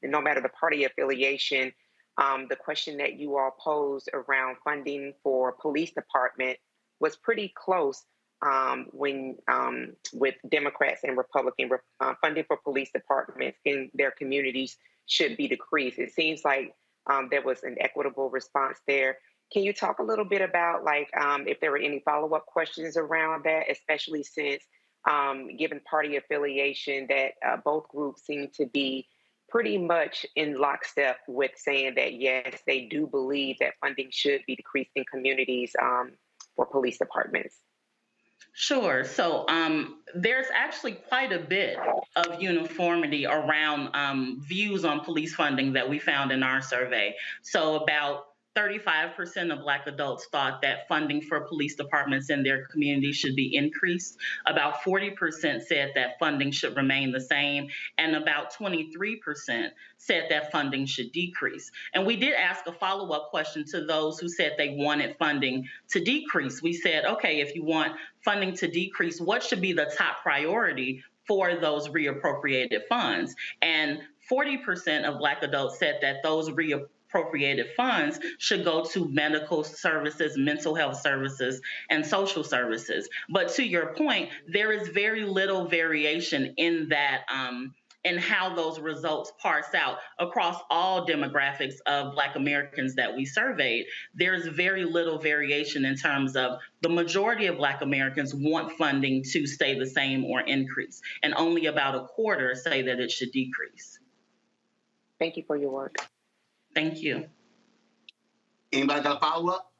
no matter the party affiliation, the question that you all posed around funding for police department was pretty close with Democrats and Republicans. Funding for police departments in their communities should be decreased. It seems like there was an equitable response there. Can you talk a little bit about if there were any follow-up questions around that, especially since given party affiliation that both groups seem to be pretty much in lockstep with saying that, yes, they do believe that funding should be decreased in communities for police departments. Sure. So there's actually quite a bit of uniformity around views on police funding that we found in our survey. So about 35% of Black adults thought that funding for police departments in their community should be increased. About 40% said that funding should remain the same, and about 23% said that funding should decrease. And we did ask a follow-up question to those who said they wanted funding to decrease. We said, okay, if you want funding to decrease, what should be the top priority for those reappropriated funds? And 40% of Black adults said that those reappropriated funds should go to medical services, mental health services, and social services. But to your point, there is very little variation in that and how those results parse out across all demographics of Black Americans that we surveyed. There's very little variation in terms of the majority of Black Americans want funding to stay the same or increase, and only about a quarter say that it should decrease. Thank you for your work. Thank you. Anybody got a follow-up?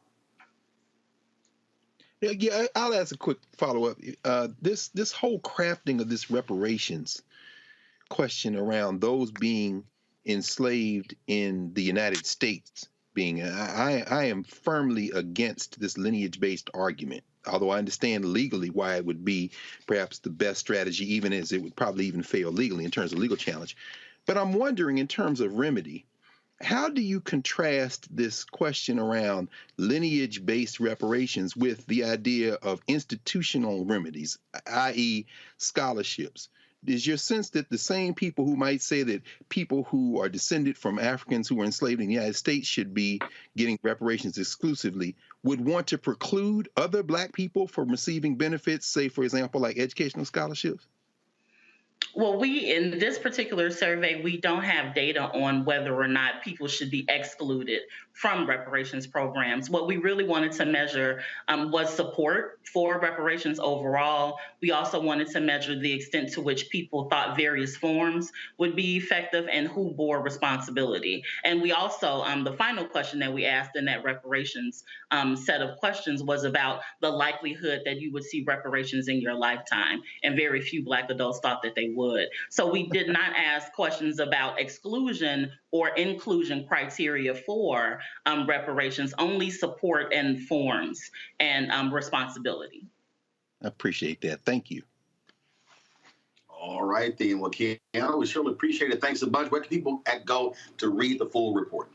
Yeah, I'll ask a quick follow-up. This whole crafting of this reparations question around those being enslaved in the United States I am firmly against this lineage-based argument, although I understand legally why it would be perhaps the best strategy, even as it would probably even fail legally in terms of legal challenge. But I'm wondering, in terms of remedy, how do you contrast this question around lineage-based reparations with the idea of institutional remedies, i.e. scholarships? Is your sense that the same people who might say that people who are descended from Africans who were enslaved in the United States should be getting reparations exclusively would want to preclude other Black people from receiving benefits, say, for example, like educational scholarships? Well, in this particular survey, we don't have data on whether or not people should be excluded from reparations programs. What we really wanted to measure was support for reparations overall. We also wanted to measure the extent to which people thought various forms would be effective and who bore responsibility. And we also, the final question that we asked in that reparations set of questions was about the likelihood that you would see reparations in your lifetime. And very few Black adults thought that they would. So we did not ask questions about exclusion or inclusion criteria for reparations, only support and forms and responsibility. I appreciate that. Thank you. All right, then. Well, Keanu, we surely appreciate it. Thanks a bunch. Where can people go to read the full report?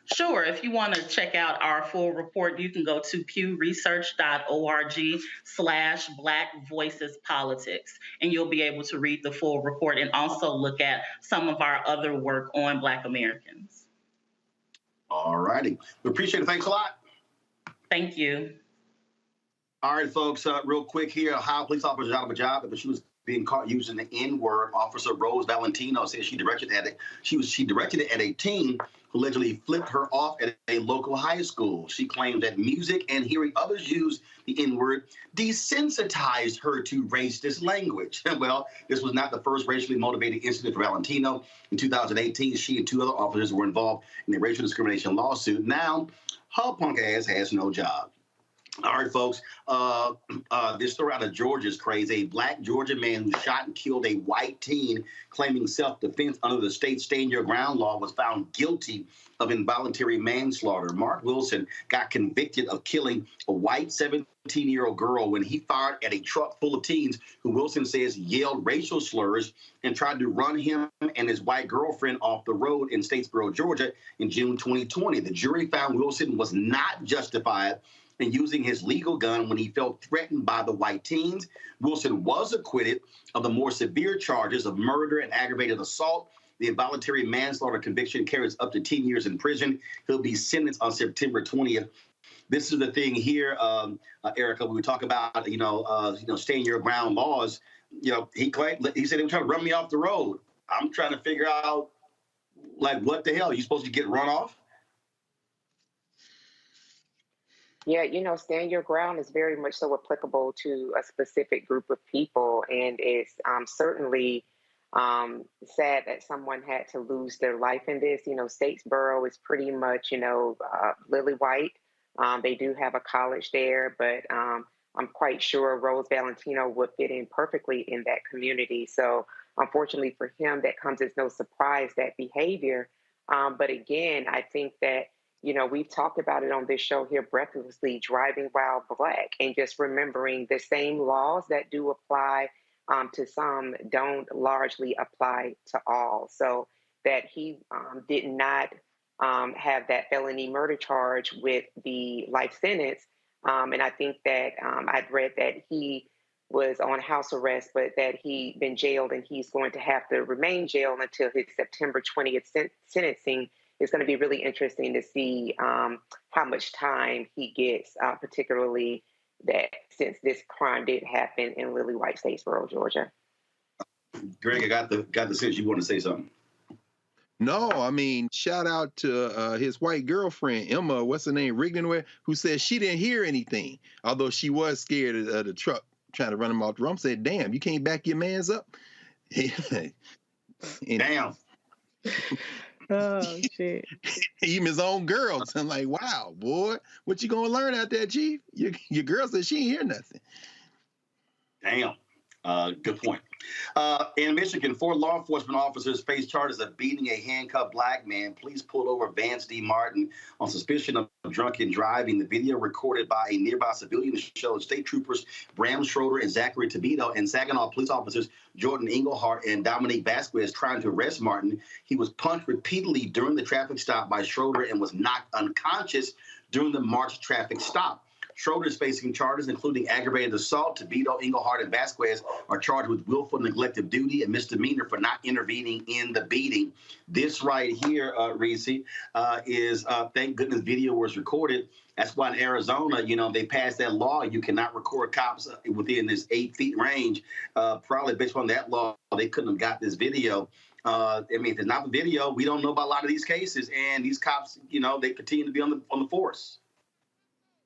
Sure. If you want to check out our full report, you can go to pewresearch.org/Black Voices Politics, and you'll be able to read the full report and also look at some of our other work on Black Americans. All righty. We appreciate it. Thanks a lot. Thank you. All right, folks, real quick here. Ohio police officer out of a job after she was being caught using the N-word. Officer Rose Valentino says she directed it at a teen who allegedly flipped her off at a local high school. She claimed that music and hearing others use the N-word desensitized her to racist language. Well, this was not the first racially motivated incident for Valentino. In 2018, she and two other officers were involved in a racial discrimination lawsuit. Now, her punk ass has no job. All right, folks, this story out of Georgia is crazy. A Black Georgia man who shot and killed a white teen claiming self-defense under the state Stand Your Ground law was found guilty of involuntary manslaughter. Mark Wilson got convicted of killing a white 17-year-old girl when he fired at a truck full of teens who Wilson says yelled racial slurs and tried to run him and his white girlfriend off the road in Statesboro, Georgia in June 2020. The jury found Wilson was not justified in using his legal gun when he felt threatened by the white teens. Wilson was acquitted of the more severe charges of murder and aggravated assault. The involuntary manslaughter conviction carries up to 10 years in prison. He'll be sentenced on September 20th. This is the thing here, Erica, when we talk about, stand your ground laws. He said they were trying to run me off the road. I'm trying to figure out, what the hell? Are you supposed to get run off? Yeah, stand your ground is very much so applicable to a specific group of people, and it's certainly sad that someone had to lose their life in this. You know, Statesboro is pretty much, lily white. They do have a college there, but I'm quite sure Rose Valentino would fit in perfectly in that community. So unfortunately for him, that comes as no surprise, that behavior. But again, I think that, we've talked about it on this show here, breathlessly driving while Black, and just remembering the same laws that do apply to some don't largely apply to all. So that he did not have that felony murder charge with the life sentence. And I think that I'd read that he was on house arrest, but that he'd been jailed and he's going to have to remain jailed until his September 20th sentencing. It's going to be really interesting to see how much time he gets, particularly that since this crime did happen in Lily White, Statesboro, Georgia. Greg, I got the sense you want to say something. No, I mean, shout out to his white girlfriend, Emma, what's her name, Rigdenware, who said she didn't hear anything, although she was scared of the truck trying to run him off the road. Said, damn, you can't back your mans up? Damn. Oh, shit. Even his own girls. I'm like, wow, boy, what you going to learn out there, Chief? Your girl said she ain't hear nothing. Damn. Good point. In Michigan, 4 law enforcement officers face charges of beating a handcuffed Black man. Police pulled over Vance D. Martin on suspicion of drunken driving. The video recorded by a nearby civilian showed state troopers Bram Schroeder and Zachary Tobito and Saginaw police officers Jordan Englehart and Dominique Vasquez trying to arrest Martin. He was punched repeatedly during the traffic stop by Schroeder and was knocked unconscious during the March traffic stop. Schroeder is facing charges, including aggravated assault. Tobito, Englehart, and Vasquez are charged with willful neglect of duty and misdemeanor for not intervening in the beating. This right here, Reese, is, thank goodness video was recorded. That's why in Arizona, they passed that law. You cannot record cops within this 8 feet range. Probably based on that law, they couldn't have got this video. If there's not a video, we don't know about a lot of these cases. And these cops, they continue to be on the force.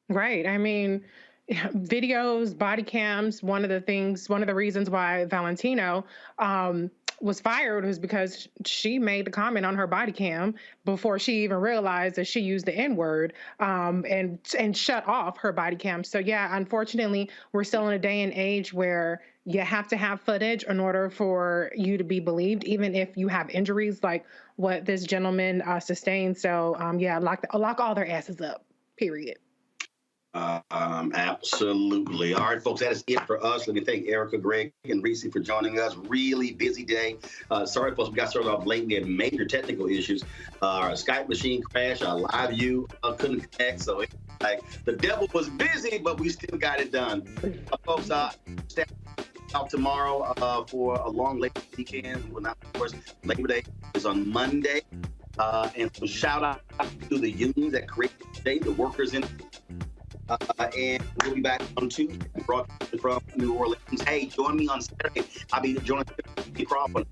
Right. I mean, videos, body cams, one of the reasons why Valentino was fired was because she made the comment on her body cam before she even realized that she used the N-word and shut off her body cam. So, yeah, unfortunately, we're still in a day and age where you have to have footage in order for you to be believed, even if you have injuries like what this gentleman sustained. So, lock all their asses up, period. Absolutely. All right, folks, that is it for us. Let me thank Erica, Greg, and Reese for joining us. Really busy day. Sorry, folks, we got started off late. We had major technical issues. Our Skype machine crashed. Our live view couldn't connect. So the devil was busy, but we still got it done. Folks, stay out tomorrow for a long Labor weekend. We will not, of course, Labor Day is on Monday. And so shout out to the unions that created today, the workers in. And we'll be back on Tuesday, broadcasting from New Orleans. Hey, join me on Saturday. I'll be joining Crawford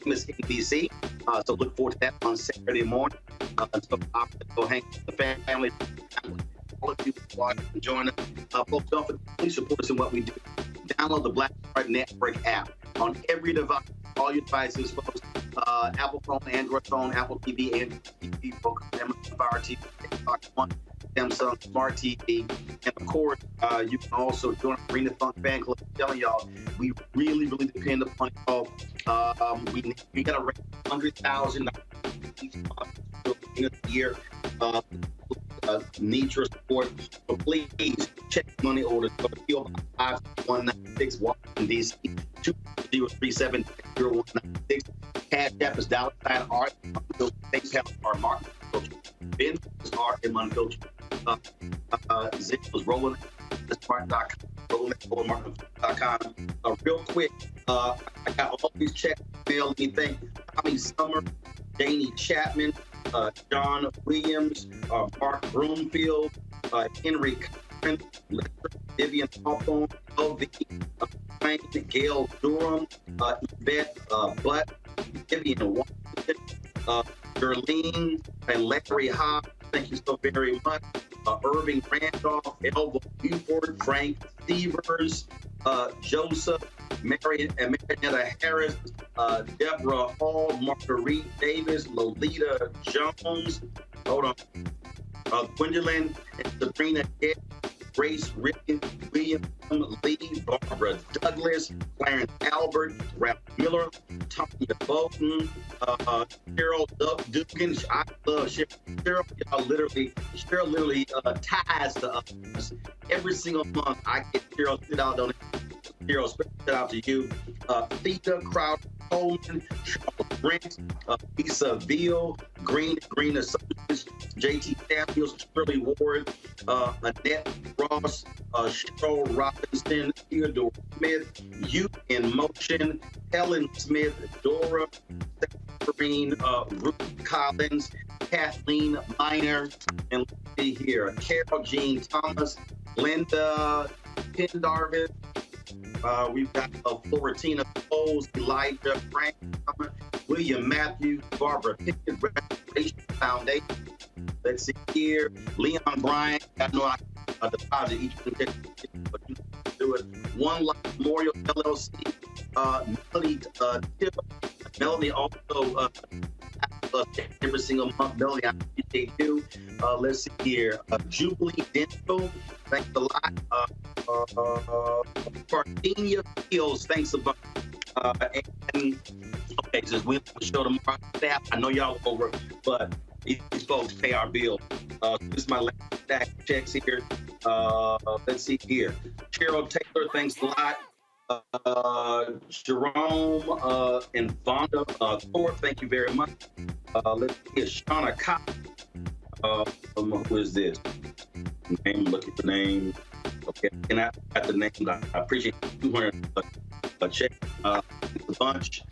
in D.C. So look forward to that on Saturday morning. So I'll go hang with the family. All of you watch and join us. Folks, don't forget, please support us in what we do. Download the Black Card Network app on every device, all your devices, folks. Apple phone, Android phone, Apple TV, Android TV, Roku, Amazon Fire TV, Xbox One, Samsung Smart TV, and of course, you can also join the Arena Funk Fan Club. I'm telling y'all, we really, really depend upon y'all. We got to raise $100,000 each month in a year. Need your support, so please check money orders. Go to PO Box 5196, Washington, D.C. 2037-0196. Cash App is $Art. PayPal are Martin. Ben is Art and Unfiltered. Zip was Roland. Roland.com. Real quick, I got all these checks mailed. Let me thank Tommy Summer, Danny Chapman, John Williams, Mark Broomfield, Henry Cochran, Vivian Hawthorne, LV, Frank, Gail Durham, Yvette Butt, Vivian Washington, Darlene, and Larry Hobbs. Thank you so very much. Irving Randolph, Elva Buford, Frank Stevers, Joseph, Marietta Harris, Deborah Hall, Marguerite Davis, Lolita Jones, Gwendolyn and Sabrina Ed, Grace Rickon, William Lee, Barbara Douglas, Clarence Albert, Ralph Miller, Tanya Bolton, Cheryl Dugan. I love Cheryl. Cheryl literally ties to us. Every single month, I get Cheryl sit out on it. Cheryl, shout out to you. Theta Crowder Coleman, Charles Brent, Lisa Veal, Green Associates, JT Samuels, Shirley Ward, Annette Ross, Cheryl Robinson, Theodore Smith, Youth in Motion, Helen Smith, Dora, Green, Ruth Collins, Kathleen Miner, and let's see here, Carol Jean Thomas, Linda Pendarvis. We've got Florentina Coles, Elijah Frank, William Matthews, Barbara Pickett, Restoration Foundation. Let's see here, Leon Bryant. I know I deposit each one, but you do it. One Life Memorial LLC. Melanie also every single month. Melanie, I appreciate you. Let's see here, Jubilee Dental. Thanks a lot. Parthenia Fields, thanks a bunch. And okay, since we show tomorrow staff, I know y'all over, but these folks pay our bill. This is my last stack of checks here. Let's see here. Cheryl Taylor, thanks a lot. Jerome and Vonda Thorpe, thank you very much. Let's see, Shauna Cox. Who is this? Name, looking for name. Okay, and I got the name. I appreciate 200 check. A bunch.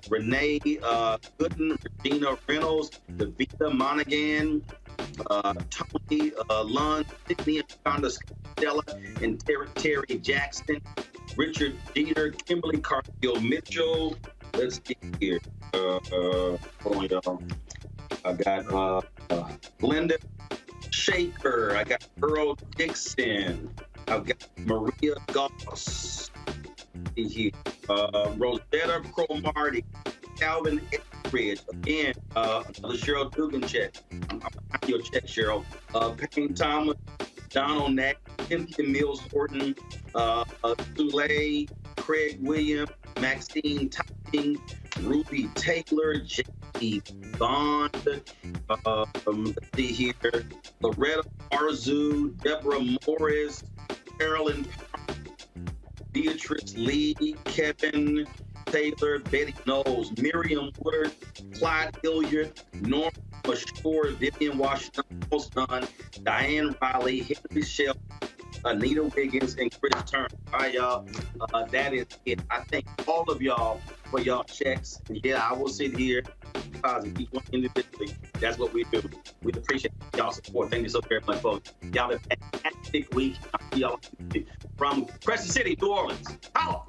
Renee Gooden, Regina Reynolds, Davita Monaghan, Tony Lund, Sydney and Stella, and Terry Jackson, Richard Dieter, Kimberly Cargill Mitchell. Let's see here. Hold on, y'all. I got Glenda Shaker. I got Earl Dixon. I've got Maria Goss. Here. Rosetta Cromartie. Calvin Etheridge. Again, another Cheryl Dugan check. I'm behind your check, Cheryl. Payne Thomas. Donald Nack. Cynthia Mills Horton. Soleil. Craig Williams. Maxine Topping. Ruby Taylor. J.E. Bond. Let's see here. Loretta Arzu. Deborah Morris. Carolyn Beatrice Lee, Kevin Taylor, Betty Knowles, Miriam Woodard, Clyde Hilliard, Norma Mashore, Vivian Washington, Dunn, Diane Riley, Henry Shell, Anita Wiggins, and Chris Turner. All right, y'all. That is it. I thank all of y'all for y'all checks. And yeah, I will sit here, deposit each one individually. That's what we do. We appreciate y'all's support. Thank you so very much, folks. Y'all have a fantastic week. I'll see y'all from Crescent City, New Orleans. Holla!